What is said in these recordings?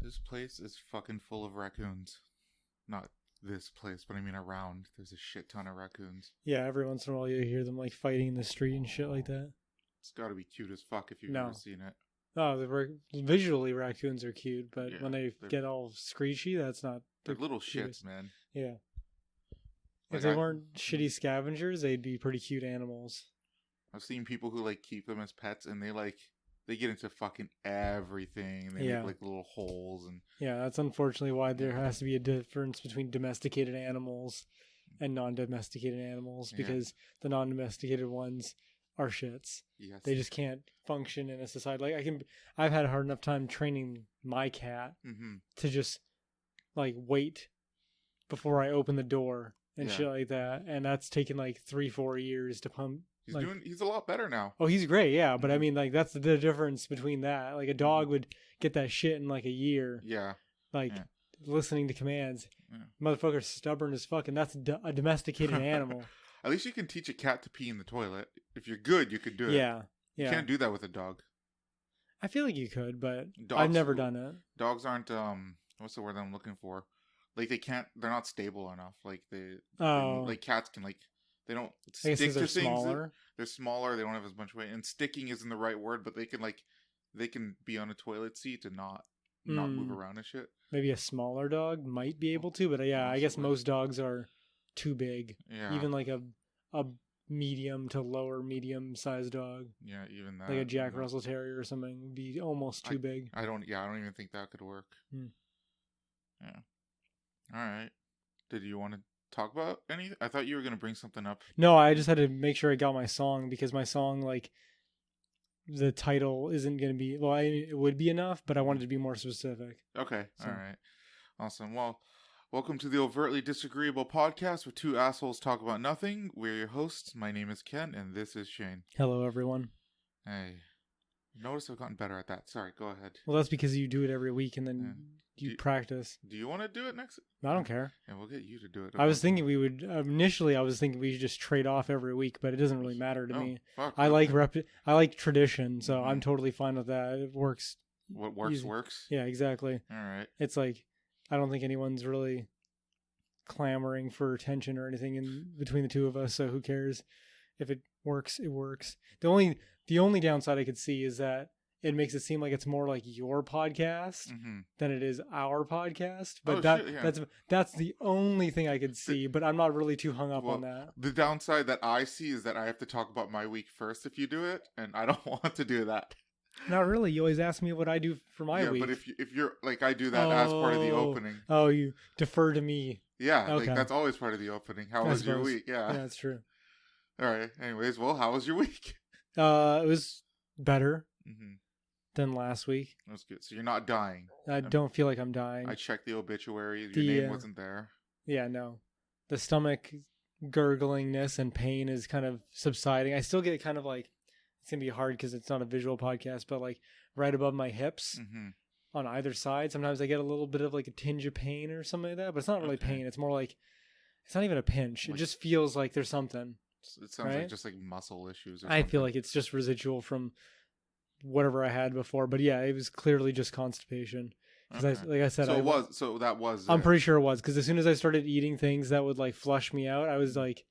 This place is fucking full of raccoons. Not this place, but I mean around. There's a shit ton of raccoons. Yeah, every once in a while you hear them like fighting in the street and shit like that. It's gotta be cute as fuck if you've ever seen it. Oh, visually raccoons are cute, but Yeah, when they get all screechy, that's not. They're little cutest. shits, man. Yeah. Like If they weren't shitty scavengers, they'd be pretty cute animals. I've seen people who like keep them as pets, and they get into fucking everything. They make like little holes and. Yeah, that's unfortunately why there has to be a difference between domesticated animals and non-domesticated animals, because the non-domesticated ones are shits. Yes. They just can't function in a society. Like I've had a hard enough time training my cat to just like wait before I open the door and shit like that, and that's taken like 3-4 years to pump. He's a lot better now. Oh, he's great, yeah. But I mean, like, that's the difference between that. Like, a dog would get that shit in like a year. Yeah. Like, listening to commands. Yeah. Motherfucker's stubborn as fuck, and that's a domesticated animal. At least you can teach a cat to pee in the toilet. If you're good, you could do it. Yeah. You can't do that with a dog. I feel like you could, but I've never done it. Dogs aren't, what's the word I'm looking for? Like, they're not stable enough. Like, like cats can, like, they don't stick to things. Smaller. They're smaller. They don't have as much weight. And sticking isn't the right word, but they can be on a toilet seat and not move around and shit. Maybe a smaller dog might be able to, but I guess most dogs are too big. Yeah. Even like a medium to lower medium sized dog. Yeah, even that. Like a Jack Russell Terrier or something would be almost too big. I don't even think that could work. Yeah. All right. Did you want to talk about anything? I thought you were going to bring something up. No, I just had to make sure I got my song, because my song, like, the title isn't going to be, well, it would be enough, but I wanted to be more specific. Okay. So. All right. Awesome. Well, welcome to the Overtly Disagreeable podcast where two assholes talk about nothing. We're your hosts. My name is Ken, and this is Shane. Hello, everyone. Hey. Notice I've gotten better at that. Sorry, go ahead. Well, that's because you do it every week, and then you practice. Do you want to do it next? I don't care. And we'll get you to do it. I was thinking we would, initially I was thinking we should just trade off every week, but it doesn't really matter to me. Fuck. I like tradition, so I'm totally fine with that. It works. What works, easy. Works? Yeah, exactly. All right. It's like, I don't think anyone's really clamoring for attention or anything in between the two of us, so who cares? If it works, it works. The only downside I could see is that it makes it seem like it's more like your podcast than it is our podcast. But that's the only thing I could see, but I'm not really too hung up on that. The downside that I see is that I have to talk about my week first if you do it, and I don't want to do that. Not really. You always ask me what I do for my week. Yeah, but if you're like, I do that as part of the opening. Oh, you defer to me. Yeah, okay. Like, that's always part of the opening. How was your week? Yeah, that's true. All right. Anyways, well, how was your week? It was better than last week. That's good. So you're not dying. I don't feel like I'm dying. I checked the obituary. Your name wasn't there. Yeah, no. The stomach gurglingness and pain is kind of subsiding. I still get kind of like, it's going to be hard because it's not a visual podcast, but like right above my hips on either side. Sometimes I get a little bit of like a tinge of pain or something like that, but it's not really pain. It's more like, it's not even a pinch. It just feels like there's something. It sounds like just like muscle issues or something. I feel like it's just residual from whatever I had before, but yeah, it was clearly just constipation. Because like I said, that was. I'm pretty sure it was, because as soon as I started eating things that would like flush me out, I was like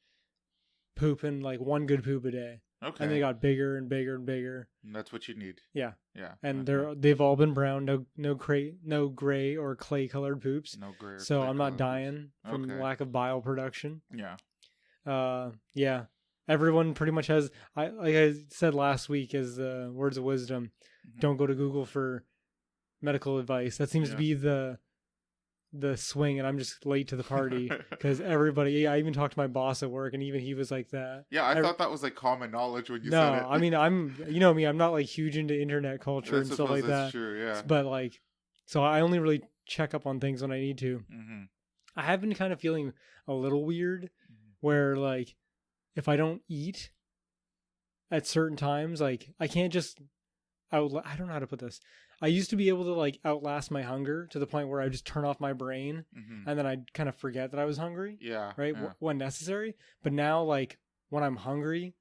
pooping like one good poop a day. Okay. And they got bigger and bigger and bigger. And that's what you need. Yeah. Yeah. And they've all been brown, no gray or clay colored poops. No gray. So I'm not dying from lack of bile production. Yeah. Yeah. Everyone pretty much has, like I said last week as words of wisdom, don't go to Google for medical advice. That seems to be the swing, and I'm just late to the party because everybody, I even talked to my boss at work, and even he was like that. Yeah, I thought that was like common knowledge when you said it. No, I mean, you know me, I'm not like huge into internet culture and stuff like that. True, yeah. But like, so I only really check up on things when I need to. I have been kind of feeling a little weird where like, if I don't eat at certain times, like I can't just I don't know how to put this. I used to be able to like outlast my hunger to the point where I just turn off my brain and then I'd kind of forget that I was hungry. Yeah. Right. Yeah. When necessary. But now like when I'm hungry,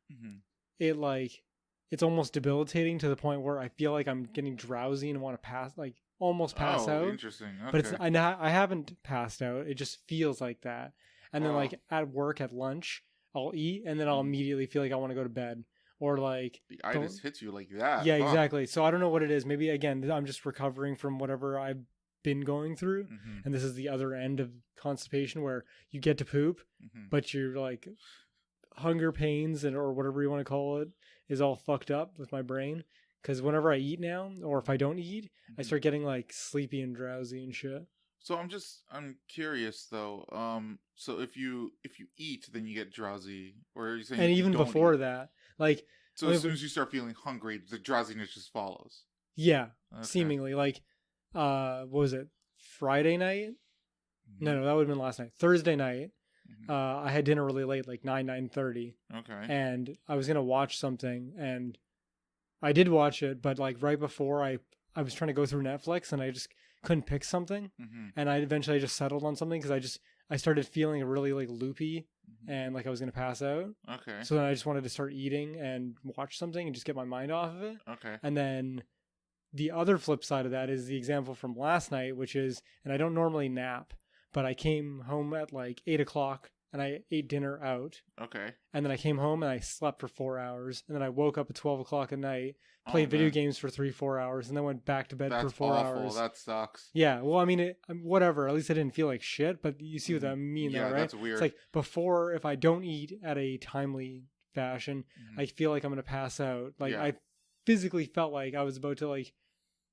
it like, it's almost debilitating to the point where I feel like I'm getting drowsy and want to pass, like almost pass out. Interesting. Okay. But I haven't passed out. It just feels like that. And then like at work at lunch, I'll eat and then I'll immediately feel like I want to go to bed. Or like the itis hits you like that. Yeah, exactly. So I don't know what it is. Maybe again, I'm just recovering from whatever I've been going through, and this is the other end of constipation where you get to poop, but you're like hunger pains or whatever you want to call it is all fucked up with my brain. Because whenever I eat now, or if I don't eat, I start getting like sleepy and drowsy and shit. So I'm curious though. So if you eat, then you get drowsy, or are you saying? And even before that, like. So as soon as you start feeling hungry, the drowsiness just follows. Yeah, seemingly. Like, what was it? Friday night? No, that would have been last night. Thursday night. I had dinner really late, like 9:30. Okay. And I was gonna watch something, and I did watch it, but like right before I was trying to go through Netflix, and I just couldn't pick something, and I eventually just settled on something because I started feeling really like loopy and like I was gonna pass out. Okay. So then I just wanted to start eating and watch something and just get my mind off of it. Okay. And then the other flip side of that is the example from last night, which is, and I don't normally nap, but I came home at like 8:00 and I ate dinner out. Okay. And then I came home and I slept for 4 hours. And then I woke up at 12:00 at night, played video games for 3-4 hours, and then went back to bed for 4 hours. That sucks. Yeah. Well, I mean, whatever. At least I didn't feel like shit, but you see what I mean, though, right? That's weird. It's like before, if I don't eat at a timely fashion, I feel like I'm going to pass out. Like I physically felt like I was about to like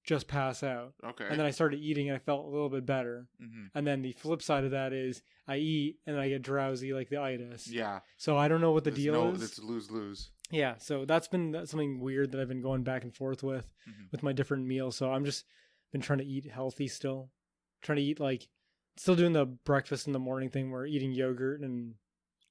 just pass out. Okay. And then I started eating and I felt a little bit better. And then the flip side of that is I eat and I get drowsy like the itis. Yeah. So I don't know what the deal is. It's lose-lose. Yeah. So that's something weird that I've been going back and forth with my different meals. So I'm just been trying to eat healthy still. Trying to eat like, still doing the breakfast in the morning thing where eating yogurt and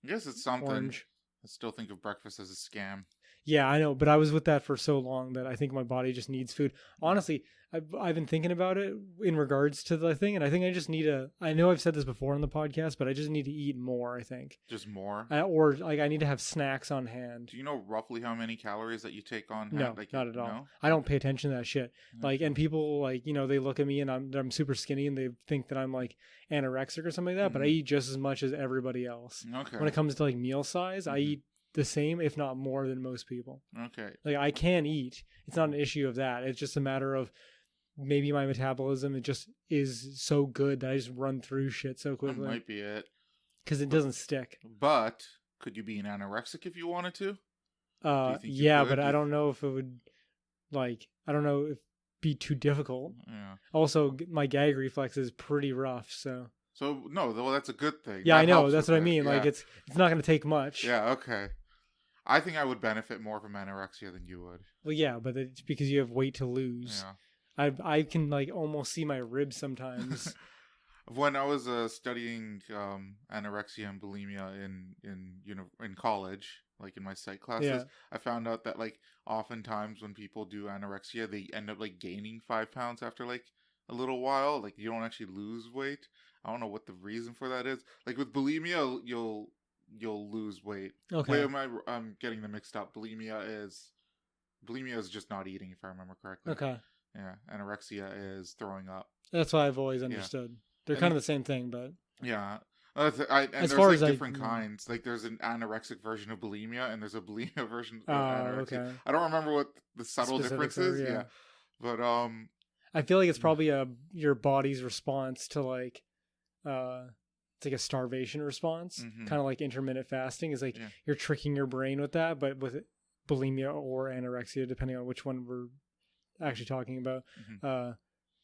I guess it's something. Orange. I still think of breakfast as a scam. Yeah, I know, but I was with that for so long that I think my body just needs food. Honestly, I've been thinking about it in regards to the thing, and I think I just need I know I've said this before on the podcast, but I just need to eat more, I think. Just more? Or like I need to have snacks on hand. Do you know roughly how many calories that you take on hand? No, like, not at all. No? I don't pay attention to that shit. Like, and people like, they look at me and I'm super skinny and they think that I'm like anorexic or something like that, but I eat just as much as everybody else. Okay. When it comes to like meal size, I eat the same, if not more than most people. Okay. Like I can eat. It's not an issue of that. It's just a matter of maybe my metabolism, it just is so good that I just run through shit so quickly. That might be it. Because it doesn't stick. But could you be an anorexic if you wanted to? Yeah, but I don't know if it would, like, I don't know if it'd be too difficult. Yeah. Also, my gag reflex is pretty rough, so. So, no, well, that's a good thing. Yeah, that I know. That's what I mean. Yeah. Like, it's not going to take much. Yeah, okay. I think I would benefit more from anorexia than you would. Well, yeah, but it's because you have weight to lose. Yeah. I can, like, almost see my ribs sometimes. When I was studying anorexia and bulimia in college, like in my psych classes, I found out that like oftentimes when people do anorexia, they end up like gaining 5 pounds after like a little while. Like you don't actually lose weight. I don't know what the reason for that is. Like with bulimia, you'll lose weight. Okay. Wait, I'm getting them mixed up. Bulimia is just not eating, if I remember correctly. Okay. Yeah, anorexia is throwing up. That's what I've always understood. They're kind of the same thing, but yeah. And as there's far like as different kinds. Like there's an anorexic version of bulimia, and there's a bulimia version of anorexia. Okay. I don't remember what the subtle difference is. Yeah. But I feel like it's probably your body's response to like it's like a starvation response, kind of like intermittent fasting is like you're tricking your brain with that, but with bulimia or anorexia, depending on which one we're actually talking about.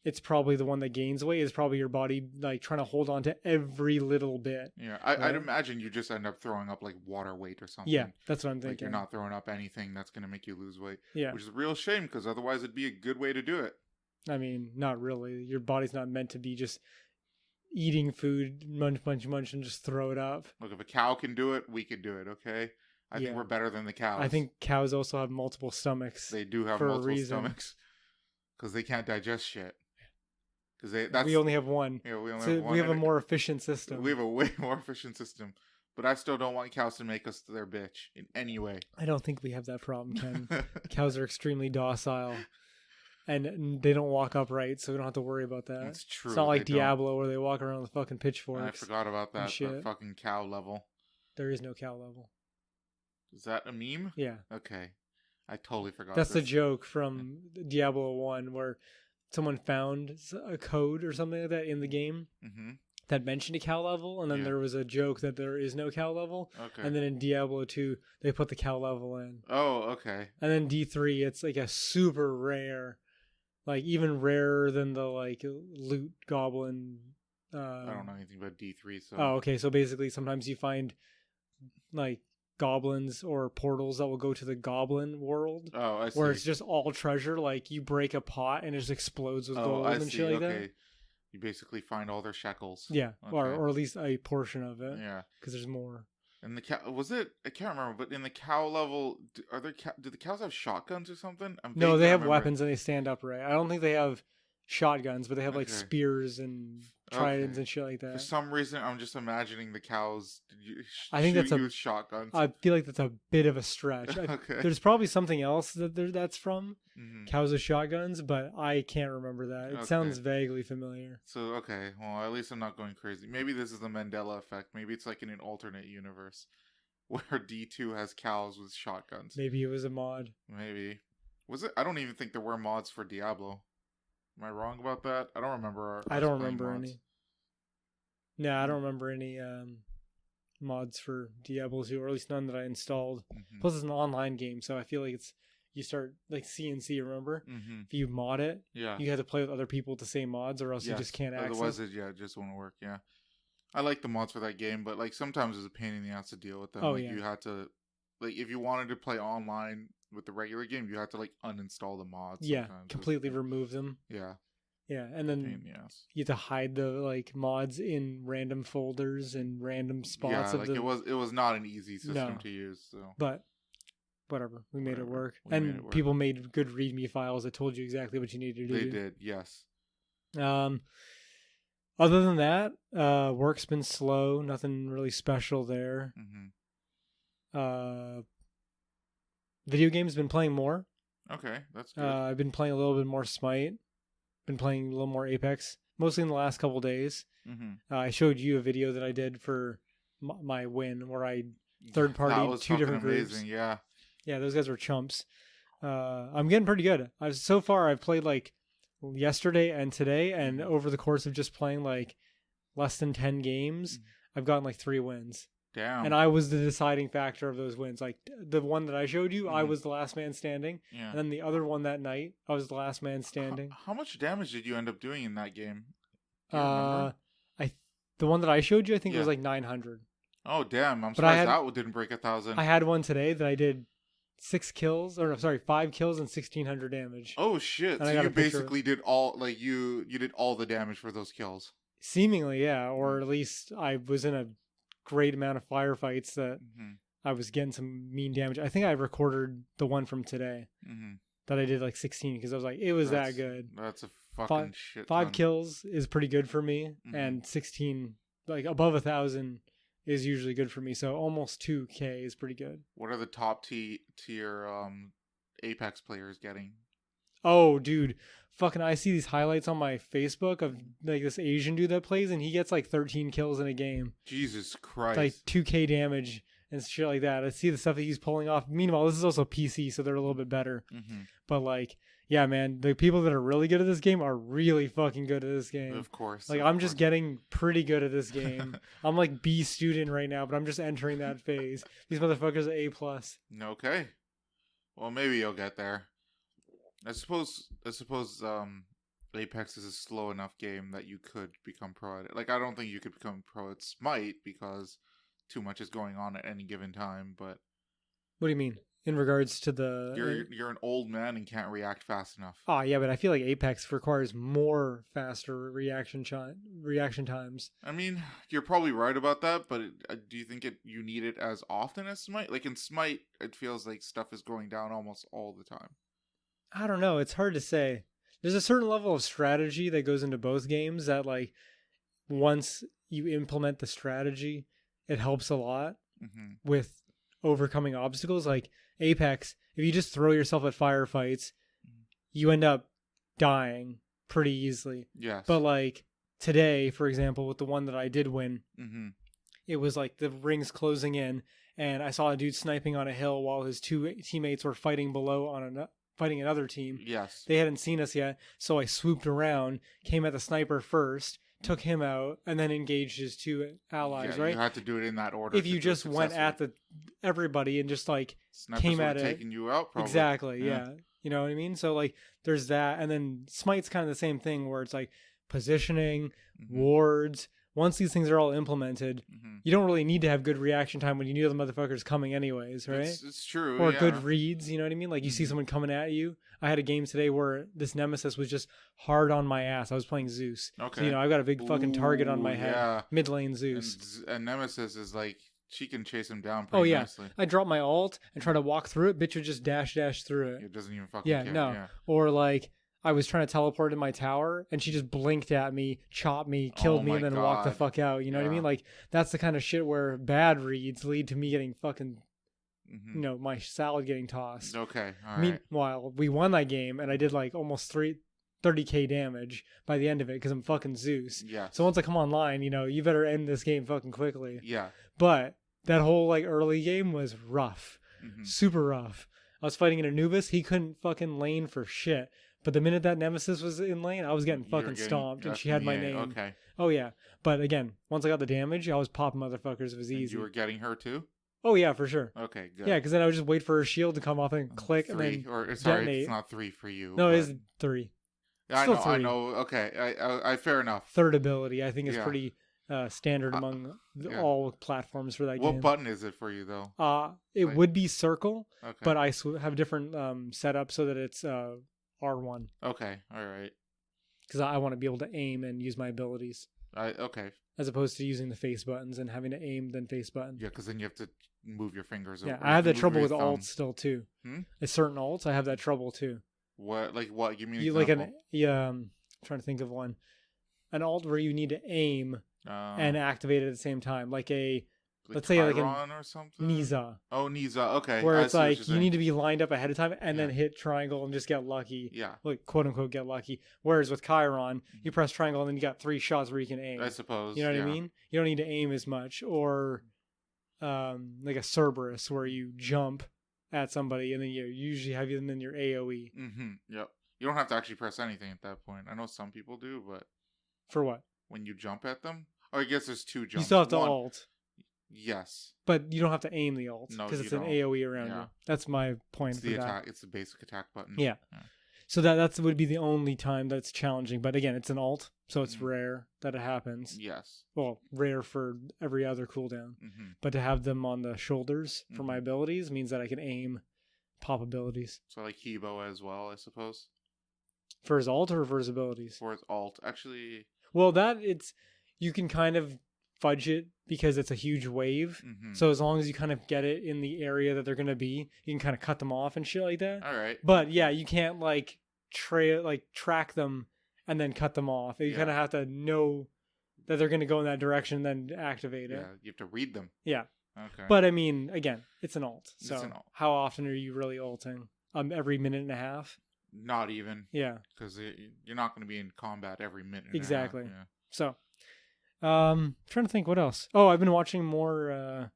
It's probably the one that gains weight is probably your body like trying to hold on to every little bit. Yeah, I'd imagine you just end up throwing up like water weight or something. Yeah, that's what I'm thinking. Like you're not throwing up anything that's going to make you lose weight. Yeah. Which is a real shame because otherwise it'd be a good way to do it. I mean, not really. Your body's not meant to be just eating food, munch, and just throw it up. Look, if a cow can do it, we can do it, okay? I think we're better than the cows. I think cows also have multiple stomachs. They do have multiple stomachs because they can't digest shit. We only have one. Yeah, we only have one. We have a more efficient system. We have a way more efficient system. But I still don't want cows to make us their bitch in any way. I don't think we have that problem, Ken. Cows are extremely docile. and they don't walk upright, so we don't have to worry about that. That's true. It's not like Diablo where they walk around with fucking pitchforks. I forgot about that. The fucking cow level. There is no cow level. Is that a meme? Yeah. Okay. I totally forgot. That's the joke from Diablo 1 where someone found a code or something like that in the game that mentioned a cow level, and then there was a joke that there is no cow level. Okay. And then in Diablo 2, they put the cow level in. Oh, okay. And then D3, it's like a super rare, like even rarer than the like loot goblin. I don't know anything about D3, so. Oh, okay. So basically, sometimes you find like goblins or portals that will go to the goblin world. Oh, I see. Where it's just all treasure. Like you break a pot and it just explodes with gold and shit like that. You basically find all their shekels. Yeah, okay. or at least a portion of it. Yeah, because there's more. And the cow was it? I can't remember. But in the cow level, do the cows have shotguns or something? No, they have weapons and they stand upright. I don't think they have shotguns, but they have like spears and tridents and shit like that. For some reason, I'm just imagining the cows. I think that's with shotguns. I feel like that's a bit of a stretch. Okay. There's probably something else that's from cows with shotguns, but I can't remember that. It sounds vaguely familiar. So okay, well at least I'm not going crazy. Maybe this is the Mandela effect. Maybe it's like in an alternate universe where D2 has cows with shotguns. Maybe it was a mod. Maybe was it? I don't even think there were mods for Diablo. Am I wrong about that? I don't remember. I don't remember any. No, I don't remember any mods for Diablo 2, or at least none that I installed. Plus, it's an online game, so I feel like you start like CNC. Remember, if you mod it, you have to play with other people with the same mods, or else you just can't access. Otherwise, it just won't work. Yeah, I like the mods for that game, but like sometimes it's a pain in the ass to deal with them. You had to, like, if you wanted to play online with the regular game, you had to like uninstall the mods. Yeah, completely remove them. Yeah. Yeah, and then you have to hide the like mods in random folders and random spots. Yeah, it was not an easy system to use. So, but whatever, we made it work, and people made good README files that told you exactly what you needed to do. They did, yes. Other than that, work's been slow. Nothing really special there. Video games been playing more. Okay, that's good. I've been playing a little bit more Smite. Been playing a little more Apex, mostly in the last couple days. I showed you a video that I did for my win, where I third-partied two different groups. Yeah, those guys were chumps. I'm getting pretty good. I've played like yesterday and today, and over the course of just playing like less than 10 games, I've gotten like 3 wins. Damn. And I was the deciding factor of those wins. Like the one that I showed you, I was the last man standing. Yeah. And then the other one that night, I was the last man standing. How much damage did you end up doing in that game? The one that I showed you, I think it was like 900. Oh damn! I'm surprised that didn't break 1,000. I had one today that I did 5 kills and 1,600 damage. Oh shit! So you basically did all you did all the damage for those kills. Seemingly, yeah. Or at least I was in a great amount of firefights that I was getting some mean damage. I think I recorded the one from today that I did like 16 because I was like, it was that good. That's a fucking shit. 5 kills is pretty good for me, and 16, like above 1,000, is usually good for me. So almost 2K is pretty good. What are the top tier Apex players getting? Oh, dude. Fucking, I see these highlights on my Facebook of like this Asian dude that plays, and he gets like 13 kills in a game. Jesus Christ. Like 2K damage and shit like that. I see the stuff that he's pulling off. Meanwhile, this is also PC, so they're a little bit better. But like, yeah, man, the people that are really good at this game are really fucking good at this game. Of course. Like, I'm just getting pretty good at this game. I'm like B student right now, but I'm just entering that phase. These motherfuckers are A+. Okay. Well, maybe you'll get there. I suppose Apex is a slow enough game that you could become pro at it. Like, I don't think you could become pro at Smite because too much is going on at any given time, but... What do you mean? In regards to the... You're an old man and can't react fast enough. Oh, yeah, but I feel like Apex requires more faster reaction times. I mean, you're probably right about that, but do you think you need it as often as Smite? Like, in Smite, it feels like stuff is going down almost all the time. I don't know. It's hard to say. There's a certain level of strategy that goes into both games that, like, once you implement the strategy, it helps a lot with overcoming obstacles. Like Apex, if you just throw yourself at firefights, you end up dying pretty easily. Yes. But like today, for example, with the one that I did win, it was like the ring's closing in, and I saw a dude sniping on a hill while his two teammates were fighting below on fighting another team. Yes. They hadn't seen us yet, so I swooped around, came at the sniper first, took him out, and then engaged his two allies, right? You had to do it in that order. If you just went at everybody and just like Snipers came at it, taking you out, probably. Exactly, yeah. You know what I mean? So like there's that, and then Smite's kind of the same thing where it's like positioning, wards. Once these things are all implemented, you don't really need to have good reaction time when you know the motherfucker's coming anyways, right? It's true. Or good reads, you know what I mean? Like you see someone coming at you. I had a game today where this nemesis was just hard on my ass. I was playing Zeus. Okay. So, I've got a big fucking target on my head. Yeah. Mid lane Zeus. And nemesis is like, she can chase him down pretty nicely. I drop my ult and try to walk through it. Bitch would just dash through it. It doesn't even fucking care. No. Yeah. Or like, I was trying to teleport in my tower and she just blinked at me, chopped me, killed me, and then walked the fuck out. You know what I mean? Like, that's the kind of shit where bad reads lead to me getting fucking, my salad getting tossed. Okay. All right. Meanwhile, we won that game and I did like almost 30k damage by the end of it because I'm fucking Zeus. Yeah. So once I come online, you better end this game fucking quickly. Yeah. But that whole like early game was rough. Super rough. I was fighting an Anubis. He couldn't fucking lane for shit. But the minute that Nemesis was in lane, I was getting fucking stomped, and she had my name. Okay. Oh, yeah. But again, once I got the damage, I was popping motherfuckers. It was easy. And you were getting her, too? Oh, yeah, for sure. Okay, good. Yeah, because then I would just wait for her shield to come off and click, and then detonate. It's not 3 for you. No, it is 3. Yeah, I know. Okay, I fair enough. Third ability, I think, is pretty standard among all platforms for that game. What button is it for you, though? It would be circle, okay. But I have different setup so that it's R1. Okay, all right. Because I want to be able to aim and use my abilities. Okay. As opposed to using the face buttons and having to aim then face button. Yeah, because then you have to move your fingers. Yeah, I have that trouble with ults still too. At certain ults, I have that trouble too. What? Like what? You mean I'm trying to think of one. An ult where you need to aim and activate it at the same time, like a. Let's say like a or something? Niza. Oh, Niza. Okay. Where it's like you need to be lined up ahead of time and then hit triangle and just get lucky. Yeah. Like quote unquote get lucky. Whereas with Chiron, you press triangle and then you got 3 shots where you can aim. I suppose. You know what I mean? You don't need to aim as much. Or like a Cerberus where you jump at somebody and then you usually have them in your AoE. Yep. You don't have to actually press anything at that point. I know some people do, but for what? When you jump at them? Oh, I guess there's 2 jumps. You still have to ult. Yes. But you don't have to aim the ult because it's an AoE around you. That's my point. It's the attack. It's the basic attack button. Yeah. So that would be the only time that's challenging. But again, it's an ult, so it's rare that it happens. Yes. Well, rare for every other cooldown. But to have them on the shoulders for my abilities means that I can aim pop abilities. So like Hebo as well, I suppose. For his ult or for his abilities? For his ult. Actually... Well, you can kind of fudge it because it's a huge wave. So as long as you kind of get it in the area that they're going to be, you can kind of cut them off and shit like that. All right. But yeah, you can't like track them and then cut them off. You kind of have to know that they're going to go in that direction and then activate it. Yeah, you have to read them. Yeah. Okay. But I mean, again, it's an ult. So it's an ult. How how often are you really ulting? Every minute and a half? Not even. Yeah. Because you're not going to be in combat every minute. Exactly. And a half. Yeah. So, trying to think what else. Oh, I've been watching more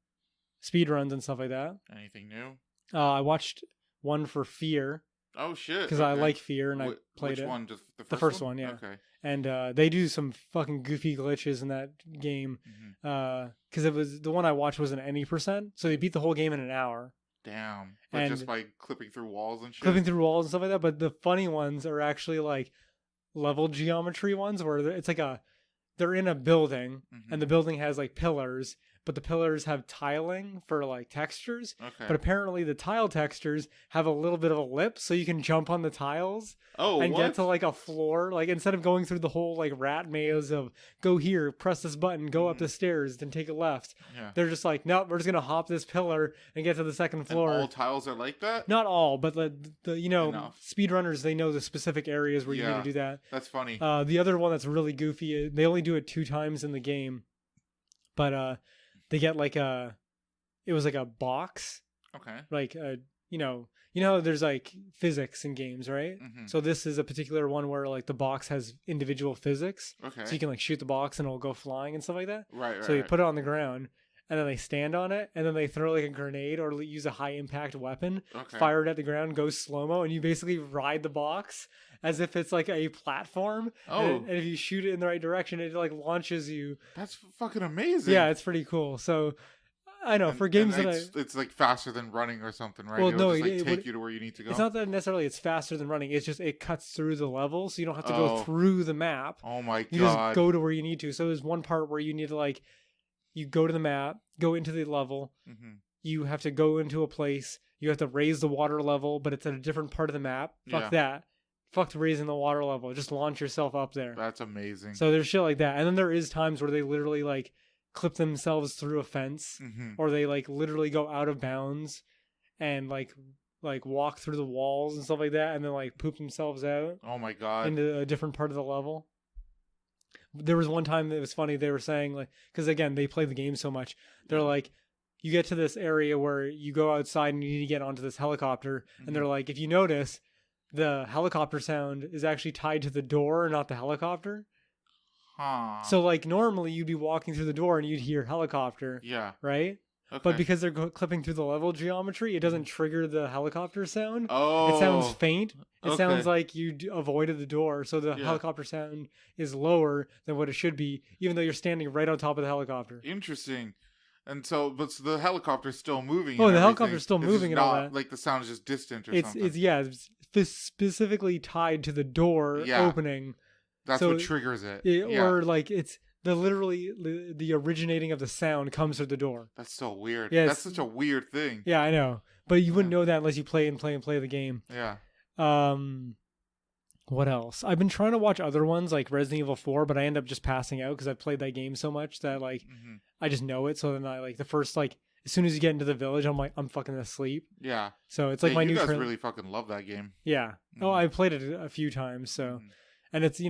speed runs and stuff like that. Anything new? I watched one for Fear. Oh shit! Because I like Fear and I played it. Which one? The first one, yeah. Okay. And they do some fucking goofy glitches in that game. Because it was the one I watched wasn't any %, so they beat the whole game in an hour. Damn! But just by clipping through walls and shit. Clipping through walls and stuff like that. But the funny ones are actually like level geometry ones where it's like they're in a building and the building has like pillars, but the pillars have tiling for like textures. Okay. But apparently the tile textures have a little bit of a lip so you can jump on the tiles and get to like a floor. Like instead of going through the whole like rat maze of go here, press this button, go up the stairs, then take a left. Yeah. They're just like, nope, we're just gonna hop this pillar and get to the second floor. And all tiles are like that? Not all, but the speedrunners, they know the specific areas where you need to do that. That's funny. The other one that's really goofy, they only do it 2 times in the game, but they get like it was like a box. Okay. Like how there's like physics in games, right? Mm-hmm. So this is a particular one where like the box has individual physics. Okay. So you can like shoot the box and it'll go flying and stuff like that. Right. So you put it on the ground and then they stand on it and then they throw like a grenade or use a high impact weapon, fire it at the ground, go slow-mo, and you basically ride the box as if it's like a platform. Oh. And if you shoot it in the right direction, it like launches you. That's fucking amazing. Yeah, it's pretty cool. So I know for games it's like faster than running or something, right? Well, It'll just take you to where you need to go. It's not that necessarily it's faster than running. It's just it cuts through the level, so you don't have to go through the map. Oh my god! You just go to where you need to. So there's one part where you need to like, you go to the map, go into the level. Mm-hmm. You have to go into a place. You have to raise the water level, but it's at a different part of the map. Fuck that. Fuck raising the water level. Just launch yourself up there. That's amazing. So there's shit like that, and then there is times where they literally like clip themselves through a fence, or they like literally go out of bounds and like walk through the walls and stuff like that, and then like poop themselves out. Oh my god! Into a different part of the level. There was one time that it was funny. They were saying like, because again they play the game so much, they're like, you get to this area where you go outside and you need to get onto this helicopter, and they're like, if you notice, the helicopter sound is actually tied to the door, not the helicopter. So like normally you'd be walking through the door and you'd hear helicopter. Yeah. Right? Okay. But because they're clipping through the level geometry, it doesn't trigger the helicopter sound. Oh. It sounds faint. It sounds like you avoided the door. So the helicopter sound is lower than what it should be, even though you're standing right on top of the helicopter. Interesting. And so the helicopter's still moving. Oh, the helicopter's still moving and all that. Like the sound is just distant or something. It's specifically tied to the door opening. That's what triggers it. Or like it's the originating of the sound comes through the door. That's so weird. Yeah, that's such a weird thing. Yeah, I know. But you wouldn't know that unless you play the game. Yeah. What else? I've been trying to watch other ones like Resident Evil 4, but I end up just passing out because I've played that game so much that like I just know it. So then I like the first like as soon as you get into the village, I'm like I'm fucking asleep. Yeah. So it's like my new. You guys really fucking love that game. Yeah. Oh, I played it a few times. So. And it's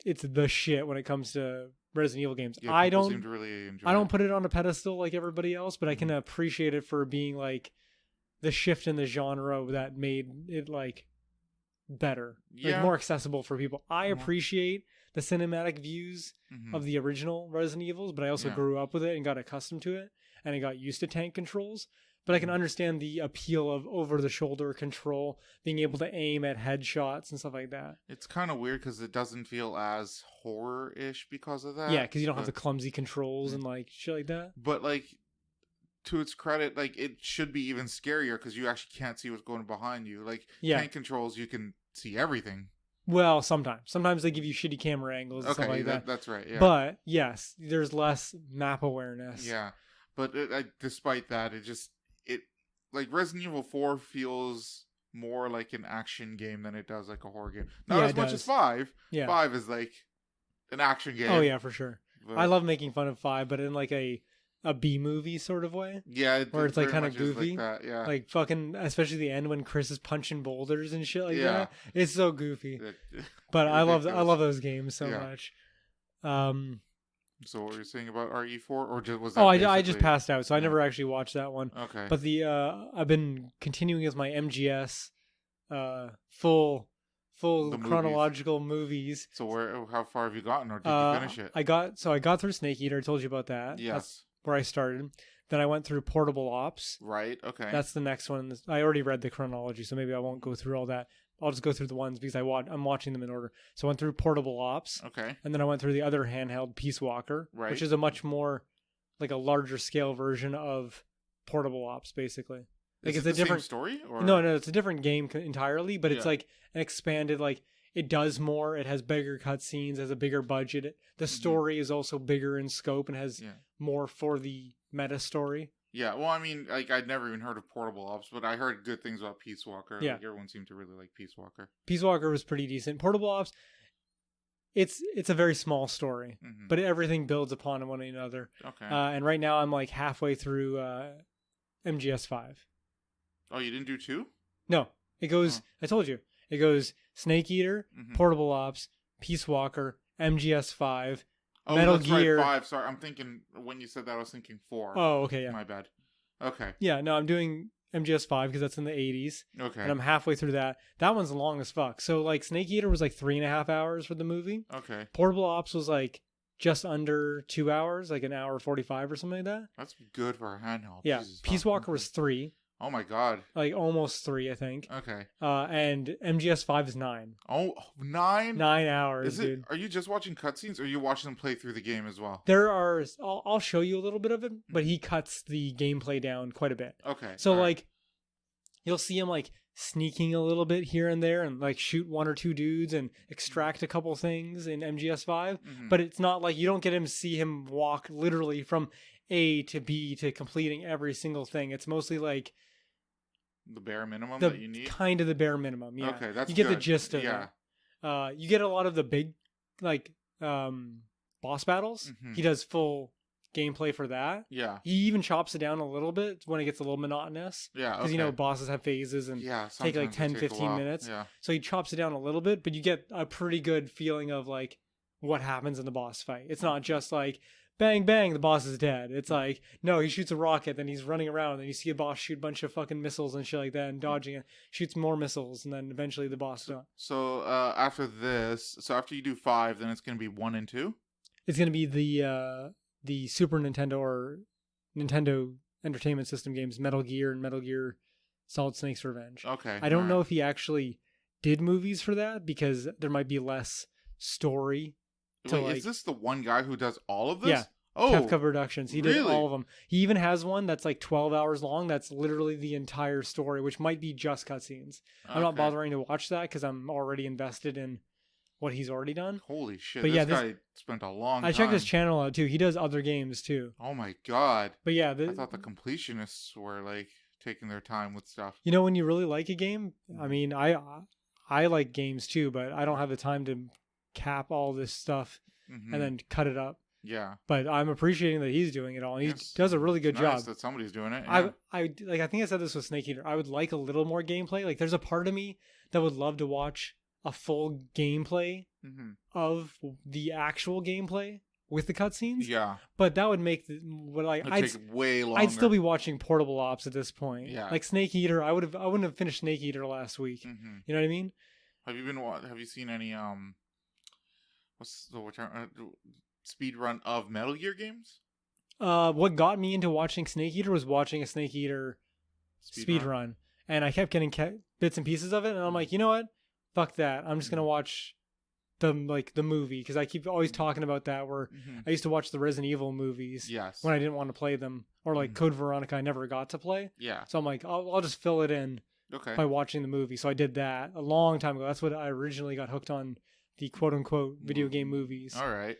it's the shit when it comes to Resident Evil games. Yeah, I don't seem to really enjoy I don't put it on a pedestal like everybody else, but I can appreciate it for being like the shift in the genre that made it like better, like more accessible for people. I appreciate the cinematic views of the original Resident Evils, but I also grew up with it and got accustomed to it, and I got used to tank controls. But I can understand the appeal of over-the-shoulder control, being able to aim at headshots and stuff like that. It's kind of weird because it doesn't feel as horror-ish because of that. Yeah, because you don't have the clumsy controls and like shit like that. But like, to its credit, like it should be even scarier because you actually can't see what's going behind you. Like tank controls, you can see everything. Well, sometimes they give you shitty camera angles and stuff like that. That's right. Yeah. But yes, there's less map awareness. Yeah, but despite that, like Resident Evil 4 feels more like an action game than it does like a horror game. Not as much as 5. Yeah. 5 is like an action game. Oh yeah, for sure. But I love making fun of 5, but in like a B movie sort of way. Yeah, where it's like kind of goofy. Like that, yeah. Like fucking, especially the end when Chris is punching boulders and shit like that. It's so goofy. But I love those games so much. So what were you saying about RE4, or was that? Oh, I just passed out, so I never actually watched that one. Okay. But I've been continuing with my MGS, full chronological movies. So how far have you gotten, or did you finish it? I got through Snake Eater. I told you about that. Yes. That's where I started. Then I went through Portable Ops. Right. Okay. That's the next one. I already read the chronology, so maybe I won't go through all that. I'll just go through the ones because I'm watching them in order. So I went through Portable Ops. Okay. And then I went through the other handheld, Peace Walker, which is a much more, like a larger scale version of Portable Ops, basically. Like it's a different story? Or? No, it's a different game entirely, but it's like an expanded, like it does more. It has bigger cutscenes, has a bigger budget. The story is also bigger in scope and has more for the meta story. Yeah, well, I mean, like, I'd never even heard of Portable Ops, but I heard good things about Peace Walker. Yeah. Like, everyone seemed to really like Peace Walker. Peace Walker was pretty decent. Portable Ops, it's a very small story, but everything builds upon one another. Okay. And right now I'm like halfway through MGS 5. Oh, you didn't do 2? No. It goes, I told you, it goes Snake Eater, Portable Ops, Peace Walker, MGS 5, Metal Gear. Right, 5. Sorry, I'm thinking, when you said that, I was thinking 4. Oh, okay, yeah. My bad. Okay. Yeah, no, I'm doing MGS5 because that's in the 80s. Okay. And I'm halfway through that. That one's long as fuck. So like Snake Eater was like 3.5 hours for the movie. Okay. Portable Ops was like just under 2 hours, like an hour 45 or something like that. That's good for a handheld. Yeah. Jesus, Peace Walker was 3. Oh my god. Like almost 3, I think. Okay. And MGS5 is 9. Oh, 9? 9 hours, dude. Are you just watching cutscenes, or are you watching them play through the game as well? There are. I'll show you a little bit of it, but he cuts the gameplay down quite a bit. Okay. So like, you'll see him like sneaking a little bit here and there, and like shoot 1 or 2 dudes and extract a couple things in MGS5. But it's not like you don't get him see him walk literally from A to B to completing every single thing. It's mostly like the bare minimum that you need. Kind of the bare minimum. Yeah. Okay, that's you get good. the gist of it. You get a lot of the big like boss battles. He does full gameplay for that. Yeah. He even chops it down a little bit when it gets a little monotonous. Yeah. Because, you know, bosses have phases and take like 10, 15 minutes. Yeah. So he chops it down a little bit, but you get a pretty good feeling of like what happens in the boss fight. It's not just like bang, bang, the boss is dead. It's like, no, he shoots a rocket, then he's running around, and you see a boss shoot a bunch of fucking missiles and shit like that and dodging it. Shoots more missiles, and then eventually the boss is done. So after this, after you do 5, then it's going to be 1 and 2? It's going to be the Super Nintendo or Nintendo Entertainment System games, Metal Gear and Metal Gear Solid Snake's Revenge. Okay. I don't know if he actually did movies for that, because there might be less story. Wait, is this the one guy who does all of this? Yeah. Oh, Kefka Productions. He did all of them. He even has one that's like 12 hours long. That's literally the entire story, which might be just cutscenes. I'm not bothering to watch that because I'm already invested in what he's already done. Holy shit. But this guy spent a long time. I checked his channel out too. He does other games too. Oh my god. But yeah. I thought the completionists were like taking their time with stuff. You know, when you really like a game, I mean, I like games too, but I don't have the time to cap all this stuff and then cut it up. Yeah. But I'm appreciating that he's doing it all. And he does a really good job. Nice that somebody's doing it. Yeah. I think I said this with Snake Eater. I would like a little more gameplay. Like, there's a part of me that would love to watch a full gameplay of the actual gameplay with the cutscenes. Yeah. But that would make I'd take way longer. I'd still be watching Portable Ops at this point. Yeah. Like Snake Eater, I wouldn't have finished Snake Eater last week. You know what I mean? Have you seen any what's the term? Speed run of Metal Gear games? What got me into watching Snake Eater was watching a Snake Eater speed run. And I kept getting bits and pieces of it, and I'm like, you know what? Fuck that. I'm just gonna watch the movie, because I keep always talking about that. Where I used to watch the Resident Evil movies when I didn't want to play them, or like Code Veronica, I never got to play. Yeah. So I'm like, I'll just fill it in by watching the movie. So I did that a long time ago. That's what I originally got hooked on, the quote unquote video game movies. All right.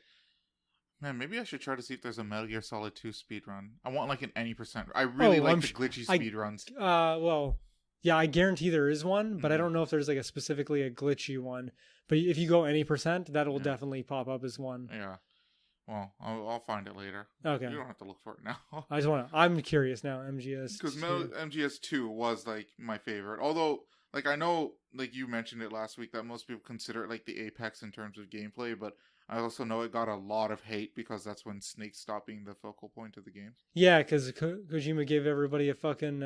Man, maybe I should try to see if there's a Metal Gear Solid 2 speedrun. I want like an any percent. I really like the glitchy speedruns. Well, yeah, I guarantee there is one, but I don't know if there's like specifically a glitchy one. But if you go any percent, that will definitely pop up as one. Yeah. Well, I'll find it later. Okay. You don't have to look for it now. I'm curious now, MGS. Because MGS 2 was like my favorite. Although, like, I know, like you mentioned it last week, that most people consider it like the apex in terms of gameplay, but I also know it got a lot of hate because that's when Snake stopped being the focal point of the game. Yeah, because Kojima gave everybody a fucking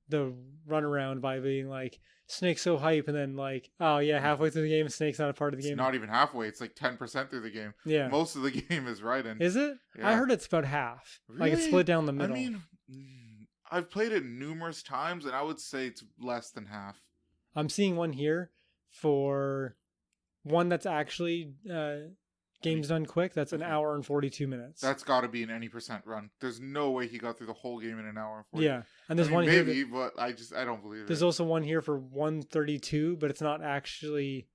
the runaround by being like, Snake's so hype, and then like, oh yeah, halfway through the game, Snake's not a part of the game. It's not even halfway. It's like 10% through the game. Yeah. Most of the game is Raiden. Is it? Yeah. I heard it's about half. Really? Like it's split down the middle. I mean, I've played it numerous times, and I would say it's less than half. I'm seeing one here for one that's actually game's done quick. That's an hour and 42 minutes. That's got to be an any percent run. There's no way he got through the whole game in an hour and 40. Yeah, and there's one maybe, here. But I don't believe it. There's also one here for 132, but it's not actually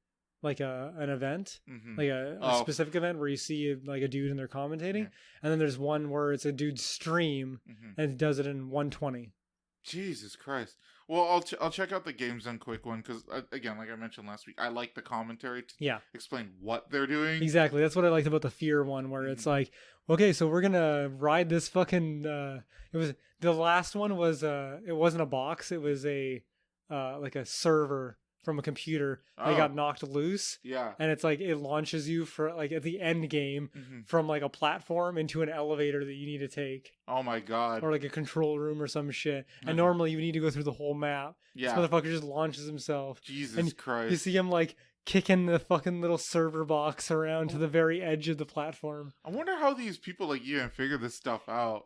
like an event, like a specific event where you see like a dude and they're commentating. And then there's one where it's a dude's stream and it does it in 120. Jesus Christ. Well, I'll check out the Games Done Quick one because, again, like I mentioned last week, I like the commentary to explain what they're doing. Exactly. That's what I liked about the Fear one, where it's like, okay, so we're going to ride this fucking... the last one was, it wasn't a box, it was a like a server from a computer that got knocked loose. Yeah. And it's like it launches you for like at the end game from like a platform into an elevator that you need to take. Oh my god. Or like a control room or some shit. And normally you need to go through the whole map. Yeah. This motherfucker just launches himself. Jesus Christ. You see him like kicking the fucking little server box around to the very edge of the platform. I wonder how these people like you figure this stuff out.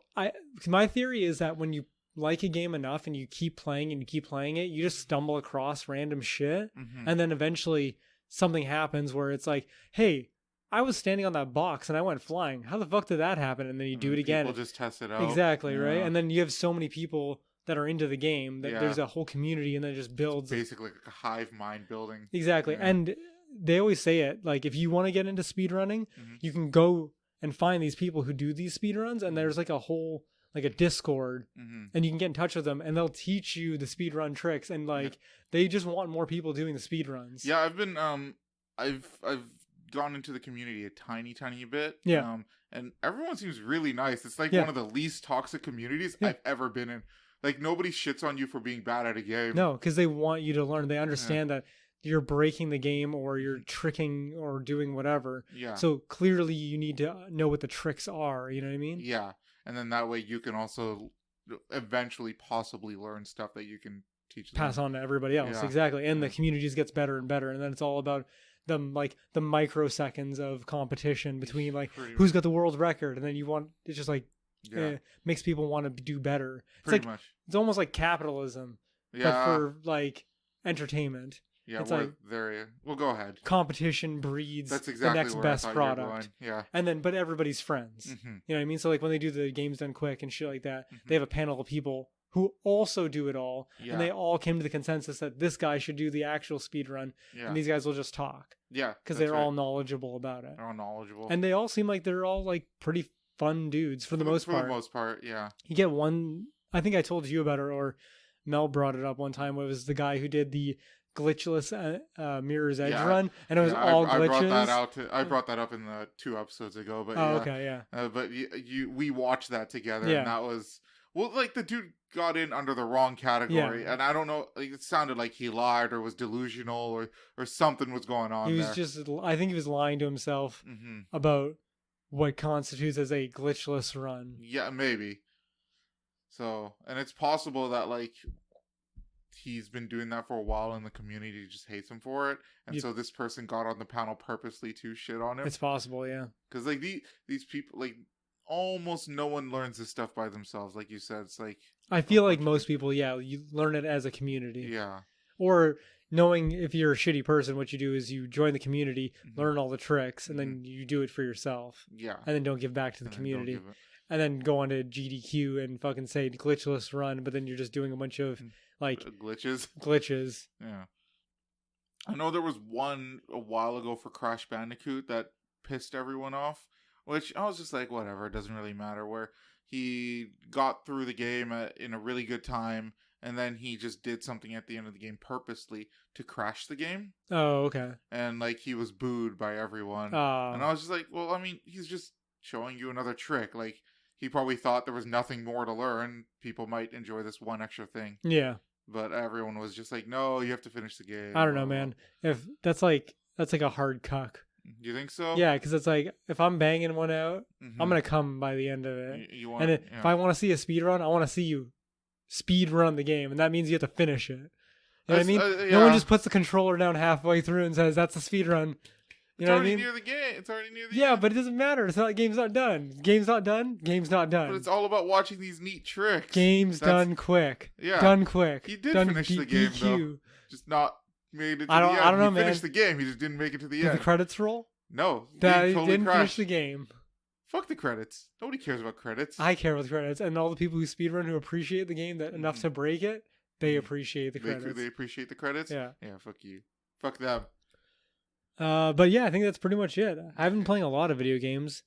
My theory is that when you like a game enough and you keep playing and you keep playing it, you just stumble across random shit. And then eventually something happens where it's like, hey, I was standing on that box and I went flying. How the fuck did that happen? And then you do it again. People just test it out. Exactly, right? And then you have so many people that are into the game that there's a whole community and then it just builds. It's basically like a hive mind building. Exactly. Yeah. And they always say it, like if you want to get into speedrunning, you can go and find these people who do these speedruns and there's like a whole like a Discord and you can get in touch with them and they'll teach you the speedrun tricks and like they just want more people doing the speedruns. Yeah, I've been I've gone into the community a tiny bit. Yeah. And everyone seems really nice. It's like one of the least toxic communities I've ever been in. Like nobody shits on you for being bad at a game. No, because they want you to learn. They understand that you're breaking the game or you're tricking or doing whatever. Yeah. So clearly you need to know what the tricks are. You know what I mean? Yeah. And then that way you can also eventually possibly learn stuff that you can teach them. Pass on to everybody else. Yeah. Exactly. And the community just gets better and better. And then it's all about the microseconds of competition between like who's got the world record. And then it's just like, makes people want to do better. It's pretty much. It's almost like capitalism, but for like entertainment. Yeah, it's like well, go ahead. Competition breeds the next best product. Yeah, and then but everybody's friends. You know what I mean? So like when they do the games done quick and shit like that, they have a panel of people who also do it all, and they all came to the consensus that this guy should do the actual speed run, and these guys will just talk. Yeah, because they're all knowledgeable about it. They're all knowledgeable, and they all seem like they're all like pretty fun dudes for the most part. For the most part, yeah. You get one. I think I told you about it, or Mel brought it up one time. It was the guy who did the glitchless Mirror's Edge run, and it was all glitches. I brought that up in the 2 episodes ago, but but we watched that together, and that was like the dude got in under the wrong category, and I don't know. Like, it sounded like he lied or was delusional or something was going on. He was I think he was lying to himself about what constitutes as a glitchless run. Yeah, maybe. So, and it's possible that like he's been doing that for a while and the community just hates him for it. And so this person got on the panel purposely to shit on him. It's possible, yeah. Because like these people, like almost no one learns this stuff by themselves. Like you said, it's like... I feel like most people, you learn it as a community. Yeah. Or knowing if you're a shitty person, what you do is you join the community, learn all the tricks, and then you do it for yourself. Yeah. And then don't give back to the community. And then go on to GDQ and fucking say glitchless run, but then you're just doing a bunch of like glitches. Yeah. I know there was one a while ago for Crash Bandicoot that pissed everyone off, which I was just like, whatever, it doesn't really matter. Where he got through the game in a really good time, and then he just did something at the end of the game purposely to crash the game. Oh, okay. And like he was booed by everyone. And I was just like, well, I mean, he's just showing you another trick. Like, he probably thought there was nothing more to learn. People might enjoy this one extra thing. Yeah. But everyone was just like, no, you have to finish the game. I don't know, man. If that's like a hard cuck. Do you think so? Yeah, because it's like, if I'm banging one out, I'm going to come by the end of it. If I want to see a speed run, I want to see you speed run the game. And that means you have to finish it. You know what I mean? No one just puts the controller down halfway through and says, that's a speed run. You know what I mean? It's already near the end. end. But it doesn't matter. It's not like game's not done. Game's not done. Game's not done. But it's all about watching these neat tricks. Done quick. Yeah. Done quick. He did finish the game, though. Just not made it to the end. I don't know, man. He finished the game. He just didn't make it to the end. Did the credits roll? No. He didn't finish the game. Fuck the credits. Nobody cares about credits. I care about the credits. And all the people who speedrun who appreciate the game that enough to break it, they appreciate the credits. They appreciate the credits? Yeah. Yeah, fuck you. Fuck them. But yeah, I think that's pretty much it. I've been playing a lot of video games.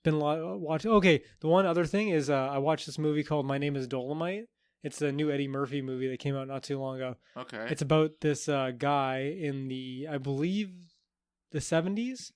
Been a lot watching. Okay, the one other thing is I watched this movie called My Name is Dolomite. It's a new Eddie Murphy movie that came out not too long ago. Okay. It's about this guy in I believe, the 70s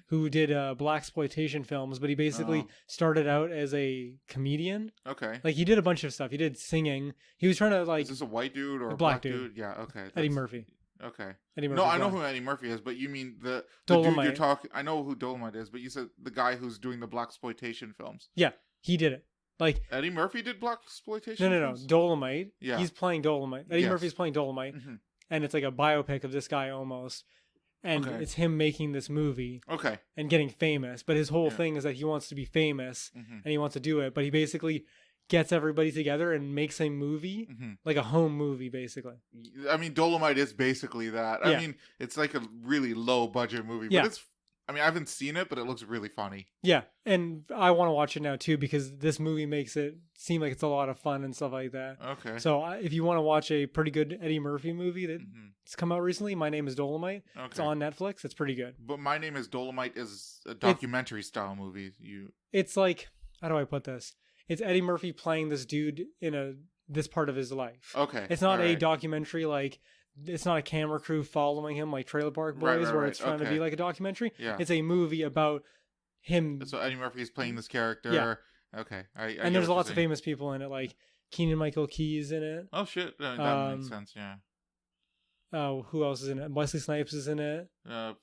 who did blaxploitation films, but he basically started out as a comedian. Okay. Like, he did a bunch of stuff. He did singing. He was trying to, like... Is this a white dude or a black dude? Yeah, okay. Eddie Murphy. Okay. Eddie No, Murphy's I know wife. who Eddie Murphy is, but you mean the Dolomite. dude you're talking. I know who Dolomite is, but you said the guy who's doing the blaxploitation films. Yeah, he did it. Like Eddie Murphy did blaxploitation. No. Dolomite. Yeah. He's playing Dolomite. Eddie Murphy's playing Dolomite, and it's like a biopic of this guy almost. And it's him making this movie. Okay. And getting famous. But his whole thing is that he wants to be famous and he wants to do it. But he basically gets everybody together and makes a movie, like a home movie, basically. I mean, Dolomite is basically that. Yeah. I mean, it's like a really low budget movie, but it's. I mean, I haven't seen it, but it looks really funny. Yeah, and I want to watch it now too because this movie makes it seem like it's a lot of fun and stuff like that. Okay. So if you want to watch a pretty good Eddie Murphy movie that's come out recently, My Name is Dolomite. Okay. It's on Netflix. It's pretty good. But My Name is Dolomite is a documentary style movie. It's like, how do I put this? It's Eddie Murphy playing this dude in this part of his life. Okay. It's not a documentary like. It's not a camera crew following him like Trailer Park Boys where it's trying to be like a documentary. Yeah. It's a movie about him. So Eddie Murphy's playing this character. Yeah. Okay. And there's lots of famous people in it, like Keegan-Michael Key's in it. Oh, shit. That makes sense, yeah. Who else is in it? Wesley Snipes is in it.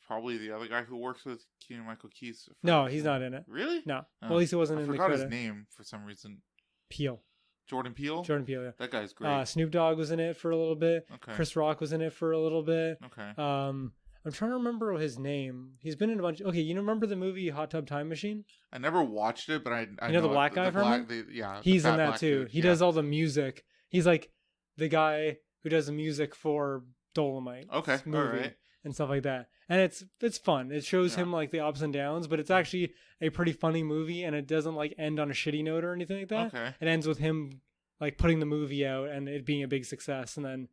Probably the other guy who works with Keegan-Michael Key. No, he's not in it. Really? No. Well, at least it wasn't in the credit. I forgot his name for some reason. Peele. Jordan Peele? Jordan Peele, yeah. That guy's great. Snoop Dogg was in it for a little bit. Okay. Chris Rock was in it for a little bit. Okay. I'm trying to remember his name. He's been in a bunch. Okay, you remember the movie Hot Tub Time Machine? I never watched it, but I you know the black guy from it? Yeah. He's in that too. He does all the music. He's like the guy who does the music for Dolomite. Okay. Movie all right. And stuff like that. And it's fun. It shows him like the ups and downs, but it's actually a pretty funny movie, and it doesn't like end on a shitty note or anything like that. Okay. It ends with him like putting the movie out and it being a big success, and then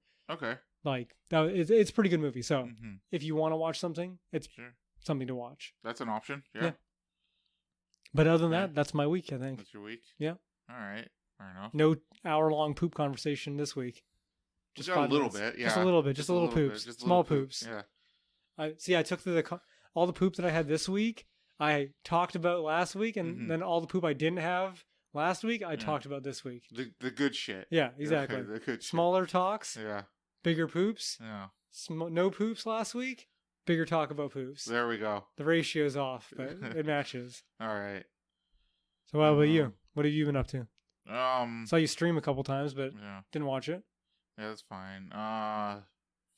like it's a pretty good movie. So if you want to watch something, it's something to watch. That's an option. Yeah. But other than that, that's my week. I think. That's your week. Yeah. All right. Fair enough. No hour-long poop conversation this week. Just a little bit. Yeah. Just a little bit. Just a little poops. Just small poops. Yeah. I took all the poop that I had this week. I talked about last week, and then all the poop I didn't have last week, I talked about this week. The good shit. Yeah, exactly. Okay, the good Smaller talks. Yeah. Bigger poops. Yeah. No poops last week. Bigger talk about poops. There we go. The ratio's off, but it matches. All right. So how about you? What have you been up to? Saw you stream a couple times, but didn't watch it. Yeah, that's fine.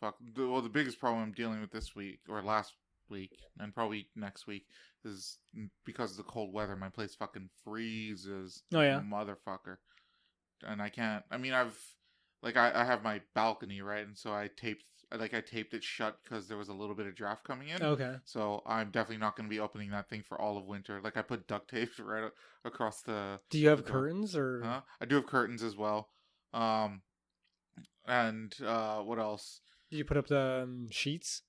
Fuck. Well, the biggest problem I'm dealing with this week or last week and probably next week is because of the cold weather. My place fucking freezes. Oh yeah, motherfucker. And I can't. I mean, I have my balcony, right, and so I taped it shut because there was a little bit of draft coming in. Okay. So I'm definitely not going to be opening that thing for all of winter. Like I put duct tape right across the. Do you have curtains or? I do have curtains as well. And what else? Did you put up the sheets?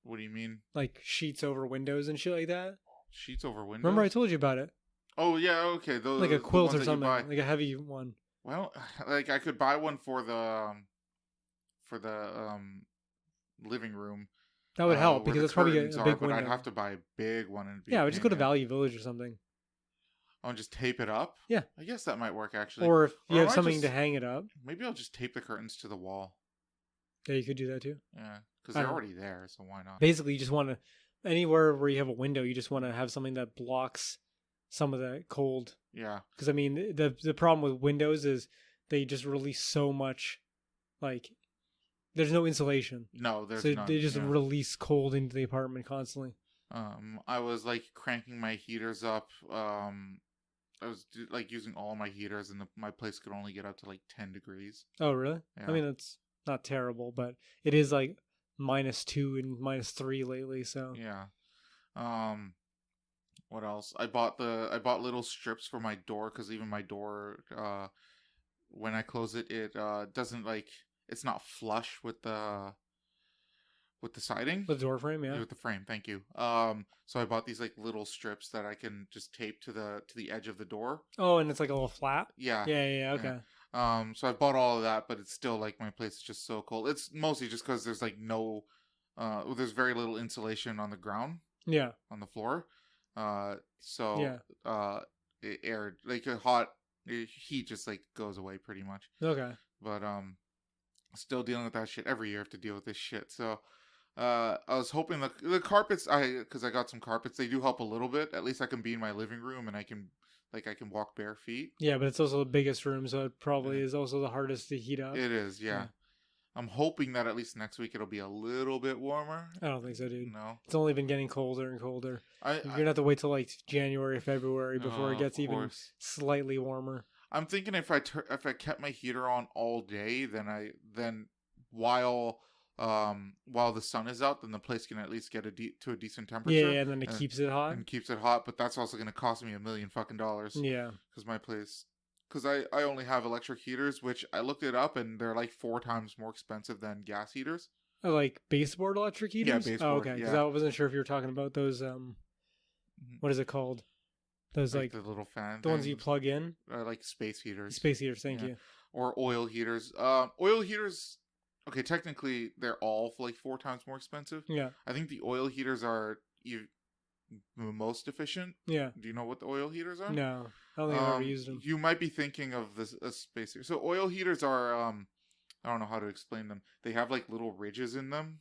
What do you mean? Like sheets over windows and shit like that? Sheets over windows? Remember I told you about it? Oh, yeah, okay. Those, like a quilt or something. Like a heavy one. Well, like I could buy one for the living room. That would help because it's probably a big window. But I'd have to buy a big one. And yeah, I would just go to Value Village or something. Oh, and just tape it up? Yeah. I guess that might work, actually. Or if you have something to hang it up. Maybe I'll just tape the curtains to the wall. Yeah, you could do that too. Yeah, because they're already there, so why not? Basically, you just want to, anywhere where you have a window, you just want to have something that blocks some of that cold. Yeah. Because, I mean, the problem with windows is they just release so much, like, there's no insulation. No, there's none. So they just release cold into the apartment constantly. I was, like, cranking my heaters up. I was, like, using all my heaters, and my place could only get up to, like, 10 degrees. Oh, really? Yeah. I mean, that's not terrible, but it is, like, -2 and -3 lately, so. Yeah. What else? I bought little strips for my door, because even my door, when I close it, it doesn't, like, it's not flush with the siding. The door frame, yeah. With the frame, thank you. So I bought these, like, little strips that I can just tape to the edge of the door. Oh, and it's like a little flap? Yeah. Yeah, okay. Yeah. So I bought all of that, but it's still, like, my place is just so cold. It's mostly just because there's, like, there's very little insulation on the ground. Yeah. On the floor. So heat just, like, goes away pretty much. Okay. But, Still dealing with that shit every year. I have to deal with this shit. So I was hoping the carpets, because I got some carpets, they do help a little bit. At least I can be in my living room and I can walk bare feet. Yeah, but it's also the biggest room, so it probably is also the hardest to heat up. It is, yeah. I'm hoping that at least next week it'll be a little bit warmer. I don't think so, dude. No. It's only been getting colder and colder. You're going to have to wait till like January, February before it gets even slightly warmer. I'm thinking if I kept my heater on all day, then while the sun is out, then the place can at least get to a decent temperature. Yeah, and then it keeps it hot. And keeps it hot, but that's also going to cost me $1 million fucking dollars. Yeah. Because I only have electric heaters, which I looked it up, and they're like 4 times more expensive than gas heaters. Oh, like baseboard electric heaters? Yeah, baseboard. Oh, okay. Because I wasn't sure if you were talking about those, what is it called? Those like the little fan. The ones you plug in? Like space heaters. Space heaters, thank you. Or oil heaters. Oil heaters, okay, technically they're all like 4 times more expensive. Yeah. I think the oil heaters are most efficient. Yeah. Do you know what the oil heaters are? No. I don't think I've ever used them. You might be thinking of a space heater. So oil heaters are, I don't know how to explain them. They have like little ridges in them.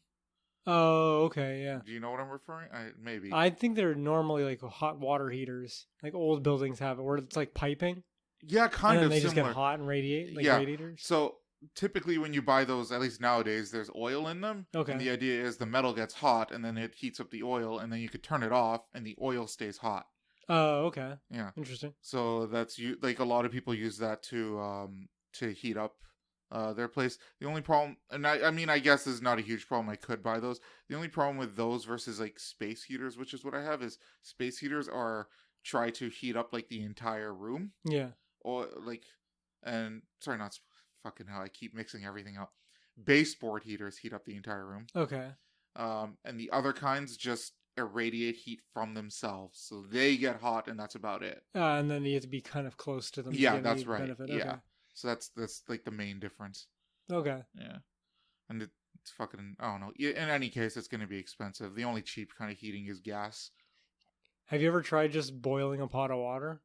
Oh, okay, yeah. Do you know what I'm referring? Maybe. I think they're normally like hot water heaters. Like old buildings have it, where it's like piping. Yeah, kind of. And then they just get hot and radiate, like radiators. So typically when you buy those, at least nowadays, there's oil in them. Okay. And the idea is the metal gets hot, and then it heats up the oil, and then you could turn it off, and the oil stays hot. Oh, okay. Yeah. Interesting. So that's like a lot of people use that to heat up their place. The only problem, and I mean, I guess this is not a huge problem. I could buy those. The only problem with those versus like space heaters, which is what I have, is space heaters try to heat up like the entire room. Yeah. Or like, and sorry, not fucking hell. I keep mixing everything up. Baseboard heaters heat up the entire room. Okay. And the other kinds just irradiate heat from themselves, so they get hot, and that's about it. And then you have to be kind of close to them. Yeah, that's right. Benefit. Yeah. Okay. So that's like the main difference. Okay. Yeah. And it's fucking, I don't know. In any case, it's going to be expensive. The only cheap kind of heating is gas. Have you ever tried just boiling a pot of water?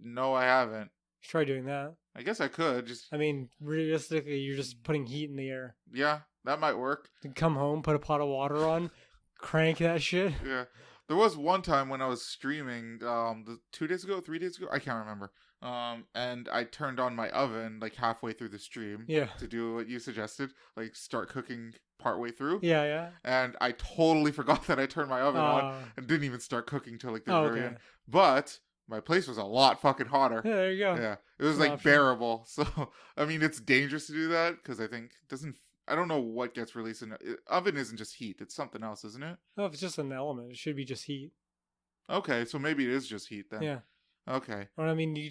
No, I haven't. Try doing that. I guess I could. I mean, realistically, you're just putting heat in the air. Yeah, that might work. Come home, put a pot of water on, crank that shit. Yeah. There was one time when I was streaming, 2 days ago, 3 days ago, I can't remember. And I turned on my oven like halfway through the stream. Yeah. To do what you suggested, like start cooking partway through. Yeah, yeah. And I totally forgot that I turned my oven on and didn't even start cooking till like the very end. But my place was a lot fucking hotter. Yeah, there you go. Yeah, it was like bearable. So I mean, it's dangerous to do that because I think it doesn't. I don't know what gets released in oven. Isn't just heat; it's something else, isn't it? No, if it's just an element, it should be just heat. Okay, so maybe it is just heat then. Yeah. Okay. Well, I mean, you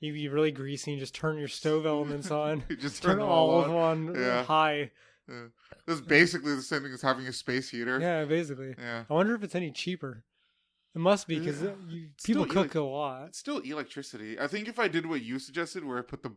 be really greasy and just turn your stove elements on. You just turn all of them on high. Yeah. That's basically the same thing as having a space heater. Yeah, basically. Yeah. I wonder if it's any cheaper. It must be because people cook a lot. It's still electricity. I think if I did what you suggested, where I put the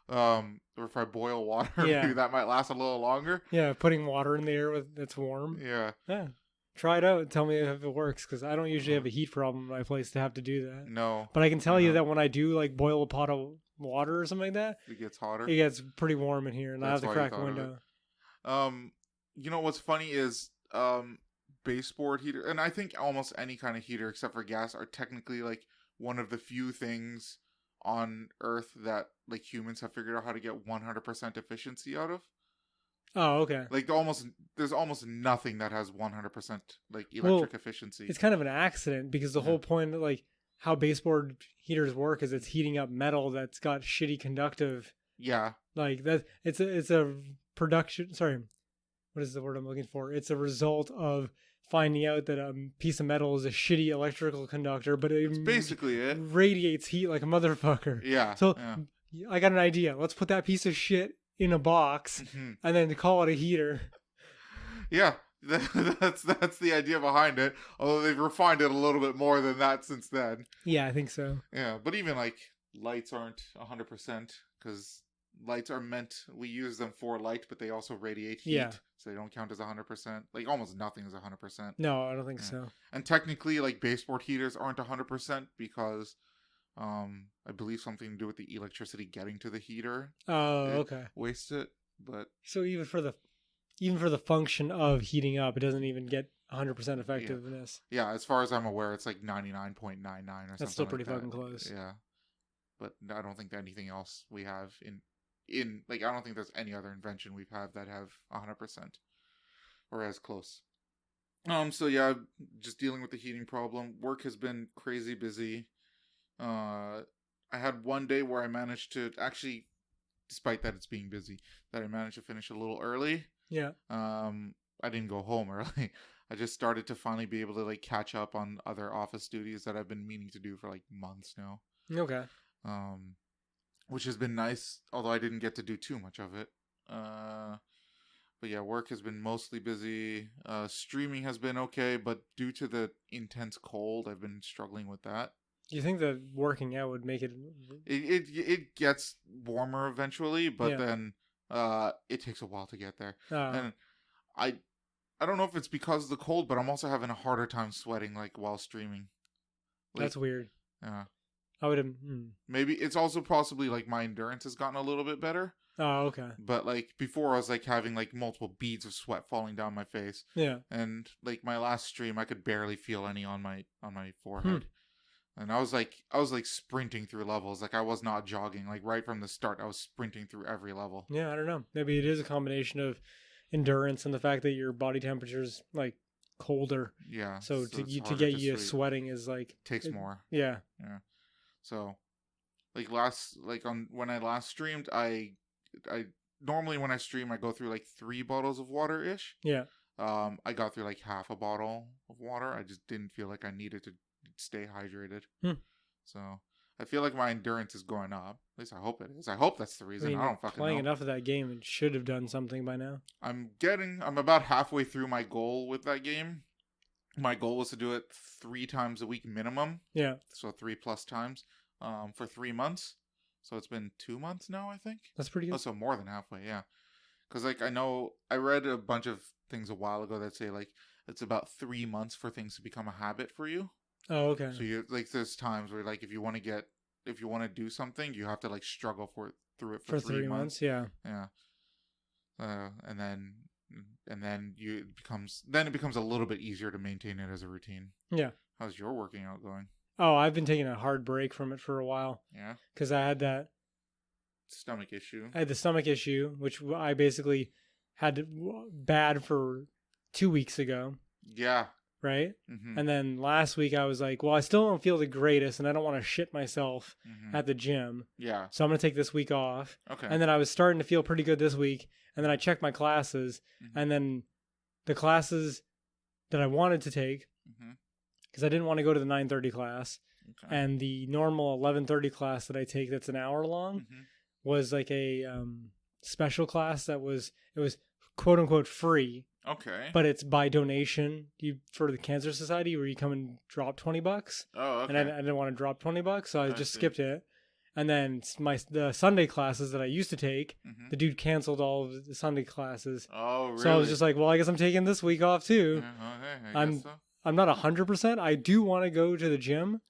or if I boil water, maybe that might last a little longer. Yeah, putting water in the air that's warm. Yeah. Yeah. Try it out and tell me if it works, because I don't usually have a heat problem in my place to have to do that. No. But I can tell you that when I do like boil a pot of water or something like that, it gets hotter. It gets pretty warm in here, and I have to crack a window. You know what's funny is baseboard heater, and I think almost any kind of heater except for gas are technically like one of the few things on Earth that like humans have figured out how to get 100% efficiency out of. Oh, okay. Like there's almost nothing that has 100% like electric efficiency. It's kind of an accident because the whole point of like how baseboard heaters work is it's heating up metal that's got shitty conductive. Yeah. Like that it's a production, sorry. What is the word I'm looking for? It's a result of finding out that a piece of metal is a shitty electrical conductor, but it's basically it radiates heat like a motherfucker. Yeah. So I got an idea. Let's put that piece of shit in a box and then call it a heater. Yeah, that's the idea behind it. Although they've refined it a little bit more than that since then. Yeah, I think so. Yeah, but even like lights aren't 100% because lights are we use them for light, but they also radiate heat. Yeah. So they don't count as 100%. Like almost nothing is 100%. No, I don't think so. And technically, like baseboard heaters aren't 100% because I believe something to do with the electricity getting to the heater. Oh, okay. Waste it. But so even for the function of heating up, it doesn't even get 100% effectiveness. Yeah, as far as I'm aware, it's like 99.99 or something. That's still pretty like fucking close. Yeah, but I don't think anything else we have in like I don't think there's any other invention we've had that have 100% or as close. So yeah, just dealing with the heating problem. Work has been crazy busy. I had one day where I managed to actually, despite that it's being busy, that I managed to finish a little early. Yeah. I didn't go home early. I just started to finally be able to like catch up on other office duties that I've been meaning to do for like months now. Okay. Which has been nice, although I didn't get to do too much of it. But yeah, work has been mostly busy. Streaming has been okay, but due to the intense cold, I've been struggling with that. Do you think that working out would make it? It gets warmer eventually, but then it takes a while to get there. And I don't know if it's because of the cold, but I'm also having a harder time sweating like while streaming. Like, that's weird. Yeah. I would have. Maybe it's also possibly like my endurance has gotten a little bit better. Oh, okay. But like before, I was like having like multiple beads of sweat falling down my face. Yeah. And like my last stream, I could barely feel any on my forehead. And I was like sprinting through levels. Like I was not jogging. Like right from the start, I was sprinting through every level. Yeah, I don't know. Maybe it is a combination of endurance and the fact that your body temperature is like colder. Yeah. So to get you sweating is like takes more. Yeah. Yeah. So when I last streamed, I normally when I stream I go through like 3 bottles of water ish. Yeah. I got through like half a bottle of water. I just didn't feel like I needed to stay hydrated. So I feel like my endurance is going up. At least I hope it is. I hope that's the reason. I don't fucking know. Playing enough of that game, it should have done something by now. I'm about halfway through my goal with that game. My goal was to do it 3 times a week minimum. Yeah. So 3+ times for 3 months. So it's been 2 months now, I think. That's pretty good. Oh, so more than halfway, yeah. Because like I read a bunch of things a while ago that say like it's about 3 months for things to become a habit for you. Oh, okay. So you like there's times where like if you want to do something, you have to like struggle through it for 3 months. Yeah. Yeah. And then it becomes a little bit easier to maintain it as a routine. Yeah. How's your working out going? Oh, I've been taking a hard break from it for a while. Yeah. Because I had that stomach issue. I had the stomach issue, which I basically had bad for 2 weeks ago. Yeah. Right? Mm-hmm. And then last week I was like, well, I still don't feel the greatest and I don't want to shit myself at the gym. Yeah. So I'm going to take this week off. Okay. And then I was starting to feel pretty good this week. And then I checked my classes. And then the classes that I wanted to take, because I didn't want to go to the 9:30 class. Okay. And the normal 11:30 class that I take that's an hour long was like a special class it was quote unquote free. Okay. But it's by donation for the Cancer Society where you come and drop $20. Oh, okay. And I didn't want to drop $20, so I just skipped it. And then the Sunday classes that I used to take, the dude canceled all of the Sunday classes. Oh, really? So I was just like, well, I guess I'm taking this week off too. I guess so. I'm not 100%. I do want to go to the gym,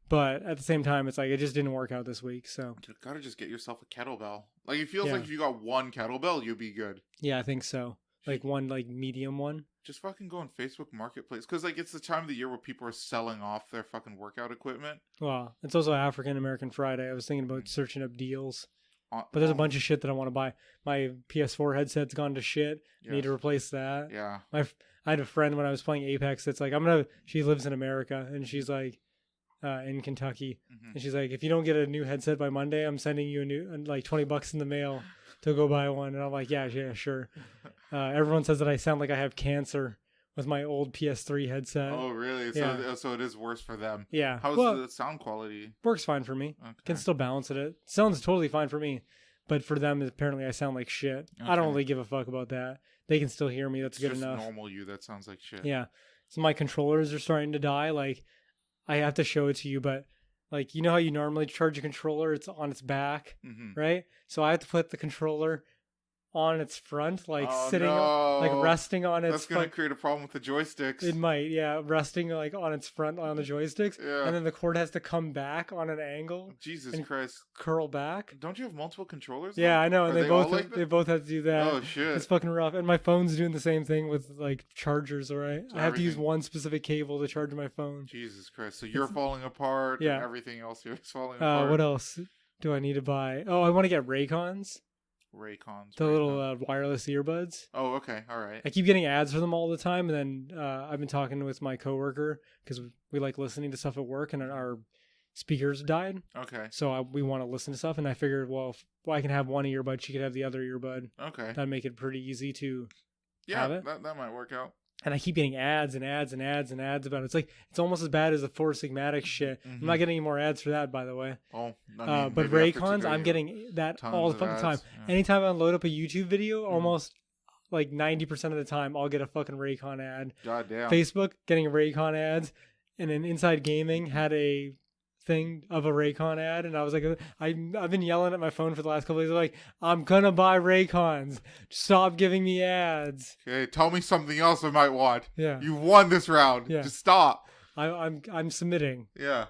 but at the same time, it's like it just didn't work out this week. So you gotta just get yourself a kettlebell. Like it feels like if you got one kettlebell, you'd be good. Yeah, I think so. Like one medium one. Just fucking go on Facebook Marketplace. Because like it's the time of the year where people are selling off their fucking workout equipment. Well, it's also African American Friday. I was thinking about searching up deals. But there's a bunch of shit that I want to buy. My PS4 headset's gone to shit. Yes. Need to replace that. Yeah. I had a friend when I was playing Apex that's like, she lives in America and she's like, in Kentucky. And she's like, if you don't get a new headset by Monday, I'm sending you a new, like $20 in the mail to go buy one. And I'm like, yeah, sure. Everyone says that I sound like I have cancer with my old PS3 headset. Oh, really? Yeah. So it is worse for them. Yeah. How's the sound quality? Works fine for me. Okay. Can still balance it. It sounds totally fine for me. But for them, apparently I sound like shit. Okay. I don't really give a fuck about that. They can still hear me. That's good enough. It's normal you that sounds like shit. Yeah. So my controllers are starting to die. Like, I have to show it to you, but like, you know how you normally charge a controller? It's on its back, right? So I have to put the controller on its front, like sitting, no. like resting on its. That's gonna create a problem with the joysticks. It might, yeah, resting like on its front on the joysticks, yeah. and then the cord has to come back on an angle. Jesus Christ! Curl back. Don't you have multiple controllers? Yeah, I know, and they both like they both have to do that. Oh shit! It's fucking rough, and my phone's doing the same thing with like chargers. Right, so I have to use one specific cable to charge my phone. Jesus Christ! So you're falling apart. Yeah. And everything else here is falling apart. What else do I need to buy? Oh, I want to get Raycons. The little wireless earbuds. Oh, okay. All right. I keep getting ads for them all the time, and then I've been talking with my coworker because we like listening to stuff at work, and our speakers died. Okay. So we want to listen to stuff, and I figured, well, if I can have one earbud, she could have the other earbud. Okay. That'd make it pretty easy to have it. That might work out. And I keep getting ads and ads and ads and ads about it. It's like it's almost as bad as the Four Sigmatic shit. Mm-hmm. I'm not getting any more ads for that, by the way. Oh, I mean, but Raycons, I'm getting that all the fucking time. Yeah. Anytime I load up a YouTube video, almost like 90% of the time, I'll get a fucking Raycon ad. God damn. Facebook getting Raycon ads, and then Inside Gaming had a thing of a Raycon ad, and I was like, I've been yelling at my phone for the last couple of days, like, I'm gonna buy Raycons, stop giving me ads. Okay, tell me something else I might want. Yeah, you won this round. Yeah, just stop. I'm submitting. Yeah,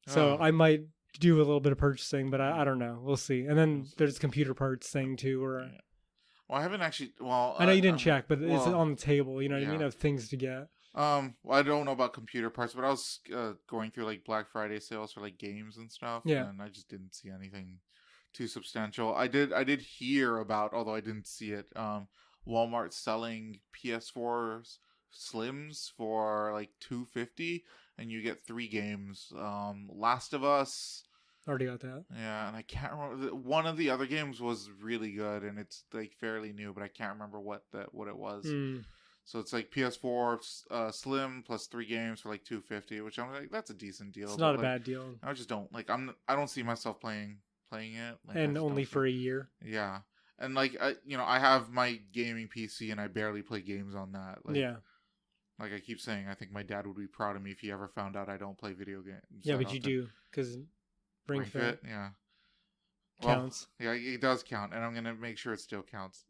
so I might do a little bit of purchasing, but I don't know, we'll see. And then there's computer parts thing too, where I haven't actually, I know you didn't check, but it's on the table, you know what I mean, of things to get. Well, I don't know about computer parts, but I was going through like Black Friday sales for like games and stuff, and I just didn't see anything too substantial. I did hear about, although I didn't see it, Walmart selling PS4 Slims for like $250, and you get 3 games. Last of Us. Already got that. Yeah, and I can't remember. One of the other games was really good, and it's like fairly new, but I can't remember what it was. So it's like PS4 Slim plus 3 games for like $250, which I'm like, that's a decent deal. It's not a bad deal. I just don't like. I don't see myself playing it. Like, and only for a year. Yeah, and like I have my gaming PC, and I barely play games on that. Like, yeah. Like I keep saying, I think my dad would be proud of me if he ever found out I don't play video games. Yeah, but you do, because Ring Fit, yeah, counts. Well, yeah, it does count, and I'm gonna make sure it still counts.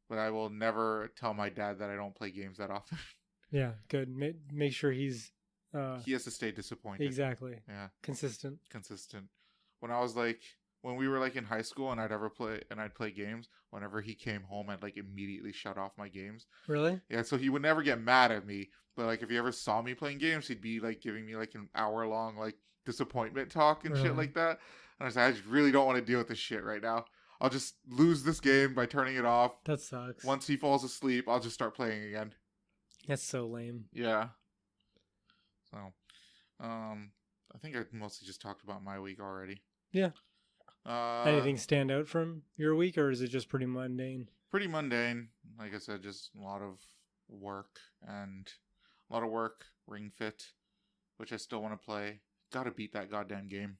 But I will never tell my dad that I don't play games that often. Yeah, good. Make sure he's... he has to stay disappointed. Exactly. Yeah. Consistent. When we were like in high school and I'd play games, whenever he came home, I'd like immediately shut off my games. Really? Yeah, so he would never get mad at me. But like if he ever saw me playing games, he'd be like giving me like an hour-long like disappointment talk and shit like that. And I was like, I just really don't want to deal with this shit right now. I'll just lose this game by turning it off. That sucks. Once he falls asleep, I'll just start playing again. That's so lame. Yeah. So, I think I mostly just talked about my week already. Yeah. Anything stand out from your week, or is it just pretty mundane? Pretty mundane. Like I said, just a lot of work, Ring Fit, which I still want to play. Gotta beat that goddamn game.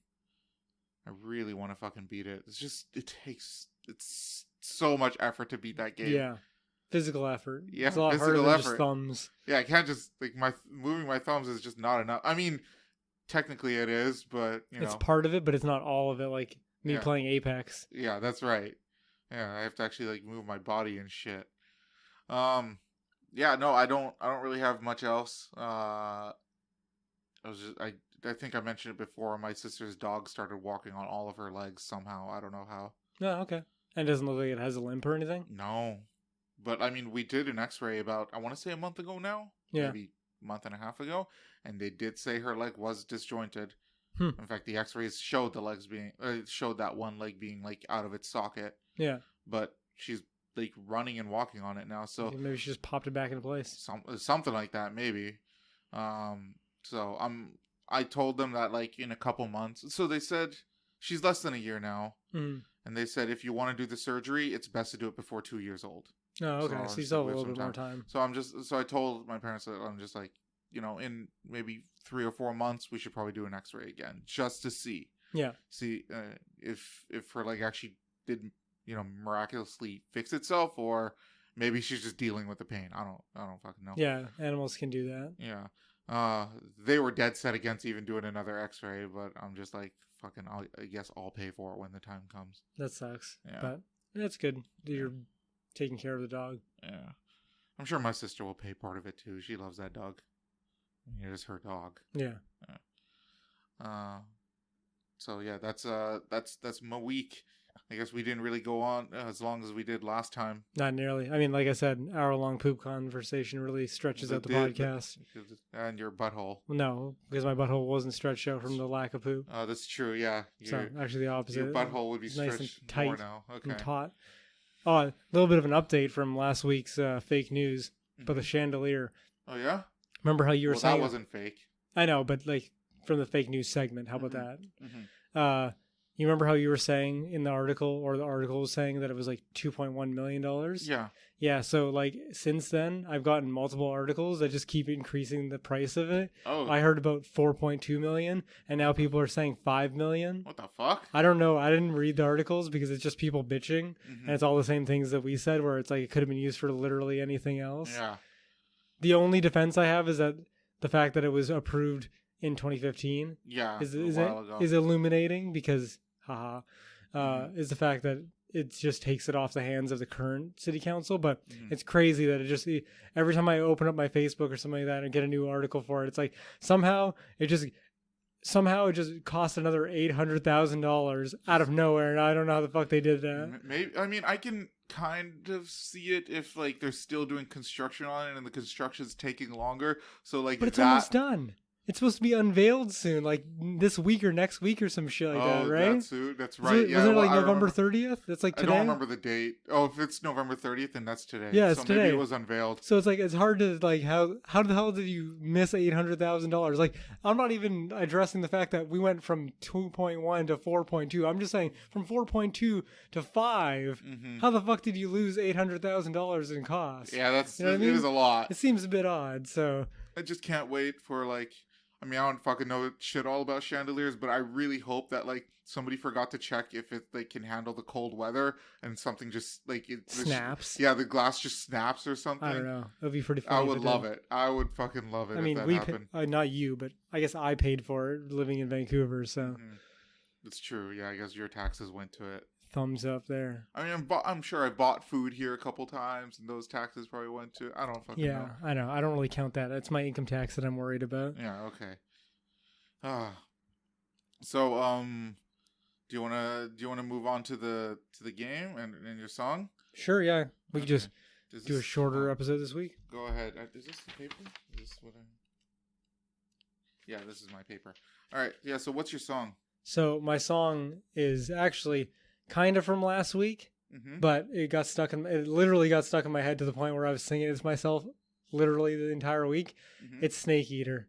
I really want to fucking beat it. It's so much effort to beat that game. Yeah. Physical effort. Yeah, it's a lot harder than just thumbs. Yeah, I can't just, moving my thumbs is just not enough. I mean, technically it is, but, it's part of it, but it's not all of it, like me playing Apex. Yeah, that's right. Yeah, I have to actually, move my body and shit. Yeah, no, I don't really have much else. I think I mentioned it before. My sister's dog started walking on all of her legs somehow. I don't know how. Oh, okay. And it doesn't look like it has a limp or anything? No. But, I mean, we did an x-ray about, I want to say a month ago now. Yeah. Maybe a month and a half ago. And they did say her leg was disjointed. In fact, the x-rays showed showed that one leg being, out of its socket. Yeah. But she's, running and walking on it now. So maybe she just popped it back into place. Something like that, maybe. So I told them that in a couple months. So they said she's less than a year now. And they said if you want to do the surgery, it's best to do it before 2 years old. Oh, okay. So you still have a little bit more time. So I told my parents that I'm just in maybe 3 or 4 months, we should probably do an x-ray again just to see. Yeah. See if her actually did, miraculously fix itself, or maybe she's just dealing with the pain. I don't fucking know. Yeah. Animals can do that. Yeah. They were dead set against even doing another x-ray, but I'm just fucking, I guess I'll pay for it when the time comes. That sucks. Yeah. But That's good that you're taking care of the dog. Yeah. I'm sure my sister will pay part of it too. She loves that dog. It is her dog. Yeah. So yeah, that's my week. I guess we didn't really go on as long as we did last time. Not nearly. I mean, like I said, an hour-long poop conversation really stretches out the podcast. And your butthole. No, because my butthole wasn't stretched out from the lack of poop. Oh, that's true. Yeah. So actually the opposite. Your butthole would be stretched nice and tight more now. Okay. And taut. Oh, a little bit of an update from last week's fake news about the chandelier. Oh yeah. Remember how you were saying that wasn't fake? I know, but like from the fake news segment. How about that? Mm-hmm. You remember how you were saying in the article, or the article was saying that it was like $2.1 million? Yeah. Yeah, so like since then, I've gotten multiple articles that just keep increasing the price of it. Oh. I heard about 4.2 million, and now people are saying 5 million. What the fuck? I don't know. I didn't read the articles because it's just people bitching, and it's all the same things that we said, where it's like it could have been used for literally anything else. Yeah. The only defense I have is that the fact that it was approved in 2015 is illuminating because is the fact that it just takes it off the hands of the current city council. But it's crazy that it just, every time I open up my Facebook or something like that and get a new article for it, it's like somehow it just cost another $800,000 out of nowhere, and I don't know how the fuck they did that. Maybe, I mean, I can kind of see it if like they're still doing construction on it and the construction's taking longer. So like, but it's almost done. It's supposed to be unveiled soon, like this week or next week or some shit like that, right? That's right. Wasn't it like November 30th? That's like today? I don't remember the date. Oh, if it's November 30th, then that's today. Yeah, it's today. Maybe it was unveiled. So it's like, it's hard to like, how the hell did you miss $800,000? Like, I'm not even addressing the fact that we went from 2.1 to 4.2. I'm just saying from 4.2 to 5. How the fuck did you lose $800,000 in cost? Yeah, that's, it is a lot. It seems a bit odd. So I just can't wait for like, I mean, I don't fucking know shit all about chandeliers, but I really hope that like somebody forgot to check if it like can handle the cold weather and something just like it snaps. Yeah, the glass just snaps or something. I don't know. It would be pretty funny. I would love it. I would fucking love it. I mean, if that happened. Not you, but I guess I paid for it living in Vancouver. So it's true. Yeah, I guess your taxes went to it. Thumbs up there. I mean, I'm sure I bought food here a couple times, and those taxes probably went to. I don't fucking know. Yeah, I know. I don't really count that. It's my income tax that I'm worried about. Yeah. Okay. So do you wanna move on to the game and your song? Sure. Yeah. We could just do a shorter episode this week. Go ahead. Is this the paper? Is this what I? Yeah, this is my paper. All right. Yeah. So what's your song? So my song is actually kind of from last week, but it literally got stuck in my head to the point where I was singing it to myself literally the entire week. It's Snake Eater.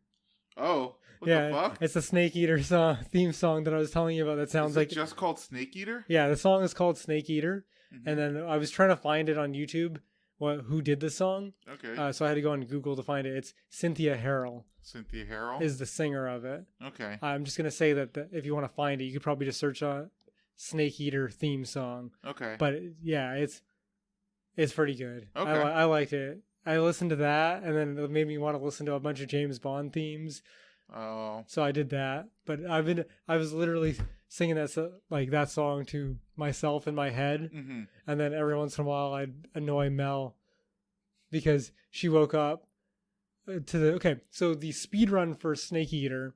Oh, what the fuck? It's a Snake Eater theme song that I was telling you about. That sounds like just called Snake Eater. Yeah, the song is called Snake Eater, and then I was trying to find it on YouTube. Who did the song? Okay. So I had to go on Google to find it. It's Cynthia Harrell. Cynthia Harrell is the singer of it. Okay. I'm just gonna say that if you want to find it, you could probably just search on Snake Eater theme song. Okay. But yeah, it's pretty good. Okay. I liked it. I listened to that, and then it made me want to listen to a bunch of James Bond themes. Oh. So I did that. But I was literally singing that song to myself in my head, and then every once in a while I'd annoy Mel because she woke up so the speed run for Snake Eater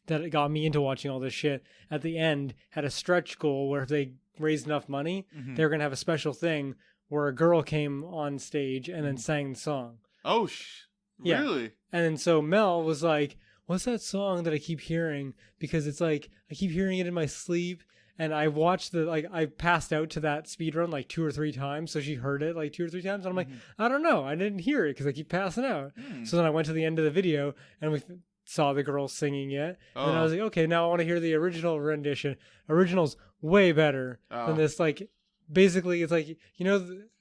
that it got me into watching all this shit at the end had a stretch goal where if they raised enough money, they were going to have a special thing where a girl came on stage and then sang the song. Oh, really? Yeah. And then so Mel was like, what's that song that I keep hearing? Because it's like, I keep hearing it in my sleep. And I watched I passed out to that speed run like 2 or 3 times. So she heard it like 2 or 3 times. And I'm like, I don't know. I didn't hear it because I keep passing out. So then I went to the end of the video and we saw the girl singing it. And then I was like, okay, now I want to hear the original rendition. Original's way better than this. Like, basically, it's like,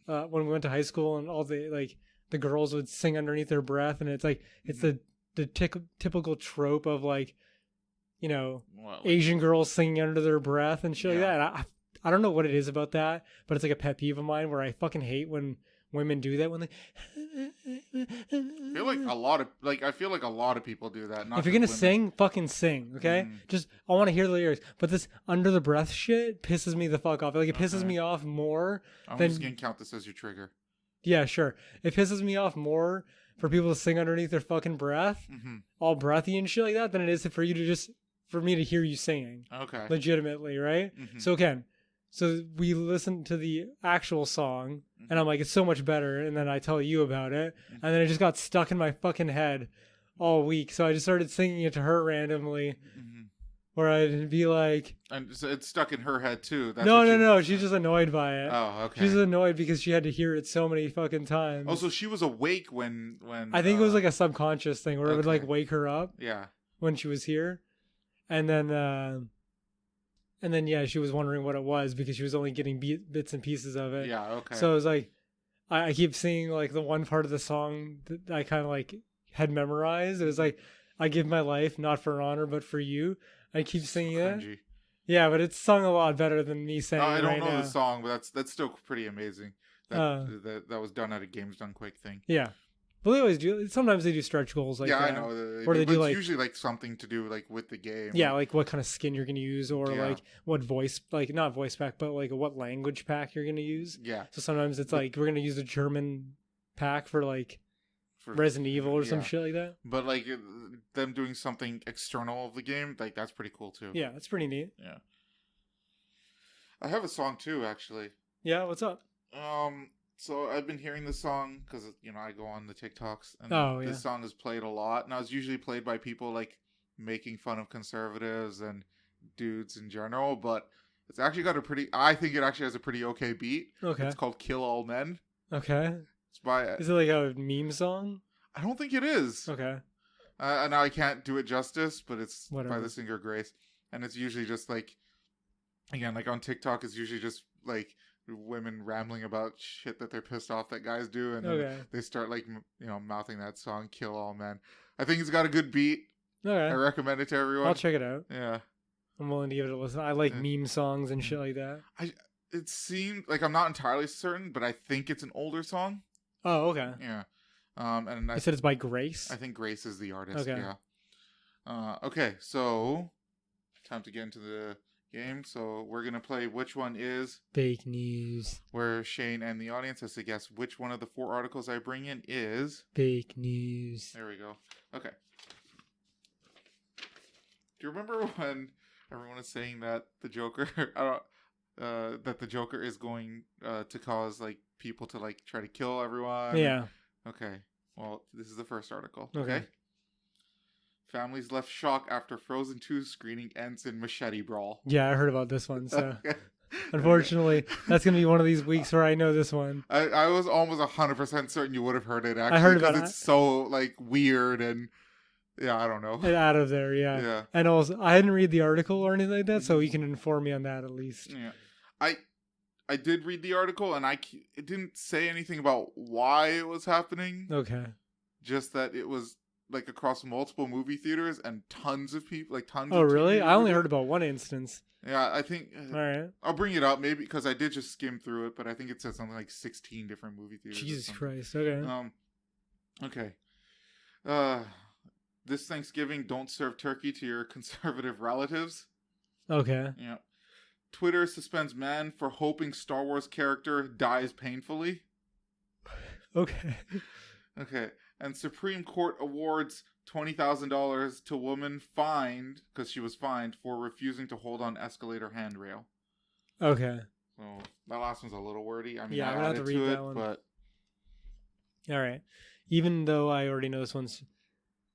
when we went to high school and all the girls would sing underneath their breath. And it's like, it's the typical trope of like, Asian girls singing under their breath and shit like that. I don't know what it is about that, but it's like a pet peeve of mine where I fucking hate when women do that when I feel like a lot of people do that. Not if you're gonna women. sing, fucking sing, okay? Just I want to hear the lyrics. But this under the breath shit pisses me the fuck off. Like it pisses me off more. I'm just gonna count this as your trigger. Yeah, sure. It pisses me off more for people to sing underneath their fucking breath, all breathy and shit like that, than it is for you to for me to hear you singing. Okay. Legitimately, right? So Ken, so we listened to the actual song, and I'm like, it's so much better, and then I tell you about it, and then it just got stuck in my fucking head all week, so I just started singing it to her randomly, where I'd be like... And so it's stuck in her head, too. That's no, she's just annoyed by it. Oh, okay. She's annoyed because she had to hear it so many fucking times. Oh, so she was awake when... I think it was like a subconscious thing, where it would like wake her up when she was here. And then, yeah, she was wondering what it was because she was only getting bits and pieces of it. Yeah, okay. So it was like, I keep seeing like the one part of the song that I kind of like had memorized. It was like, I give my life not for honor but for you. I keep singing it. Yeah, but it's sung a lot better than me saying it right now. I don't know the song, but that's still pretty amazing. That was done at a Games Done Quick thing. Yeah. Well, they always do. Sometimes they do stretch goals like that. I know. Or they do like usually like something to do like with the game. Yeah, like what kind of skin you're gonna use, or like what voice, like not voice pack, but like what language pack you're gonna use. Yeah. So sometimes it's like we're gonna use a German pack for like Resident Evil or some shit like that. But like them doing something external of the game, like that's pretty cool too. Yeah, that's pretty neat. Yeah. I have a song too, actually. Yeah, what's up? So I've been hearing this song because, I go on the TikToks, and this song is played a lot. Now, it's usually played by people, like, making fun of conservatives and dudes in general, but it's actually got I think it actually has a pretty okay beat. Okay. It's called Kill All Men. Okay. It's by... Is it like a meme song? I don't think it is. Okay. Now I can't do it justice, but it's Whatever. by the singer Grace. And it's usually just, like, again, like on TikTok, it's usually just, like... women rambling about shit that they're pissed off that guys do, and then they start like mouthing that song "Kill All Men." I think it's got a good beat. I recommend it to everyone. I'll check it out. Yeah, I'm willing to give it a listen. I like meme songs and shit like that. It seemed like, I'm not entirely certain, but I think it's an older song. Oh, okay. Yeah. And I said it's by Grace. I think Grace is the artist. Okay. Yeah. Okay, so time to get into the game. So we're gonna play Which One Is Fake News, where Shane and the audience has to guess which one of the 4 articles I bring in is fake news. There we go. Okay. Do you remember when everyone is saying that the Joker that the Joker is going to cause like people to like try to kill everyone? Yeah. Okay. Well, this is the first article. Okay. Families left shock after Frozen 2 screening ends in machete brawl. Yeah, I heard about this one. So, unfortunately, that's going to be one of these weeks where I know this one. I was almost 100% certain you would have heard it, actually. I heard about it. Because it's so, like, weird and, I don't know. Out of there, yeah. And also, I didn't read the article or anything like that, so you can inform me on that at least. Yeah. I did read the article, and it didn't say anything about why it was happening. Okay. Just that it was... like across multiple movie theaters and tons of people, like tons. Oh, really? I only heard about one instance. Yeah, I think. All right. I'll bring it up maybe because I did just skim through it, but I think it said something like 16 different movie theaters. Jesus Christ. Okay. Okay. This Thanksgiving, don't serve turkey to your conservative relatives. Okay. Yeah. Twitter suspends man for hoping Star Wars character dies painfully. Okay. Okay. And Supreme Court awards $20,000 to woman fined, because she was fined, for refusing to hold on escalator handrail. Okay. So that last one's a little wordy. I mean, yeah, I'm going to have to read that one. But... All right. Even though I already know this one's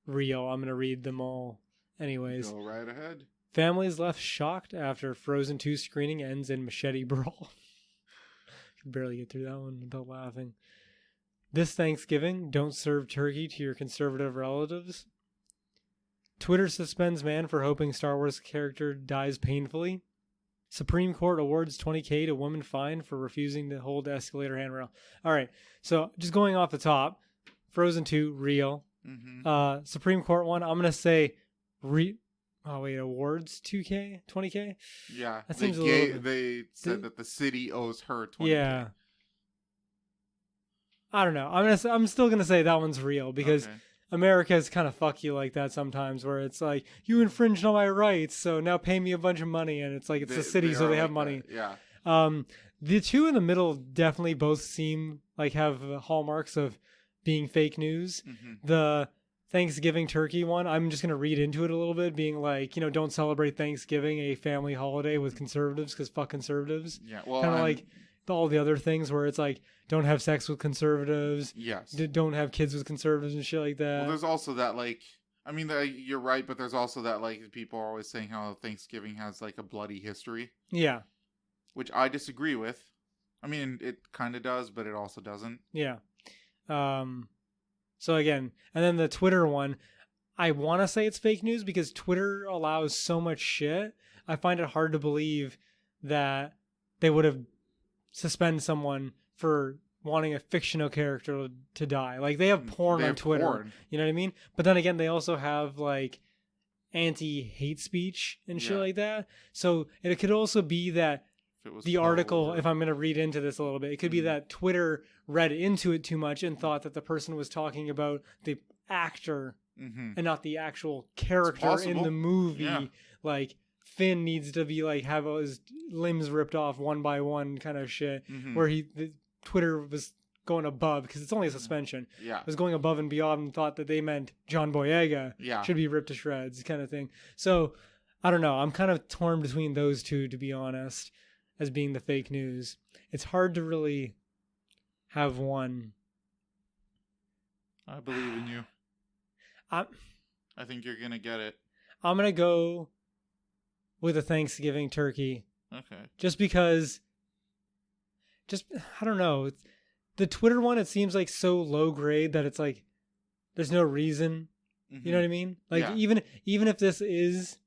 real, I'm going to read them all anyways. Go right ahead. Families left shocked after Frozen 2 screening ends in machete brawl. I can barely get through that one without laughing. This Thanksgiving, don't serve turkey to your conservative relatives. Twitter suspends man for hoping Star Wars character dies painfully. Supreme Court awards $20,000 to woman fined for refusing to hold escalator handrail. All right, so just going off the top, Frozen 2, real. Mm-hmm. Supreme Court one, I'm going to say awards $2,000, $20,000? Yeah, that seems a little... They said that the city owes her $20,000. Yeah. I don't know. I'm still gonna say that one's real because America's kind of fuck you like that sometimes, where it's like you infringed on my rights, so now pay me a bunch of money, and it's like it's the city, so they have money. That. Yeah. The two in the middle definitely both seem like have hallmarks of being fake news. Mm-hmm. The Thanksgiving turkey one, I'm just going to read into it a little bit, being like, don't celebrate Thanksgiving, a family holiday, with conservatives because fuck conservatives. Yeah, well, kind of like all the other things where it's like, don't have sex with conservatives. Yes. Don't have kids with conservatives and shit like that. Well, there's also that, like, I mean, you're right, but there's also that, like, people are always saying how Thanksgiving has, like, a bloody history. Yeah. Which I disagree with. I mean, it kind of does, but it also doesn't. Yeah. So again, and then the Twitter one, I want to say it's fake news because Twitter allows so much shit. I find it hard to believe that they would have suspended someone for wanting a fictional character to die. Like, they have porn on Twitter. Porn. You know what I mean? But then again, they also have, like, anti-hate speech and shit like that. So it could also be that the article, if I'm going to read into this a little bit, it could be that Twitter read into it too much and thought that the person was talking about the actor and not the actual character in the movie. Yeah. Like, Finn needs to be like have his limbs ripped off one by one kind of shit, where Twitter was going above, because it's only a suspension. Yeah, was going above and beyond and thought that they meant John Boyega should be ripped to shreds, kind of thing. So I don't know. I'm kind of torn between those two, to be honest, as being the fake news. It's hard to really have one. I believe in you. I think you're gonna get it. I'm gonna go with a Thanksgiving turkey. Okay. Just because, I don't know. The Twitter one, it seems like so low grade that it's like, there's no reason. You know what I mean? Like, even if this is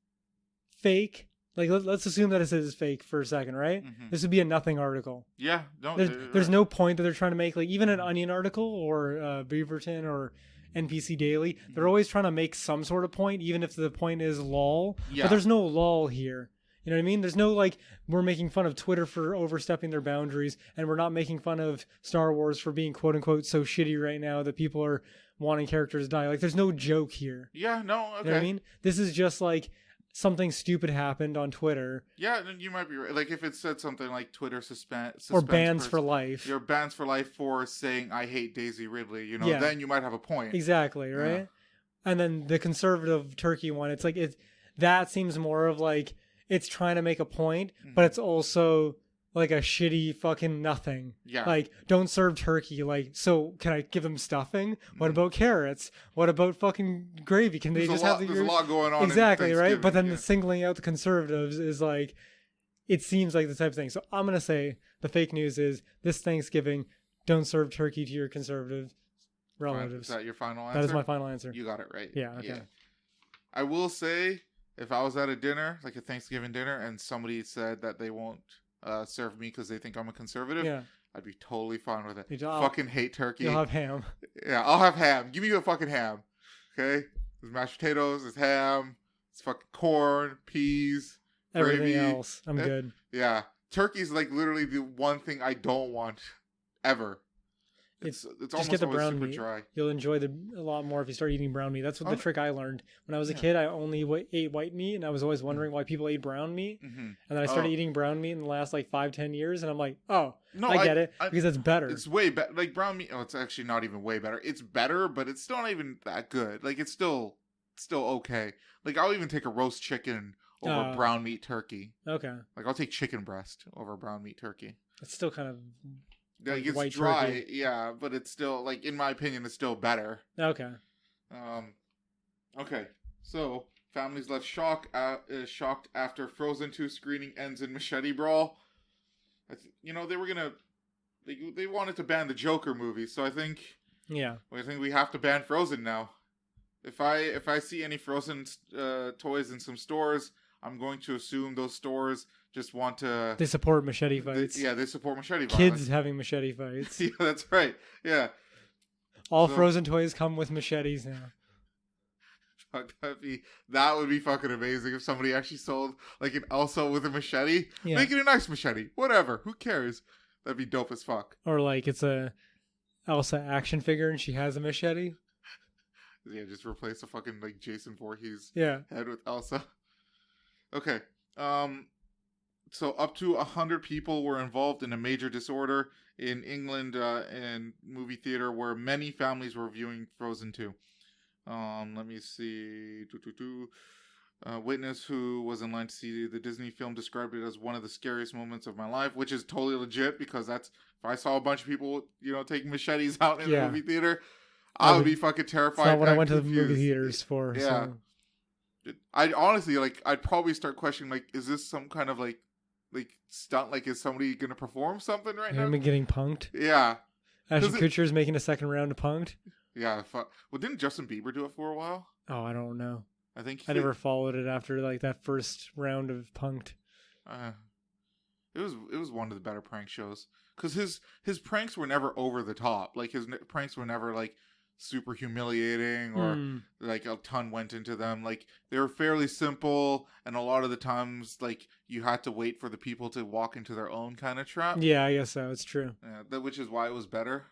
fake, like, let's assume that it is fake for a second, right? This would be a nothing article. Yeah. There's no point that they're trying to make. Like, even an Onion article or Beaverton or NPC Daily, they're always trying to make some sort of point, even if the point is lol. Yeah. But there's no lol here. You know what I mean? There's no, like, we're making fun of Twitter for overstepping their boundaries, and we're not making fun of Star Wars for being quote unquote so shitty right now that people are wanting characters to die. Like, there's no joke here. Yeah, no, okay. You know what I mean? This is just like something stupid happened on Twitter. Yeah, you might be right. Like, if it said something like Twitter suspends or bans for life. You're bans for life for saying I hate Daisy Ridley, then you might have a point. Exactly, right? Yeah. And then the conservative turkey one, it's like that seems more of like it's trying to make a point, but it's also like a shitty fucking nothing. Yeah. Like, don't serve turkey. Like, so can I give them stuffing? What about carrots? What about fucking gravy? Can they there's just have there's a lot going on. Exactly, right? But then singling out the conservatives is like, it seems like the type of thing. So I'm going to say the fake news is this Thanksgiving, don't serve turkey to your conservative relatives. Is that your final answer? That is my final answer. You got it right. Yeah, okay. Yeah. I will say, if I was at a dinner, like a Thanksgiving dinner, and somebody said that they won't serve me because they think I'm a conservative, I'd be totally fine with it. Fucking hate turkey. You'll have ham. Yeah, I'll have ham. Give me a fucking ham. Okay? There's mashed potatoes, there's ham, it's fucking corn, peas, everything gravy. Else. I'm good. Yeah. Turkey's like literally the one thing I don't want ever. It's almost get the always brown super meat. dry. You'll enjoy a lot more if you start eating brown meat. That's what the trick I learned. When I was a kid, I only ate white meat, and I was always wondering why people ate brown meat. And then I started eating brown meat in the last like 5-10 years, and I'm like, I get it, because it's better. It's way better. Like brown meat, it's actually not even way better. It's better, but it's still not even that good. Like, it's still okay. Like, I'll even take a roast chicken over brown meat turkey. Okay. Like, I'll take chicken breast over brown meat turkey. It's still kind of... Like, it's dry, turkey. But it's still, like, in my opinion, it's still better. Okay. Okay. So, families left shocked after Frozen 2 screening ends in machete brawl. They were gonna... They wanted to ban the Joker movie, so I think... Yeah. I think we have to ban Frozen now. If I see any Frozen toys in some stores, I'm going to assume those stores just want to... They support machete fights. They support machete violence. Kids having machete fights. Yeah, that's right. Yeah. All Frozen toys come with machetes now. Fuck, that would be fucking amazing if somebody actually sold like an Elsa with a machete. Yeah. Make it a nice machete. Whatever. Who cares? That'd be dope as fuck. Or like it's a Elsa action figure and she has a machete. Yeah, just replace the fucking like Jason Voorhees head with Elsa. Okay. So up to 100 people were involved in a major disorder in England and movie theater where many families were viewing Frozen 2. Let me see. Witness who was in line to see the Disney film described it as one of the scariest moments of my life, which is totally legit because that's if I saw a bunch of people, taking machetes out in the movie theater, I would be fucking terrified. That's not what I went to the movie theaters for. Yeah. So. I'd honestly I'd probably start questioning is this some kind of like stunt? Like, is somebody gonna perform something right now? Him getting punked. Yeah. Ashton Kutcher's making a second round of punked. Yeah. Well, didn't Justin Bieber do it for a while? Oh, I don't know. I think I never followed it after that first round of punked. It was one of the better prank shows because his pranks were never over the top. Like his pranks were never super humiliating or a ton went into them. Like they were fairly simple, and a lot of the times you had to wait for the people to walk into their own kind of trap. Yeah, I guess so. It's true. Yeah, which is why it was better.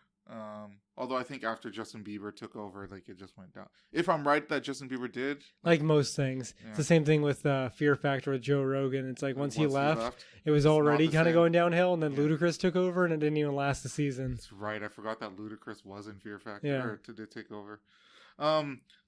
Although I think after Justin Bieber took over, it just went down. If I'm right that Justin Bieber did, like most things, it's the same thing with Fear Factor with Joe Rogan. It's once he left, it was already kind of going downhill, and then Ludacris took over, and it didn't even last the season. That's right. I forgot that Ludacris was in Fear Factor. Yeah. Or did take over.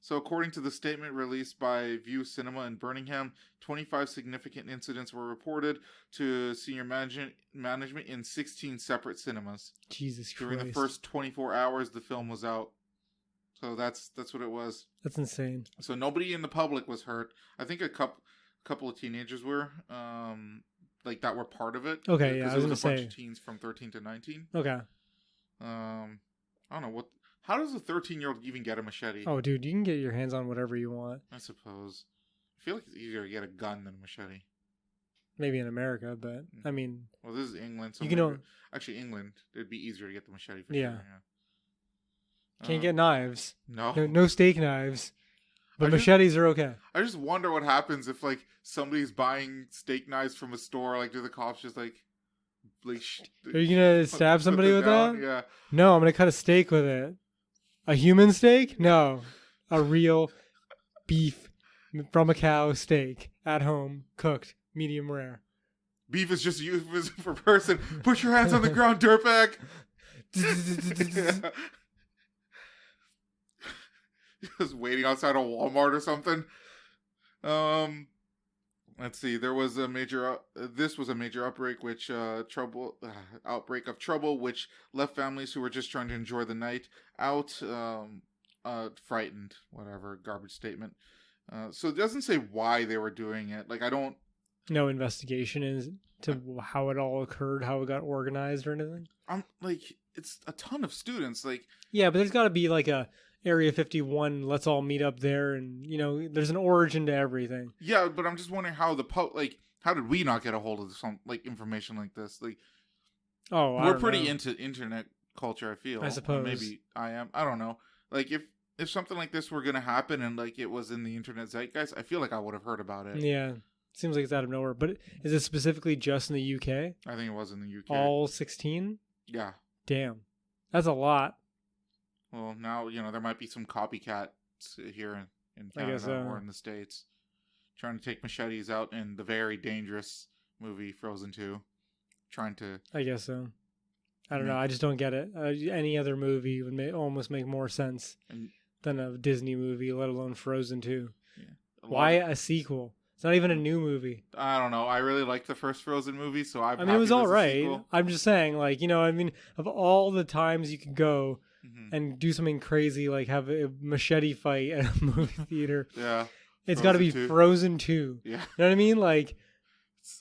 So according to the statement released by View Cinema in Birmingham, 25 significant incidents were reported to senior management in 16 separate cinemas. Jesus Christ. During the first 24 hours the film was out. So that's what it was. That's insane. So nobody in the public was hurt. I think a couple of teenagers were that were part of it. Okay, yeah, I was going to say. Bunch of teens from 13 to 19. Okay. I don't know how does a 13-year-old even get a machete? Oh, dude, you can get your hands on whatever you want. I suppose. I feel like it's easier to get a gun than a machete. Maybe in America, but I mean... Well, this is England. So actually, England, it'd be easier to get the machete for sure. Yeah. Can't get knives. No. No steak knives. But machetes are okay. I just wonder what happens if, somebody's buying steak knives from a store. Do the cops just, are you going to stab somebody with that? Yeah. No, I'm going to cut a steak with it. A human steak? No. A real beef from a cow steak at home, cooked, medium rare. Beef is just a euphemism for person. Put your hands on the ground, dirtbag. Just waiting outside a Walmart or something. Let's see. There was a major. This was a major outbreak, outbreak of trouble, which left families who were just trying to enjoy the night out, frightened. Whatever garbage statement. So it doesn't say why they were doing it. I don't. No investigation into how it all occurred, how it got organized, or anything. It's a ton of students. Yeah, but there's got to be a Area 51, let's all meet up there, and there's an origin to everything. Yeah, but I'm just wondering how how did we not get a hold of some information like this? We're pretty into internet culture, I feel. I suppose. Or maybe I am. I don't know. If something like this were gonna happen and it was in the internet zeitgeist, I feel like I would have heard about it. Yeah. Seems like it's out of nowhere. But is it specifically just in the UK? I think it was in the UK. All 16? Yeah. Damn. That's a lot. Well, now, there might be some copycats here in Canada or in the States trying to take machetes out in the very dangerous movie Frozen 2. I guess so. I don't know. I just don't get it. Any other movie would almost make more sense than a Disney movie, let alone Frozen 2. Yeah. Why a sequel? It's not even a new movie. I don't know. I really liked the first Frozen movie, so I mean, it was all right. I'm just saying, of all the times you could go and do something crazy, have a machete fight at a movie theater. Yeah. It's got to be Frozen 2. Yeah. You know what I mean?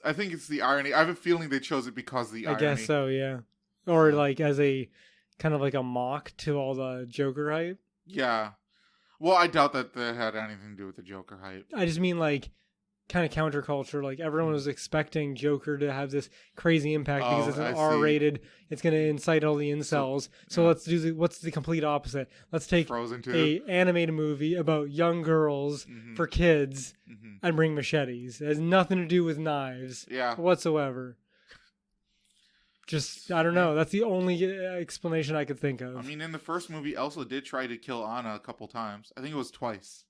I think it's the irony. I have a feeling they chose it because of the irony. I guess so, yeah. Or as a kind of a mock to all the Joker hype. Yeah. Well, I doubt that had anything to do with the Joker hype. I just mean kind of counterculture. Everyone was expecting Joker to have this crazy impact because it's an R-rated. It's going to incite all the incels. So let's do what's the complete opposite? Let's take Frozen 2. a animated movie about young girls for kids and bring machetes. It has nothing to do with knives whatsoever. Just, I don't know. That's the only explanation I could think of. I mean, in the first movie, Elsa did try to kill Anna a couple times. I think it was twice.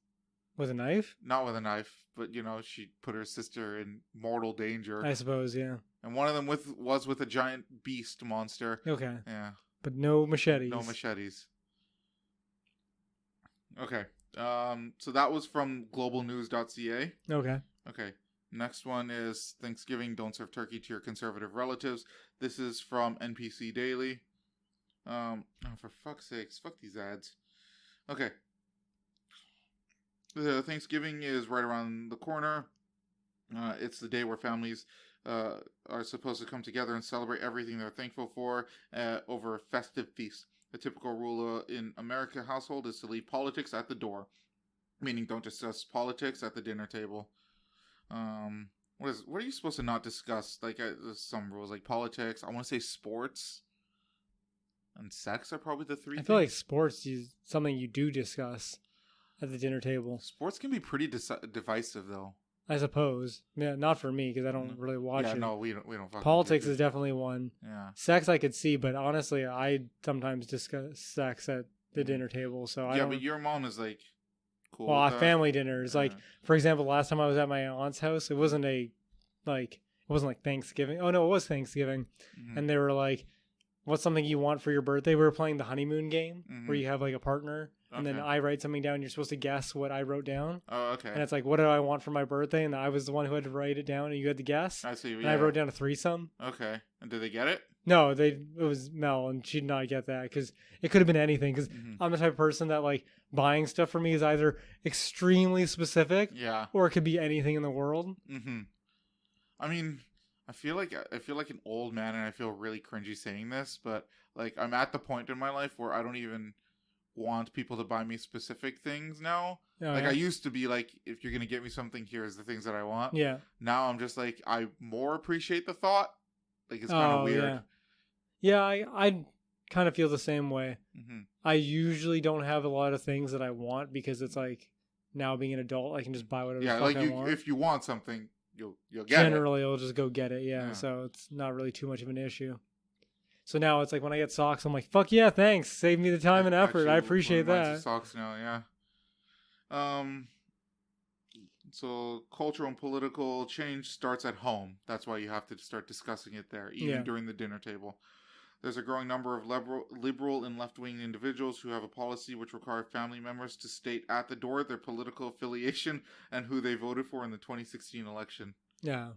With a knife? Not with a knife, but, she put her sister in mortal danger. I suppose, yeah. And one of them was with a giant beast monster. Okay. Yeah. But no machetes. No machetes. Okay. So that was from globalnews.ca. Okay. Okay. Next one is Thanksgiving, don't serve turkey to your conservative relatives. This is from NPC Daily. For fuck's sakes, fuck these ads. Okay. Thanksgiving is right around the corner. It's the day where families are supposed to come together and celebrate everything they're thankful for over a festive feast. The typical rule in American household is to leave politics at the door, meaning don't discuss politics at the dinner table. What are you supposed to not discuss? Like there's some rules like politics. I want to say sports and sex are probably the three. I feel like sports is something you do discuss at the dinner table. Sports can be pretty divisive, though. I suppose. Yeah, not for me because I don't really watch it. Yeah, no, we don't. Politics is definitely one. Yeah. Sex I could see, but honestly, I sometimes discuss sex at the dinner table. So I don't. But your mom is like cool. Well, family dinners, like for example, last time I was at my aunt's house, it wasn't like Thanksgiving. Oh no, it was Thanksgiving, and they were like, "What's something you want for your birthday?" We were playing the honeymoon game where you have like a partner. And then I write something down. You're supposed to guess what I wrote down. Oh, okay. And it's like, what do I want for my birthday? And I was the one who had to write it down, and you had to guess. I see. And I wrote down a threesome. Okay. And did they get it? No, it was Mel, and she did not get that because it could have been anything. Because I'm the type of person that like buying stuff for me is either extremely specific, or it could be anything in the world. Mm-hmm. I mean, I feel like an old man, and I feel really cringy saying this, but like I'm at the point in my life where I don't even want people to buy me specific things now. I used to be like, if you're gonna get me something, here's the things that I want. Yeah. Now I'm just like, I more appreciate the thought. Like it's kind of weird. Yeah, I kind of feel the same way. I usually don't have a lot of things that I want because it's like now being an adult, I can just buy whatever the fuck I want. If you want something, you'll get it. Generally, I'll just go get it. Yeah, so it's not really too much of an issue. So now it's like when I get socks, I'm like, fuck yeah, thanks. Save me the time and effort. Actually, I appreciate that. Socks now, yeah. So cultural and political change starts at home. That's why you have to start discussing it there, even during the dinner table. There's a growing number of liberal and left-wing individuals who have a policy which require family members to state at the door their political affiliation and who they voted for in the 2016 election. Yeah.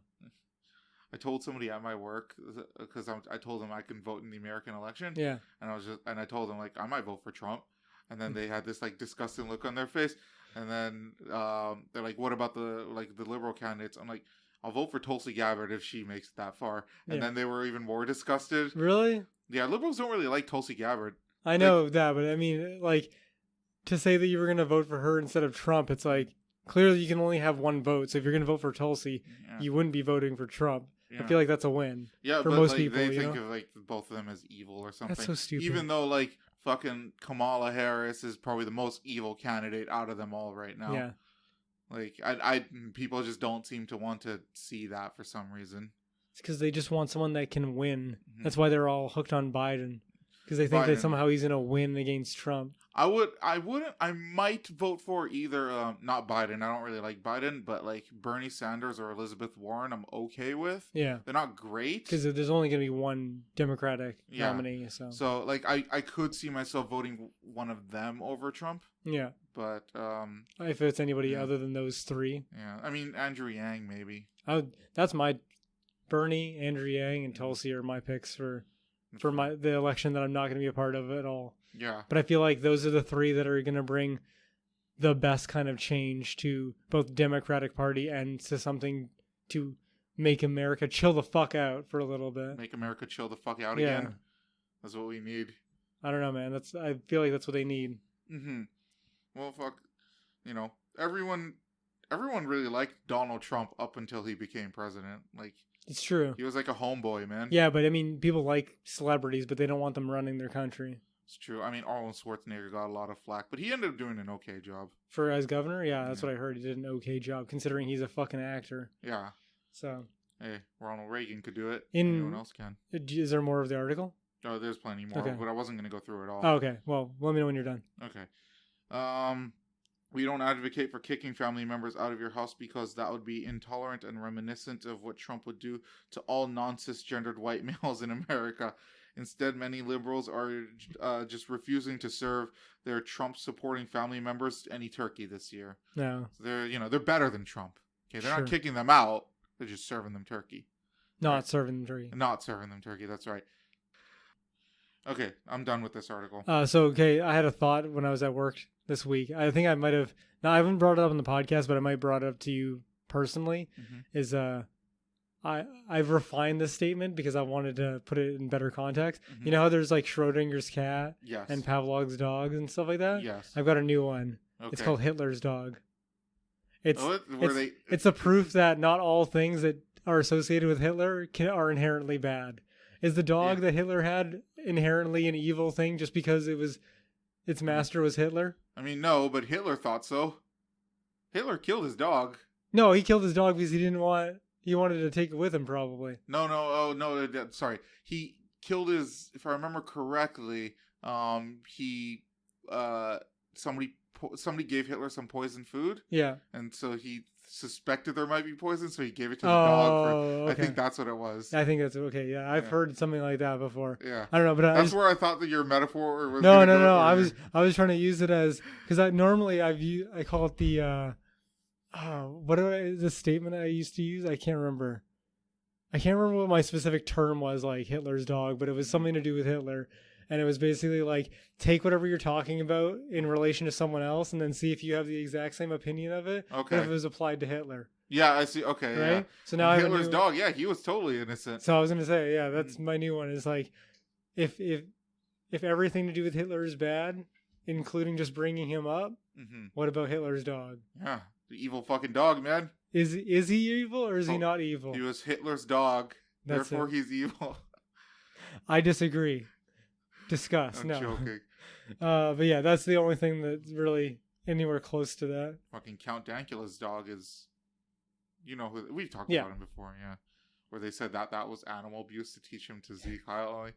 I told somebody at my work because I told them I can vote in the American election. Yeah. And I told them like I might vote for Trump, and then they had this like disgusting look on their face, and then they're like, "What about the liberal candidates?" I'm like, "I'll vote for Tulsi Gabbard if she makes it that far." And then they were even more disgusted. Really? Yeah, liberals don't really like Tulsi Gabbard. I know that, but I mean, like to say that you were gonna vote for her instead of Trump, it's like clearly you can only have one vote. So if you're gonna vote for Tulsi, you wouldn't be voting for Trump. Yeah. I feel like that's a win. Yeah, for most people. They think of like both of them as evil or something. That's so stupid. Even though like fucking Kamala Harris is probably the most evil candidate out of them all right now. Yeah. Like I people just don't seem to want to see that for some reason. It's because they just want someone that can win. That's why they're all hooked on Biden. Because they think that somehow he's gonna win against Trump. I might vote for either not Biden. I don't really like Biden, but like Bernie Sanders or Elizabeth Warren, I'm okay with. Yeah, they're not great because there's only gonna be one Democratic nominee. So like I could see myself voting one of them over Trump. Yeah, but if it's anybody other than those three, I mean Andrew Yang maybe. That's my Bernie, Andrew Yang, and Tulsi are my picks for the election that I'm not going to be a part of at all. Yeah. But I feel like those are the three that are going to bring the best kind of change to both Democratic Party and to something to make America chill the fuck out for a little bit. Make America chill the fuck out again. That's what we need. I don't know, man. I feel like that's what they need. Mm-hmm. Well, fuck. You know, everyone really liked Donald Trump up until he became president. Like, it's true. He was like a homeboy, man. Yeah, but I mean, people like celebrities, but they don't want them running their country. It's true. I mean, Arnold Schwarzenegger got a lot of flack, but he ended up doing an okay job. As governor? Yeah, that's what I heard. He did an okay job, considering he's a fucking actor. Yeah. So. hey, Ronald Reagan could do it. Anyone else can. Is there more of the article? Oh, there's plenty more, but I wasn't going to go through it all. Oh, okay. Well, let me know when you're done. Okay. We don't advocate for kicking family members out of your house because that would be intolerant and reminiscent of what Trump would do to all non-cisgendered white males in America. Instead, many liberals are just refusing to serve their Trump-supporting family members any turkey this year. No. So they're better than Trump. Okay, they're not kicking them out. They're just serving them turkey. Not serving them turkey. Not serving them turkey. That's right. Okay, I'm done with this article. I had a thought when I was at work this week. I think I might have. Now, I haven't brought it up on the podcast, but I might brought it up to you personally. Is I've refined this statement because I wanted to put it in better context. You know how there's like Schrodinger's cat and Pavlov's dogs and stuff like that? Yes. I've got a new one. Okay. It's called Hitler's dog. It's a proof that not all things that are associated with Hitler are inherently bad. Is the dog that Hitler had inherently an evil thing just because its master was Hitler? I mean, no, but Hitler thought so. Hitler killed his dog. No, he killed his dog because he wanted to take it with him, probably. No, sorry. He killed his, if I remember correctly, somebody gave Hitler some poison food. Yeah. And so he suspected there might be poison, so he gave it to the dog. Okay. I think that's what it was. I think that's okay. Yeah, I've heard something like that before. Yeah. I don't know, but that's where I thought that your metaphor was. No. I was trying to use it as because I call it the the statement I used to use. I can't remember what my specific term was, like Hitler's dog, but it was something to do with Hitler. And it was basically like, take whatever you're talking about in relation to someone else and then see if you have the exact same opinion of it. Okay. If it was applied to Hitler. Yeah, I see. Okay, right? Yeah. So now Hitler's dog, he was totally innocent. So I was going to say, that's my new one. Is like, if everything to do with Hitler is bad, including just bringing him up, what about Hitler's dog? Yeah, the evil fucking dog, man. Is he evil or is he not evil? He was Hitler's dog. Therefore, he's evil. I disagree. Discuss. I'm joking. But yeah, that's the only thing that's really anywhere close to that. Fucking Count Dankula's dog is, we've talked about him before, where they said that was animal abuse to teach him to Zeke Heil.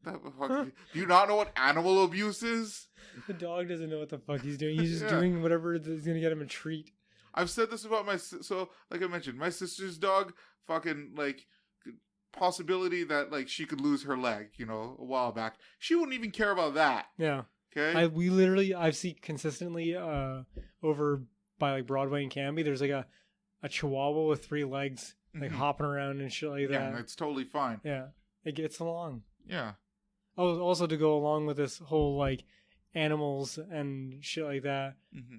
Do you not know what animal abuse is? The dog doesn't know what the fuck he's doing. He's just doing whatever is gonna get him a treat. I've said this about like I mentioned, my sister's dog, fucking like. Possibility that like she could lose her leg, a while back. She wouldn't even care about that. Yeah. Okay. I've seen consistently over by like Broadway and Canby. There's like a Chihuahua with 3 legs, like hopping around and shit like that. Yeah, it's totally fine. Yeah, it gets along. Yeah. Oh, also to go along with this whole like animals and shit like that,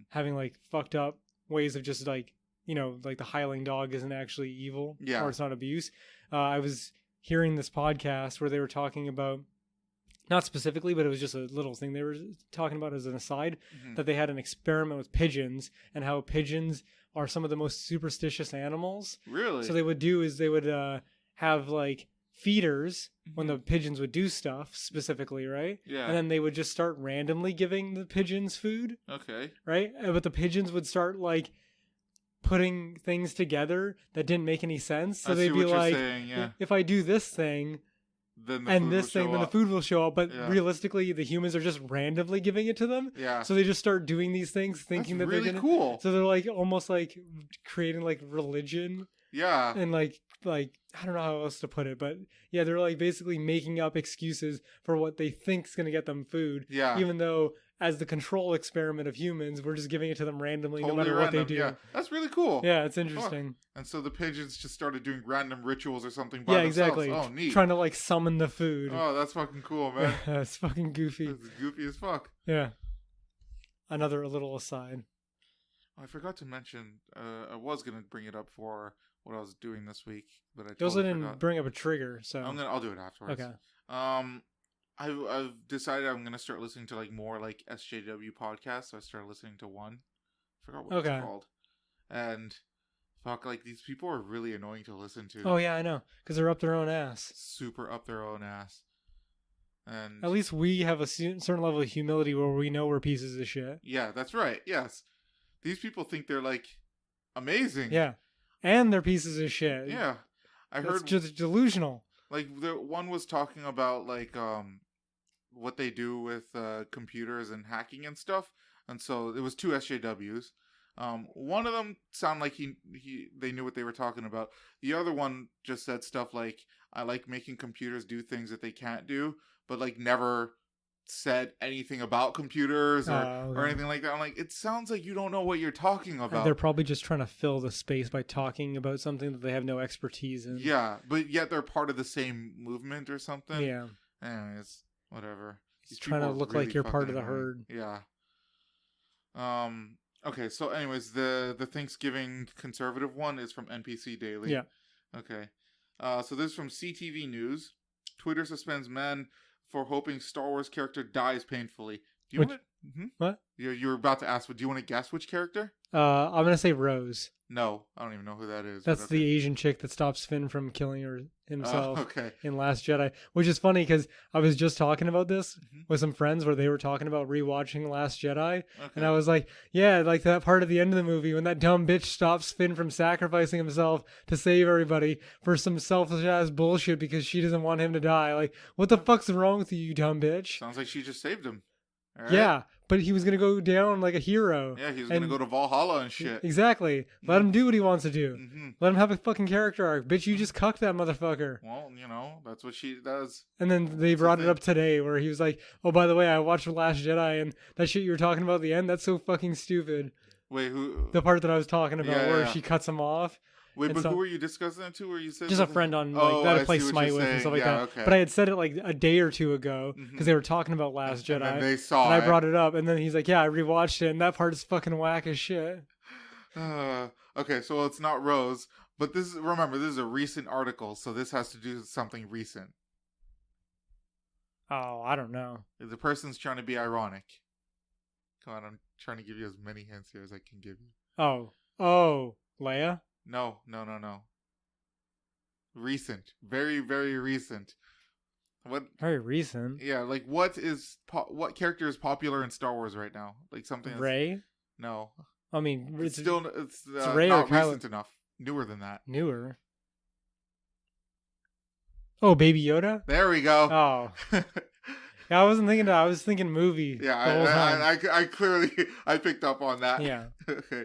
having like fucked up ways of just like like the Highland dog isn't actually evil, or it's not abuse. I was hearing this podcast where they were talking about, not specifically, but it was just a little thing they were talking about as an aside, that they had an experiment with pigeons and how pigeons are some of the most superstitious animals. Really? So they would do is they would have like feeders when the pigeons would do stuff specifically, right? Yeah. And then they would just start randomly giving the pigeons food. Okay. Right? But the pigeons would start like putting things together that didn't make any sense. So they'd be like, if I do this thing then the food will show up. But realistically, the humans are just randomly giving it to them. Yeah. So they just start doing these things thinking that they're going to. Cool. So they're like almost like creating like religion. Yeah. And like I don't know how else to put it, but yeah, they're like basically making up excuses for what they think's going to get them food. Yeah. Even though as the control experiment of humans, we're just giving it to them randomly, no matter what they do. Yeah, that's really cool. Yeah, it's interesting. Oh. And so the pigeons just started doing random rituals or something by themselves. Exactly. Oh, neat. Trying to like summon the food. Oh, that's fucking cool, man. Yeah, it's fucking goofy. It's goofy as fuck. Yeah. Another little aside. I forgot to mention, I was going to bring it up for what I was doing this week, but I totally didn't bring up a trigger, so I'll do it afterwards. Okay. I've decided I'm gonna start listening to like more like SJW podcasts. So I started listening to one. I forgot what it's called. And fuck, like these people are really annoying to listen to. Oh yeah, I know, because they're up their own ass. Super up their own ass. And at least we have a certain level of humility where we know we're pieces of shit. Yeah, that's right. Yes, these people think they're like amazing. Yeah, and they're pieces of shit. Yeah. I That's heard just delusional. Like the one was talking about like what they do with computers and hacking and stuff, and so it was two SJWs. One of them sounded like they knew what they were talking about. The other one just said stuff like, "I like making computers do things that they can't do," but like never said anything about computers or anything like that. I'm like, it sounds like you don't know what you're talking about. They're probably just trying to fill the space by talking about something that they have no expertise in. Yeah, but yet they're part of the same movement or something. Yeah. Anyways, whatever. He's trying to look really like you're part of the herd. Yeah. Okay, so anyways, the Thanksgiving conservative one is from NPC Daily. Yeah. Okay. So this is from CTV News. Twitter suspends man for hoping Star Wars character dies painfully. Do you want to... What? You were about to ask, but do you want to guess which character? I'm going to say Rose. No, I don't even know who that is. That's the Asian chick that stops Finn from killing himself in Last Jedi. Which is funny because I was just talking about this with some friends where they were talking about rewatching Last Jedi. And I was like, yeah, like that part at the end of the movie when that dumb bitch stops Finn from sacrificing himself to save everybody for some selfish ass bullshit because she doesn't want him to die. Like, what the fuck's wrong with you dumb bitch? Sounds like she just saved him. Right. Yeah, but he was going to go down like a hero. Yeah, he was going to go to Valhalla and shit. Exactly. Let him do what he wants to do. Let him have a fucking character arc. Bitch, you just cucked that motherfucker. Well, you know, that's what she does. And then they brought it up today where he was like, oh, by the way, I watched The Last Jedi and that shit you were talking about at the end, that's so fucking stupid. Wait, who? The part that I was talking about where she cuts him off. Wait, but who were you discussing that to? Where you said just a friend on like that I play Smite with and stuff like that. Okay. But I had said it like a day or two ago because they were talking about Last Jedi. And they saw and I brought it up, and then he's like, "Yeah, I rewatched it, and that part is fucking whack as shit." Okay, so it's not Rose, but this is a recent article, so this has to do with something recent. Oh, I don't know. The person's trying to be ironic. Come on, I'm trying to give you as many hints here as I can give you. Oh, Leia. No. Recent. Very, very recent. What? Very recent? Yeah, like what character is popular in Star Wars right now? Like something that's... Rey? No. I mean, it's Rey not recent enough. Newer than that. Newer? Oh, Baby Yoda? There we go. Oh. Yeah, I wasn't thinking that. I was thinking movie. Yeah, I clearly picked up on that. Yeah. Okay.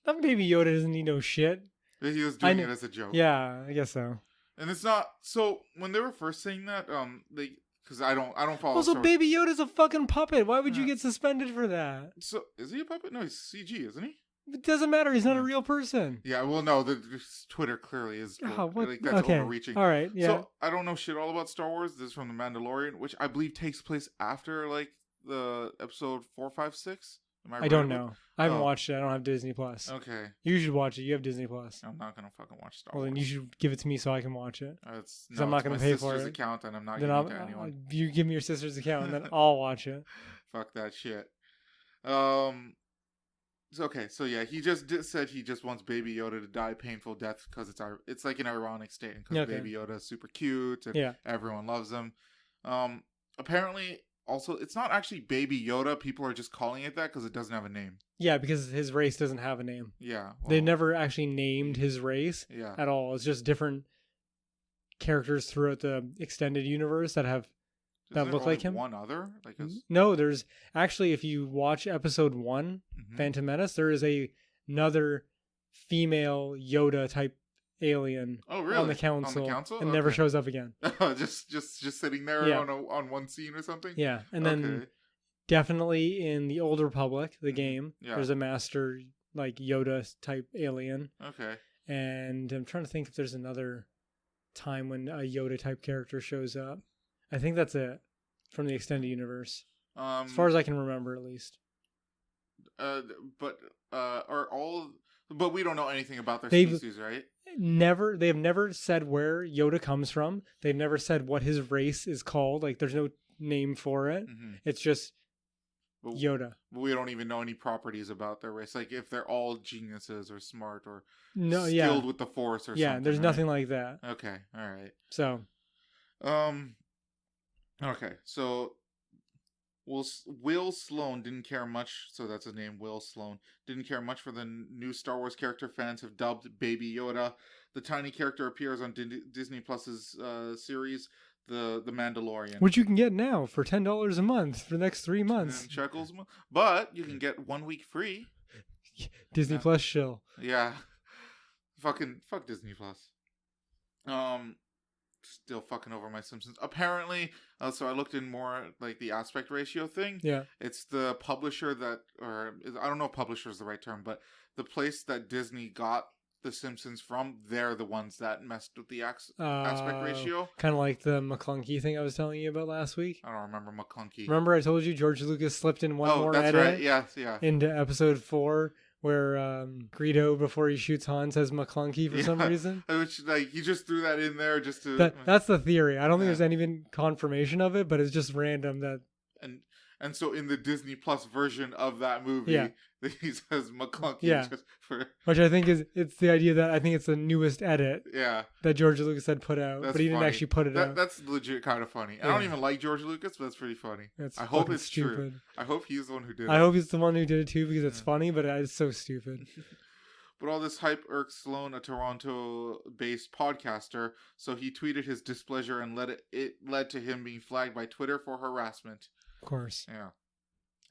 That Baby Yoda doesn't need no shit. He was doing it as a joke. Yeah, I guess so. And it's not so when they were first saying that, because I don't follow. Also, Baby Yoda's a fucking puppet. Why would you get suspended for that? So is he a puppet? No, he's CG, isn't he? It doesn't matter. He's not a real person. Yeah, well, no, the Twitter clearly is. Like, that's overreaching. All right, yeah. So I don't know shit all about Star Wars. This is from The Mandalorian, which I believe takes place after like the episode 4, 5, 6. I don't know. I haven't watched it. I don't have Disney Plus. Okay. You should watch it. You have Disney Plus. I'm not gonna fucking watch Star Wars. Well, then you should give it to me so I can watch it. Because I'm not gonna pay for it. Account, and I'm not giving it to anyone. You give me your sister's account, and then I'll watch it. Fuck that shit. So yeah, he just said he just wants Baby Yoda to die a painful death because it's like an ironic statement because Baby Yoda is super cute and everyone loves him. Apparently. Also, it's not actually Baby Yoda. People are just calling it that because it doesn't have a name. Yeah, because his race doesn't have a name. Yeah. Well, they never actually named his race at all. It's just different characters throughout the extended universe that look like him. One other? No, there's actually, if you watch episode 1, Phantom Menace, there is another female Yoda type alien on the council and never shows up again. just sitting there on one scene or something. Yeah, and then definitely in the Old Republic, the game, there's a master like Yoda type alien. Okay. And I'm trying to think if there's another time when a Yoda type character shows up. I think that's it from the extended universe, as far as I can remember, at least. But we don't know anything about their species, right? They have never said where Yoda comes from. They've never said what his race is called. Like, there's no name for it. It's just Yoda. But we don't even know any properties about their race. Like, if they're all geniuses or smart or skilled with the Force or something. Yeah, there's nothing like that. Okay, all right. So. Okay, so Will Sloan didn't care much, so that's his name, Will Sloan, didn't care much for the new Star Wars character fans have dubbed Baby Yoda. The tiny character appears on Disney Plus's series, The Mandalorian. Which you can get now for $10 a month for the next 3 months. 10 shekels, but you can get 1 week free. Disney Plus shill. Yeah. Fuck Disney Plus. Still fucking over my Simpsons. Apparently, so I looked in more like the aspect ratio thing. Yeah. It's the publisher that, or I don't know if publisher is the right term, but the place that Disney got the Simpsons from, they're the ones that messed with the aspect ratio. Kind of like the McClunky thing I was telling you about last week. I don't remember McClunky. Remember I told you George Lucas slipped in one more that's edit? Right. Yeah. Into episode 4. Where Greedo, before he shoots Han, says McClunky for some reason. Which, like, he just threw that in there just to... That's the theory. I don't think there's any even confirmation of it, but it's just random that... And so in the Disney Plus version of that movie, he says McClunky. Yeah. Just for... Which I think it's the idea that I think it's the newest edit that George Lucas had put out, but he didn't actually put it out. That's legit kind of funny. I don't even like George Lucas, but that's pretty funny. I hope it's stupid. True. I hope he's the one who did it. I hope he's the one who did it too, because it's funny, but it's so stupid. But all this hype irks Sloan, a Toronto-based podcaster, so he tweeted his displeasure and it led to him being flagged by Twitter for harassment. Of course. Yeah.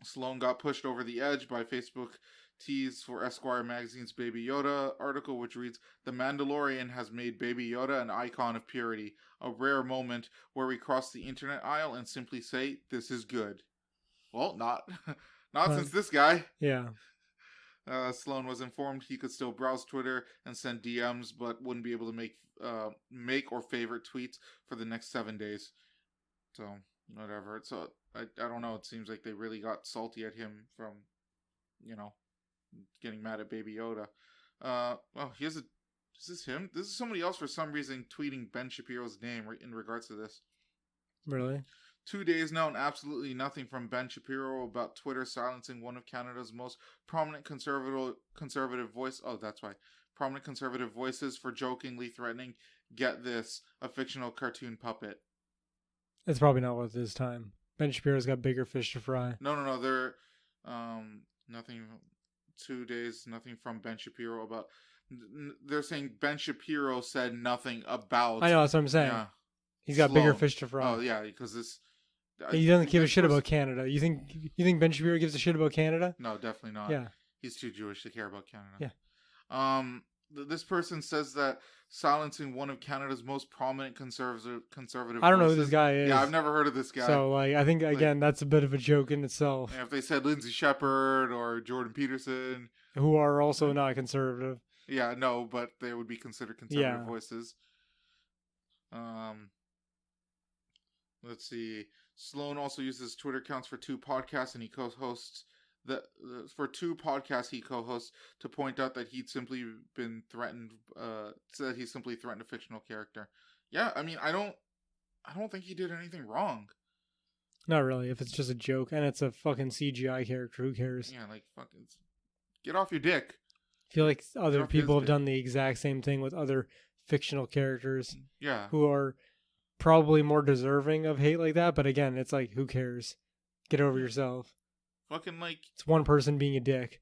Sloan got pushed over the edge by Facebook tease for Esquire magazine's Baby Yoda article, which reads, "The Mandalorian has made Baby Yoda an icon of purity, a rare moment where we cross the internet aisle and simply say, this is good." Well, not since this guy. Yeah. Sloan was informed he could still browse Twitter and send DMs, but wouldn't be able to make or favorite tweets for the next 7 days. So, whatever. So, I don't know. It seems like they really got salty at him from, getting mad at Baby Yoda. Is this him? This is somebody else for some reason tweeting Ben Shapiro's name in regards to this. Really? 2 days now and absolutely nothing from Ben Shapiro about Twitter silencing one of Canada's most prominent conservative voice. Oh, that's why. Prominent conservative voices for jokingly threatening, get this, a fictional cartoon puppet. It's probably not worth his time. Ben Shapiro's got bigger fish to fry. No. They're nothing. 2 days, nothing from Ben Shapiro about. They're saying Ben Shapiro said nothing about. I know, that's what I'm saying. Yeah. He's got bigger fish to fry. Oh yeah, because this. He doesn't give a shit about Canada. You think Ben Shapiro gives a shit about Canada? No, definitely not. Yeah, he's too Jewish to care about Canada. Yeah. This person says that silencing one of Canada's most prominent conservative. I don't know who this guy is. Yeah, I've never heard of this guy. So, I think again that's a bit of a joke in itself. If they said Lindsay Shepherd or Jordan Peterson, who are also not conservative. Yeah, no, but they would be considered conservative voices. Let's see. Sloan also uses Twitter accounts for 2 podcasts, and he co-hosts for 2 podcasts he co-hosts to point out that he'd simply been threatened. Said he simply threatened a fictional character. Yeah, I mean, I don't think he did anything wrong. Not really. If it's just a joke and it's a fucking CGI character, who cares? Yeah, like fucking get off your dick. I feel like other people have done the exact same thing with other fictional characters. Yeah, who are probably more deserving of hate like that, but again, it's like, who cares? Get over yourself. Fucking it's one person being a dick,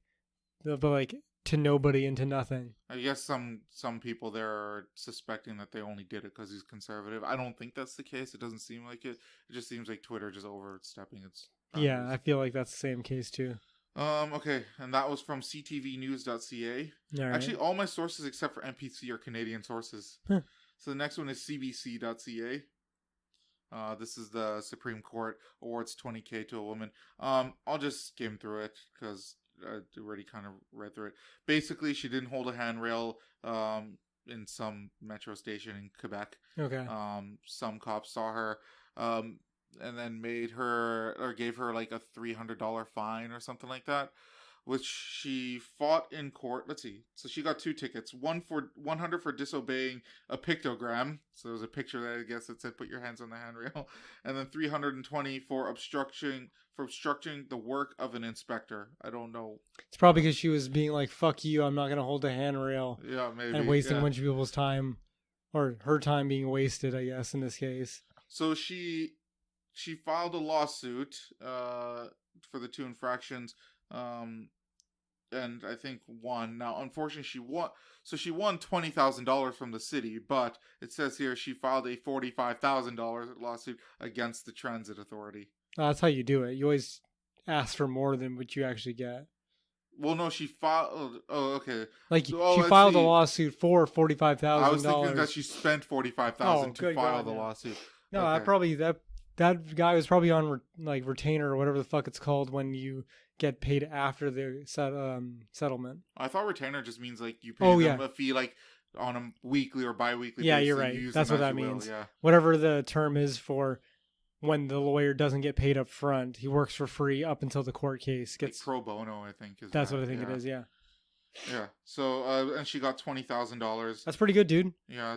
but to nobody and to nothing. I guess some people there are suspecting that they only did it because he's conservative. I don't think that's the case. It doesn't seem like it. It just seems like Twitter just overstepping its boundaries. Yeah, I feel like that's the same case too. Okay, and that was from ctvnews.ca. Right. Actually, all my sources except for NPC are Canadian sources. Huh. So the next one is cbc.ca. This is the Supreme Court awards $20,000 to a woman. I'll just skim through it because I already kind of read through it. Basically, she didn't hold a handrail in some metro station in Quebec. Okay. Some cops saw her and then gave her like a $300 fine or something like that, which she fought in court. Let's see. So she got 2 tickets. One for $100 for disobeying a pictogram. So there was a picture that I guess that said "put your hands on the handrail," and then $320 for obstructing the work of an inspector. I don't know. It's probably because she was being like, "Fuck you! I'm not gonna hold a handrail." Yeah, maybe. And wasting a bunch of people's time, or her time being wasted, I guess in this case. So she she filed a lawsuit for the 2 infractions, and I think won. Now, unfortunately, she won. So she won $20,000 from the city, but it says here she filed a $45,000 lawsuit against the transit authority. That's how you do it. You always ask for more than what you actually get. Well, no, she filed. Oh, okay. Like she filed a lawsuit for $45,000. I was thinking that she spent $45,000 to file the lawsuit. No, okay. that guy was probably on retainer or whatever the fuck it's called when you get paid after the settlement. I thought retainer just means like you pay them a fee like on a weekly or bi-weekly basis. Yeah, you're right. That's what that means. Yeah. Whatever the term is for when the lawyer doesn't get paid up front, he works for free up until the court case gets... Like pro bono, I think. That's what I think it is, yeah. Yeah. So, and she got $20,000. That's pretty good, dude. Yeah.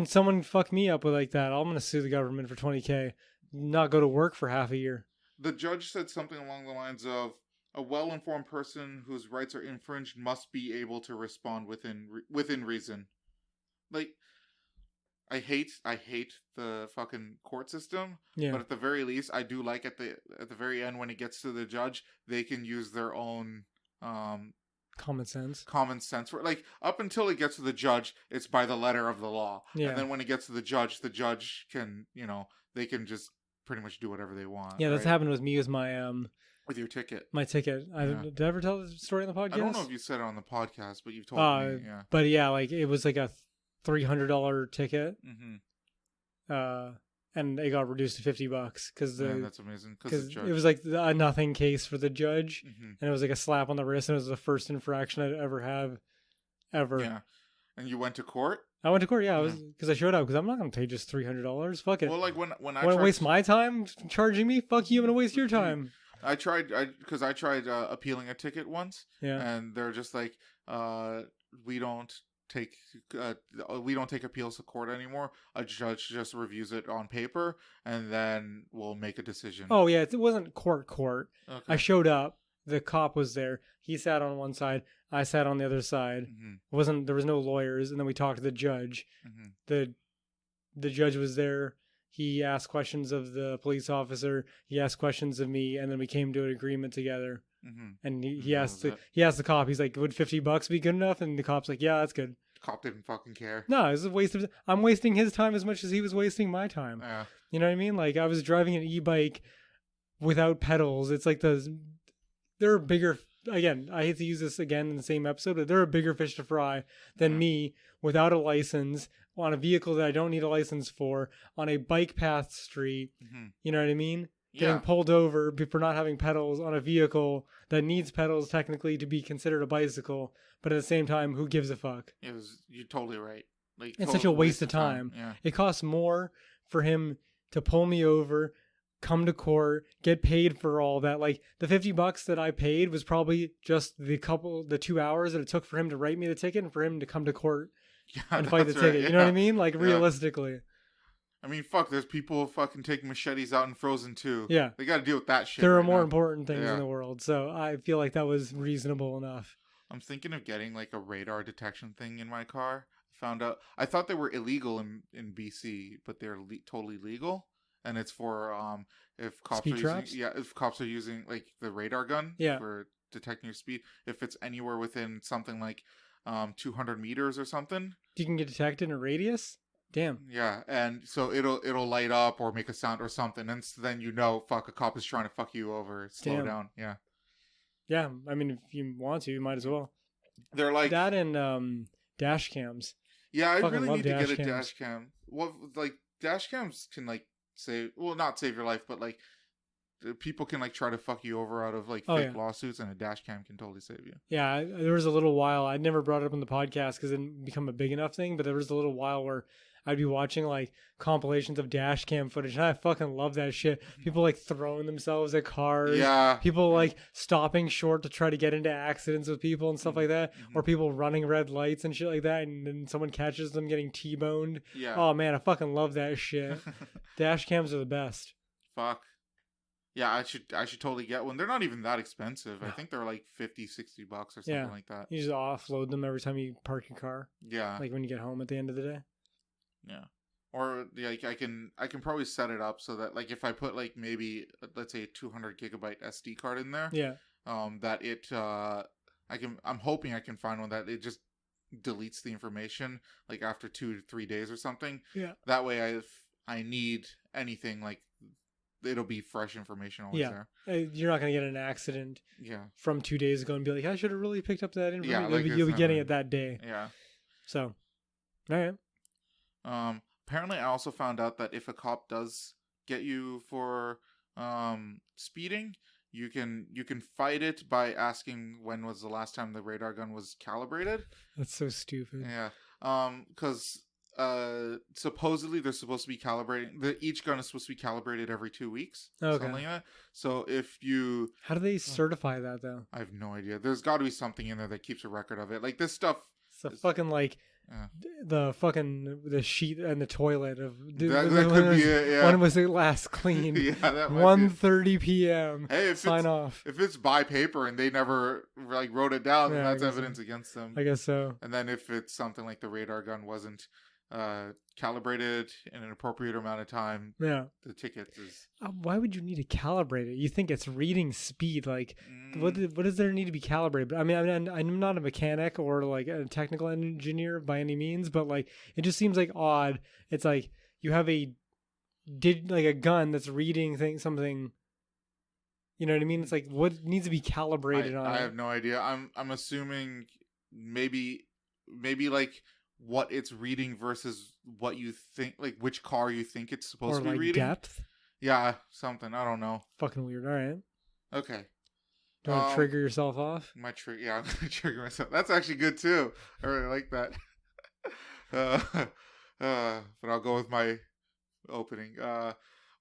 Someone fucked me up with like that. I'm going to sue the government for $20,000. Not go to work for half a year. The judge said something along the lines of, a well-informed person whose rights are infringed must be able to respond within reason. Like, I hate the fucking court system, but at the very least, I do like at the very end when it gets to the judge, they can use their own common sense. For like up until it gets to the judge, it's by the letter of the law, and then when it gets to the judge can they can just pretty much do whatever they want. Yeah, that's happened with me with my with your ticket. My ticket. Did I ever tell the story on the podcast? I don't know if you said it on the podcast, but you've told me. Yeah. But yeah, like it was like a $300 ticket. Mm-hmm. And it got reduced to $50 because that's amazing. Because it was like a nothing case for the judge, mm-hmm. and it was like a slap on the wrist, and it was the first infraction I'd ever have, ever. Yeah. And you went to court? I went to court. Yeah, I was because I showed up because I'm not gonna pay just $300. Fuck it. Well, like when I waste my time charging me, fuck you. I'm gonna waste your time. I tried appealing a ticket once, and they're just like, we don't take appeals to court anymore. A judge just reviews it on paper, and then we'll make a decision. Oh yeah, it wasn't court. Okay. I showed up. The cop was there. He sat on one side. I sat on the other side. Mm-hmm. There was no lawyers, and then we talked to the judge. Mm-hmm. The judge was there. He asked questions of the police officer. He asked questions of me, and then we came to an agreement together. Mm-hmm. And he asked the cop. He's like, "Would $50 be good enough?" And the cop's like, "Yeah, that's good." The cop didn't fucking care. No, it was a waste of. I'm wasting his time as much as he was wasting my time. Yeah. You know what I mean? Like I was driving an e-bike without pedals. It's like there are bigger. Again, I hate to use this again in the same episode, but there are bigger fish to fry than me without a license on a vehicle that I don't need a license for on a bike path street. Mm-hmm. You know what I mean? Getting pulled over for not having pedals on a vehicle that needs pedals technically to be considered a bicycle, but at the same time, who gives a fuck? You're totally right. Like it's such a waste of time. Yeah. It costs more for him to pull me over, come to court, get paid for all that. Like the $50 that I paid was probably just the 2 hours that it took for him to write me the ticket and for him to come to court and fight the ticket. You know what I mean? Like realistically. I mean, fuck, there's people fucking taking machetes out in Frozen 2. Yeah. They got to deal with that shit. There are more important things in the world. So I feel like that was reasonable enough. I'm thinking of getting like a radar detection thing in my car. I thought they were illegal in BC, but they're totally legal. And it's for if cops speed are traps? if cops are using like the radar gun for detecting your speed, if it's anywhere within something like 200 meters or something, you can get detected in a radius. Damn. Yeah, and so it'll light up or make a sound or something, and so then fuck, a cop is trying to fuck you over. Slow down. Yeah. Yeah, I mean, if you want to, you might as well. They're like that and dash cams. Yeah, I really need to get a dash cam. Well, like dash cams can like not save your life, but like people can like try to fuck you over out of like fake lawsuits, and a dash cam can totally save you. Yeah, there was a little while I never brought it up on the podcast because it didn't become a big enough thing, but there was a little while where I'd be watching like compilations of dash cam footage, and I fucking love that shit. People like throwing themselves at cars. Yeah. People like stopping short to try to get into accidents with people and stuff like that. Or people running red lights and shit like that, and then someone catches them getting T-boned. Yeah. Oh man, I fucking love that shit. Dash cams are the best. Fuck. Yeah, I should totally get one. They're not even that expensive. I think they're like $50-$60 or something like that. You just offload them every time you park your car. Yeah. Like when you get home at the end of the day. Yeah. Or like I can probably set it up so that like if I put like maybe let's say a 200 gigabyte SD card in there, Yeah. that it I'm hoping I can find one that it just deletes the information like after 2 to 3 days or something. Yeah. That way, if I need anything, like it'll be fresh information always there. You're not gonna get an accident. Yeah. From 2 days ago and be like, I should have really picked up that information. Yeah, like You'll be getting it that day. Yeah. So, all right. Apparently, I also found out that if a cop does get you for speeding, you can fight it by asking when was the last time the radar gun was calibrated. That's so stupid. Yeah. Because supposedly they're supposed to be calibrating. Each gun is supposed to be calibrated every 2 weeks. Okay. Something like that. So if you, how do they certify that though? I have no idea. There's got to be something in there that keeps a record of it. Like this stuff. It's fucking like. The sheet and the toilet of that could be it. Yeah. When was it last cleaned? Yeah, that 1:30 p.m. Hey, sign off. If it's by paper and they never like wrote it down, then that's evidence against them. I guess so. And then if it's something like the radar gun wasn't calibrated in an appropriate amount of time, the ticket is. Why would you need to calibrate it? You think it's reading speed? Like, what does there need to be calibrated? I mean, I'm not a mechanic or like a technical engineer by any means, but like, it just seems like odd. It's like you have a gun that's reading something. You know what I mean? It's like what needs to be calibrated on. I have no idea. I'm assuming maybe like what it's reading versus what you think, like which car you think it's supposed to be reading. Depth? Yeah, something. I don't know. Fucking weird. All right. Okay. Do you want to trigger yourself off? Yeah, I'm going to trigger myself. That's actually good too. I really like that. But I'll go with my opening.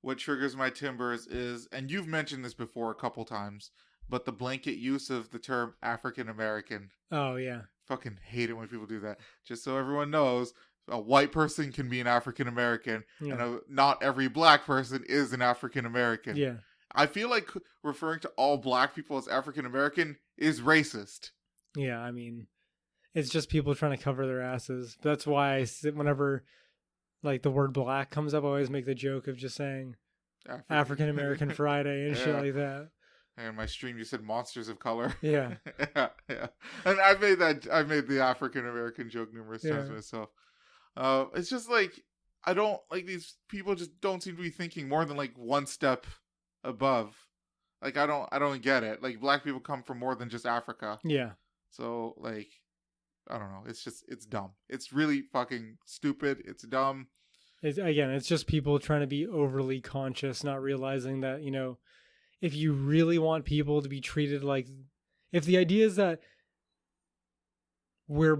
What triggers my timbers is, and you've mentioned this before a couple times, but the blanket use of the term African American. Oh, yeah. Fucking hate it when people do that. Just so everyone knows, a white person can be an African American, and not every black person is an African American. Yeah. I feel like referring to all black people as African American is racist. Yeah, I mean, it's just people trying to cover their asses. That's why whenever like the word black comes up, I always make the joke of just saying African American Friday and shit like that. And my stream, you said monsters of color. Yeah. yeah. And I've made the African American joke numerous times myself. It's just like, I don't, like, these people just don't seem to be thinking more than like one step above. Like, I don't get it. Like, black people come from more than just Africa. Yeah. So, like, I don't know. It's dumb. It's really fucking stupid. It's dumb. It's just people trying to be overly conscious, not realizing that, if you really want people to be treated like, if the idea is that we're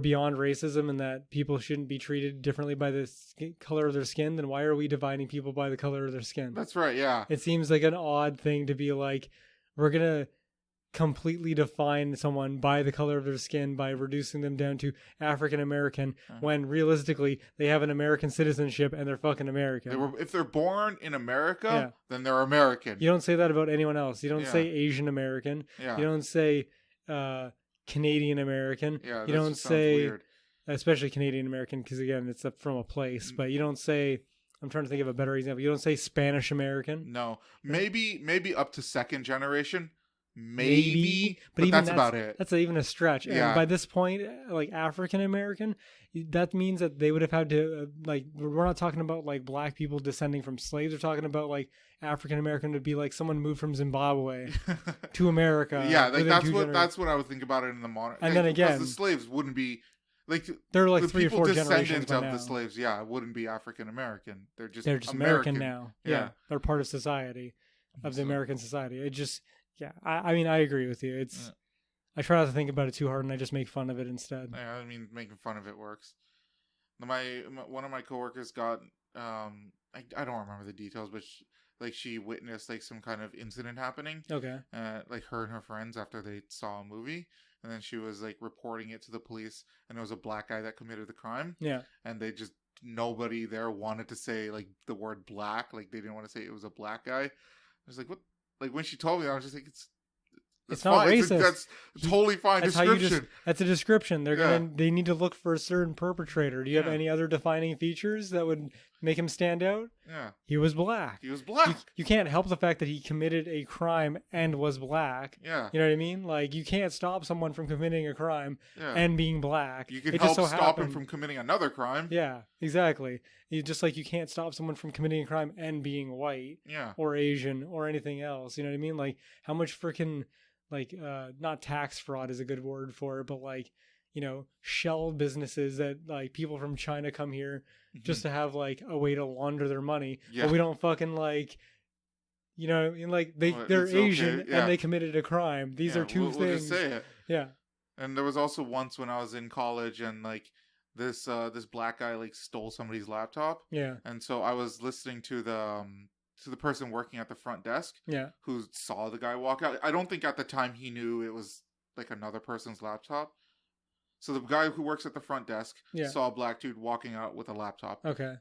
beyond racism and that people shouldn't be treated differently by the color of their skin, then why are we dividing people by the color of their skin? That's right. Yeah. It seems like an odd thing to be like, we're going to completely define someone by the color of their skin by reducing them down to African American when realistically they have an American citizenship and they're fucking American. If they're born in America, then they're American. You don't say that about anyone else. You don't say Asian American. Yeah. You don't say Canadian American. Yeah, you don't say weird. Especially Canadian American because again it's from a place, but you don't say, I'm trying to think of a better example. You don't say Spanish American. No. Maybe up to second generation. Maybe, but even that's about it. That's even a stretch. Yeah. And by this point, like African American, that means that they would have had to we're not talking about like black people descending from slaves. We're talking about like African American would be like someone moved from Zimbabwe to America. Yeah, like that's what I would think about it in the modern. And then again, the slaves wouldn't be like they're like the 3 or 4 generations of now. The slaves. Yeah, wouldn't be African American. They're just American now. Yeah, they're part of society, of the American society. It just. Yeah, I mean, I agree with you. It's I try not to think about it too hard, and I just make fun of it instead. Yeah, I mean, making fun of it works. One of my coworkers got I don't remember the details, but she witnessed like some kind of incident happening. Okay. Like her and her friends after they saw a movie, and then she was like reporting it to the police, and it was a black guy that committed the crime. Yeah. And nobody there wanted to say like the word black, like they didn't want to say it was a black guy. I was like, what? Like when she told me, I was just like, It's not racist. That's totally fine description. That's a description. They need to look for a certain perpetrator. Do you have any other defining features that would make him stand out? Yeah. He was black. You can't help the fact that he committed a crime and was black. Yeah. You know what I mean? Like, you can't stop someone from committing a crime and being black. You can help stop him from committing another crime. Yeah, exactly. Just like you can't stop someone from committing a crime and being white or Asian or anything else. You know what I mean? Like, how much freaking, like, not tax fraud is a good word for it, but like, you know, shell businesses that like people from China come here just to have like a way to launder their money. Yeah. But we don't fucking like, you know, like they're Asian and they committed a crime. These are two things. We'll just say it. Yeah. And there was also once when I was in college and like this black guy like stole somebody's laptop. Yeah. And so I was listening to the person working at the front desk. Yeah. Who saw the guy walk out. I don't think at the time he knew it was like another person's laptop. So the guy who works at the front desk saw a black dude walking out with a laptop. Okay.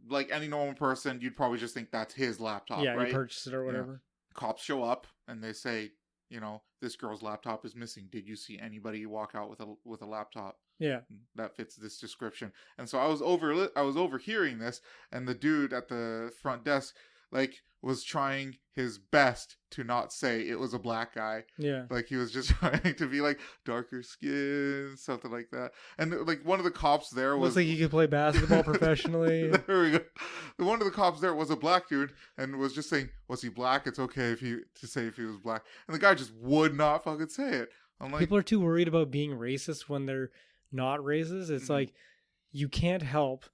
Like any normal person, you'd probably just think that's his laptop, right? He purchased it or whatever. Yeah. Cops show up and they say, you know, this girl's laptop is missing. Did you see anybody walk out with a laptop? Yeah. That fits this description. And so I was overhearing this, and the dude at the front desk like was trying his best to not say it was a black guy. Yeah. Like he was just trying to be like darker skin, something like that. And like one of the cops there was... Looks like he could play basketball professionally. There we go. One of the cops there was a black dude and was just saying, was he black? It's okay to say if he was black. And the guy just would not fucking say it. I'm like... People are too worried about being racist when they're not racist. It's like, you can't help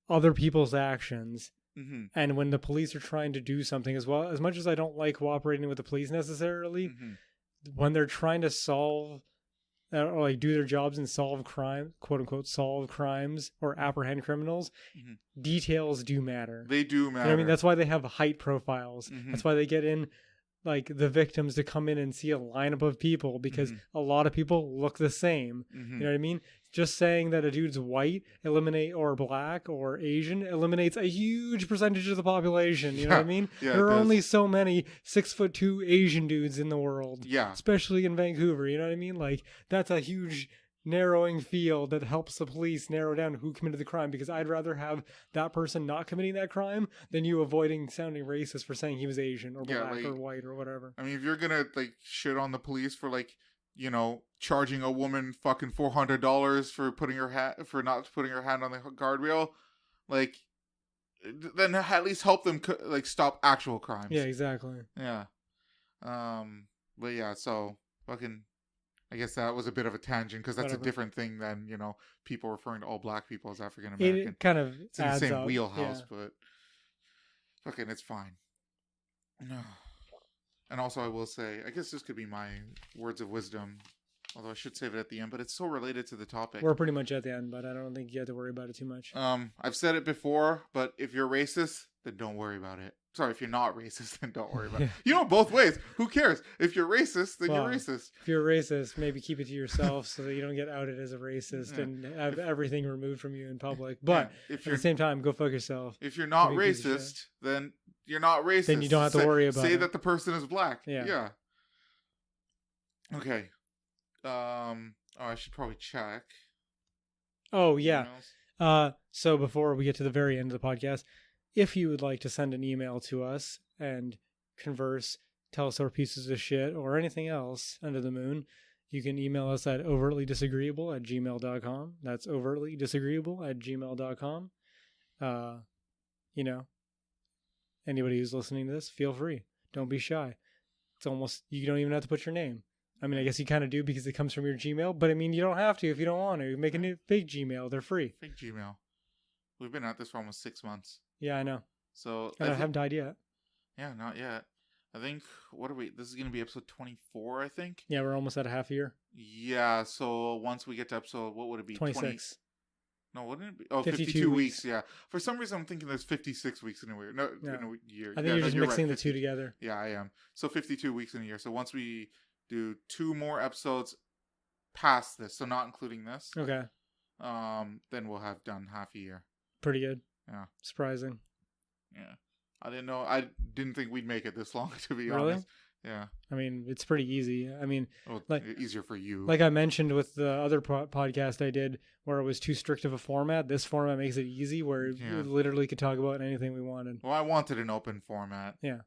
other people's actions. Mm-hmm. And when the police are trying to do something as well, as much as I don't like cooperating with the police necessarily, when they're trying to solve or like do their jobs and solve crime, quote unquote, solve crimes or apprehend criminals, details do matter. They do matter. You know what I mean? That's why they have height profiles. That's why they get in like the victims to come in and see a lineup of people, because a lot of people look the same. You know what I mean? Just saying that a dude's white or black or Asian eliminates a huge percentage of the population. You know what I mean? Yeah, there are only so many 6'2" Asian dudes in the world. Yeah. Especially in Vancouver. You know what I mean? Like, that's a huge narrowing field that helps the police narrow down who committed the crime, because I'd rather have that person not committing that crime than you avoiding sounding racist for saying he was Asian or black or white or whatever. I mean, if you're gonna like shit on the police for like, you know, charging a woman fucking $400 for not putting her hand on the guardrail, like, then at least help them like stop actual crimes. Yeah, exactly. Yeah. But yeah, so fucking, I guess that was a bit of a tangent, because that's a different thing than, you know, people referring to all black people as African American. It kind of it's in the same wheelhouse, but fucking, it's fine. No. And also, I will say, I guess this could be my words of wisdom, although I should save it at the end, but it's so related to the topic. We're pretty much at the end, but I don't think you have to worry about it too much. I've said it before, but if you're racist, then don't worry about it. Sorry, if you're not racist, then don't worry about it. You know, both ways. Who cares? If you're racist, then you're racist. If you're racist, maybe keep it to yourself so that you don't get outed as a racist and have everything removed from you in public. But at the same time, go fuck yourself. If you're not racist, then you're not racist. Then you don't have to worry about it. Say that the person is black. Yeah. Okay. I should probably check. Oh, yeah. So before we get to the very end of the podcast, if you would like to send an email to us and converse, tell us our pieces of shit or anything else under the moon, you can email us at overtlydisagreeable@gmail.com. That's overtlydisagreeable@gmail.com. You know, anybody who's listening to this, feel free. Don't be shy. It's almost, you don't even have to put your name. I mean, I guess you kind of do because it comes from your Gmail, but I mean, you don't have to if you don't want to. Make a new fake Gmail. They're free. Fake Gmail. We've been at this for almost 6 months. Yeah, I know. So I haven't died yet. Yeah, not yet. I think, this is going to be episode 24, I think. Yeah, we're almost at a half year. Yeah, so once we get to episode, what would it be? 26. No, wouldn't it be? Oh, 52 weeks, yeah. For some reason, I'm thinking there's 56 weeks in a year. No, in a year. I think you're just mixing the two together. Yeah, I am. So 52 weeks in a year. So once we do 2 more episodes past this, so not including this. Okay. Then we'll have done half a year. Pretty good. Yeah. Surprising. Yeah. I didn't think we'd make it this long, to be honest. Yeah. I mean, it's pretty easy. I mean, like easier for you. Like I mentioned with the other podcast I did where it was too strict of a format, this format makes it easy where we literally could talk about anything we wanted. Well, I wanted an open format. Yeah.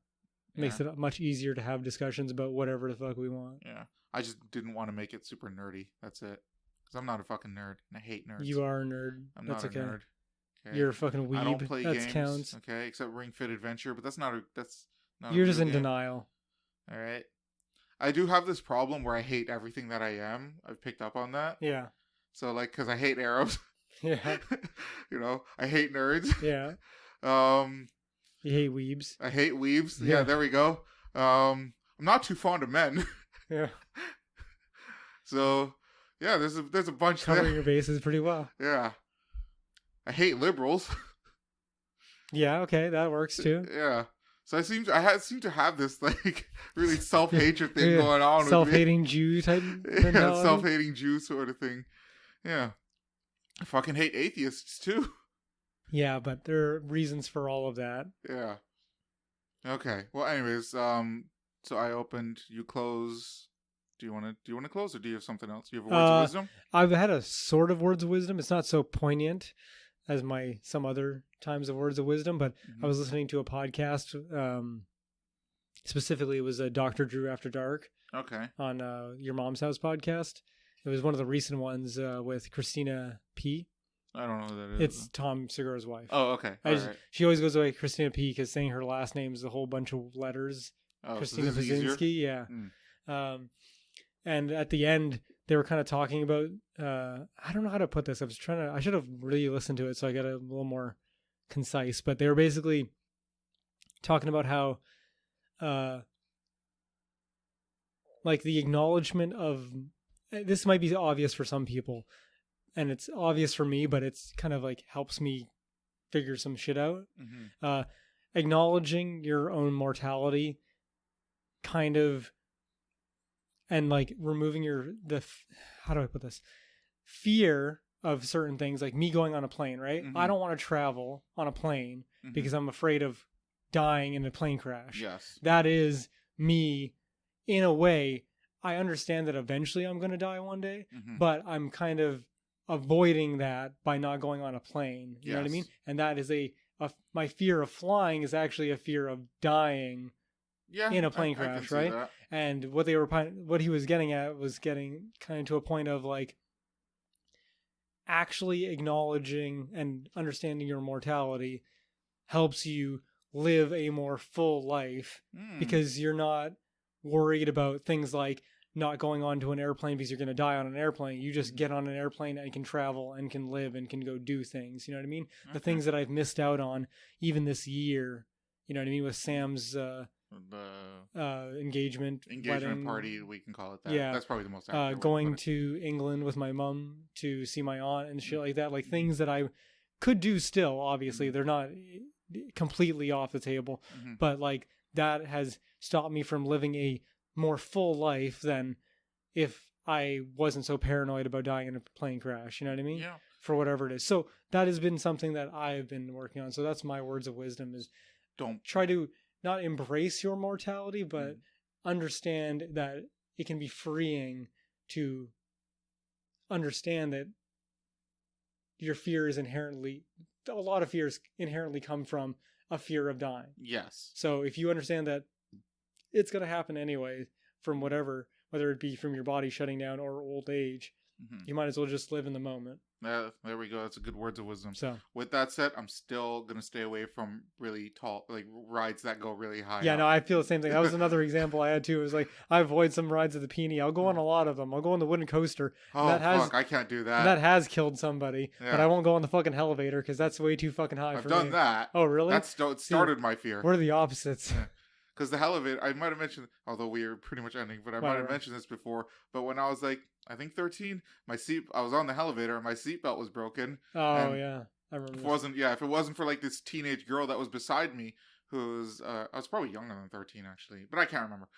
Makes it much easier to have discussions about whatever the fuck we want. Yeah. I just didn't want to make it super nerdy. That's it. Because I'm not a fucking nerd. And I hate nerds. You are a nerd. That's not a nerd. Okay. You're a fucking weeb. I don't play games. Counts. Okay, except Ring Fit Adventure, but that's not. You're just in denial. All right. I do have this problem where I hate everything that I am. I've picked up on that. Yeah. So like, because I hate Arabs. Yeah. I hate nerds. Yeah. You hate weebs. I hate weebs. Yeah, there we go. I'm not too fond of men. Yeah. So, yeah, there's a bunch covering there. Your bases pretty well. Yeah. I hate liberals. Yeah, okay, that works too. Yeah. So I seem to have this like really self-hatred thing going on. Self-hating Jew type. Yeah, self-hating Jew sort of thing. Yeah. I fucking hate atheists too. Yeah, but there are reasons for all of that. Yeah. Okay. Well, anyways, so I opened. You close. Do you want to close, or do you have something else? Do you have words of wisdom? I've had a sort of words of wisdom. It's not so poignant as some other times of words of wisdom, but I was listening to a podcast. Specifically, it was a Dr. Drew After Dark. Okay. On Your Mom's House podcast. It was one of the recent ones with Christina P. I don't know who that is. It's Tom Segura's wife. Oh, okay. She always goes away Christina P. because saying her last name is a whole bunch of letters. Oh, Christina so Pazinski, yeah. And at the end, they were kind of talking about. I don't know how to put this. I should have really listened to it, so I got a little more concise. But they were basically talking about how, like the acknowledgement of. This might be obvious for some people, and it's obvious for me, but it's kind of like helps me figure some shit out. Mm-hmm. Acknowledging your own mortality, kind of, and like removing how do I put this? Fear of certain things, like me going on a plane, right? Mm-hmm. I don't want to travel on a plane because I'm afraid of dying in a plane crash. Yes. That is me, in a way. I understand that eventually I'm going to die one day, but I'm kind of avoiding that by not going on a plane. You know what I mean? And that is my fear of flying is actually a fear of dying in a plane crash, right? And what he was getting at was getting kind of to a point of like actually acknowledging and understanding your mortality helps you live a more full life because you're not worried about things like not going onto an airplane because you're going to die on an airplane. You just get on an airplane and can travel and can live and can go do things. You know what I mean? Okay. The things that I've missed out on even this year, you know what I mean? With Sam's engagement wedding party, we can call it that. Yeah. That's probably the most accurate going to England with my mom to see my aunt and shit like that. Like things that I could do still, obviously. They're not completely off the table. But like that has stopped me from living a more full life than if I wasn't so paranoid about dying in a plane crash. You know what I mean? Yeah. For whatever it is. So that has been something that I've been working on. So that's my words of wisdom is don't try to not embrace your mortality, but understand that it can be freeing to understand that your fear is a lot of fears inherently come from a fear of dying. Yes. So if you understand that it's going to happen anyway from whether it be from your body shutting down or old age, you might as well just live in the moment. There we go. That's a good words of wisdom. So with that said, I'm still going to stay away from really tall, like rides that go really high. Yeah, no, I feel the same thing. That was another example I had too. It was like, I avoid some rides at the Peony. I'll go on a lot of them. I'll go on the wooden coaster. Oh, fuck, I can't do that. That has killed somebody, but I won't go on the fucking elevator because that's way too fucking high for me. I've done that. Oh, really? That started my fear. We're the opposites. Yeah. Because the elevator, I might have mentioned, although we are pretty much ending, but I might have mentioned this before. But when I was like, I think 13, I was on the elevator and my seatbelt was broken. Oh, yeah. I remember. If it wasn't for like this teenage girl that was beside me, who was, I was probably younger than 13 actually, but I can't remember.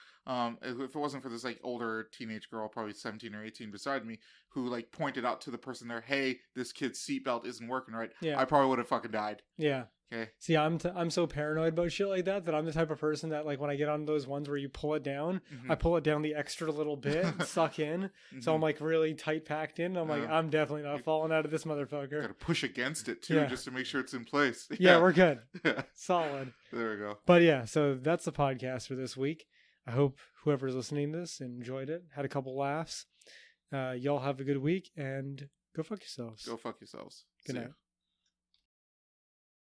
If it wasn't for this like older teenage girl, probably 17 or 18 beside me, who like pointed out to the person there, hey, this kid's seatbelt isn't working right. Yeah. I probably would have fucking died. Yeah. Okay. See, I'm so paranoid about shit like that I'm the type of person that like when I get on those ones where you pull it down, I pull it down the extra little bit and suck in. So I'm like really tight packed in. I'm like, I'm definitely not falling out of this motherfucker. Got to push against it too, just to make sure it's in place. Yeah, we're good. Solid. There we go. But yeah, so that's the podcast for this week. I hope whoever's listening to this enjoyed it, had a couple laughs. Y'all have a good week and go fuck yourselves. Go fuck yourselves. Good night.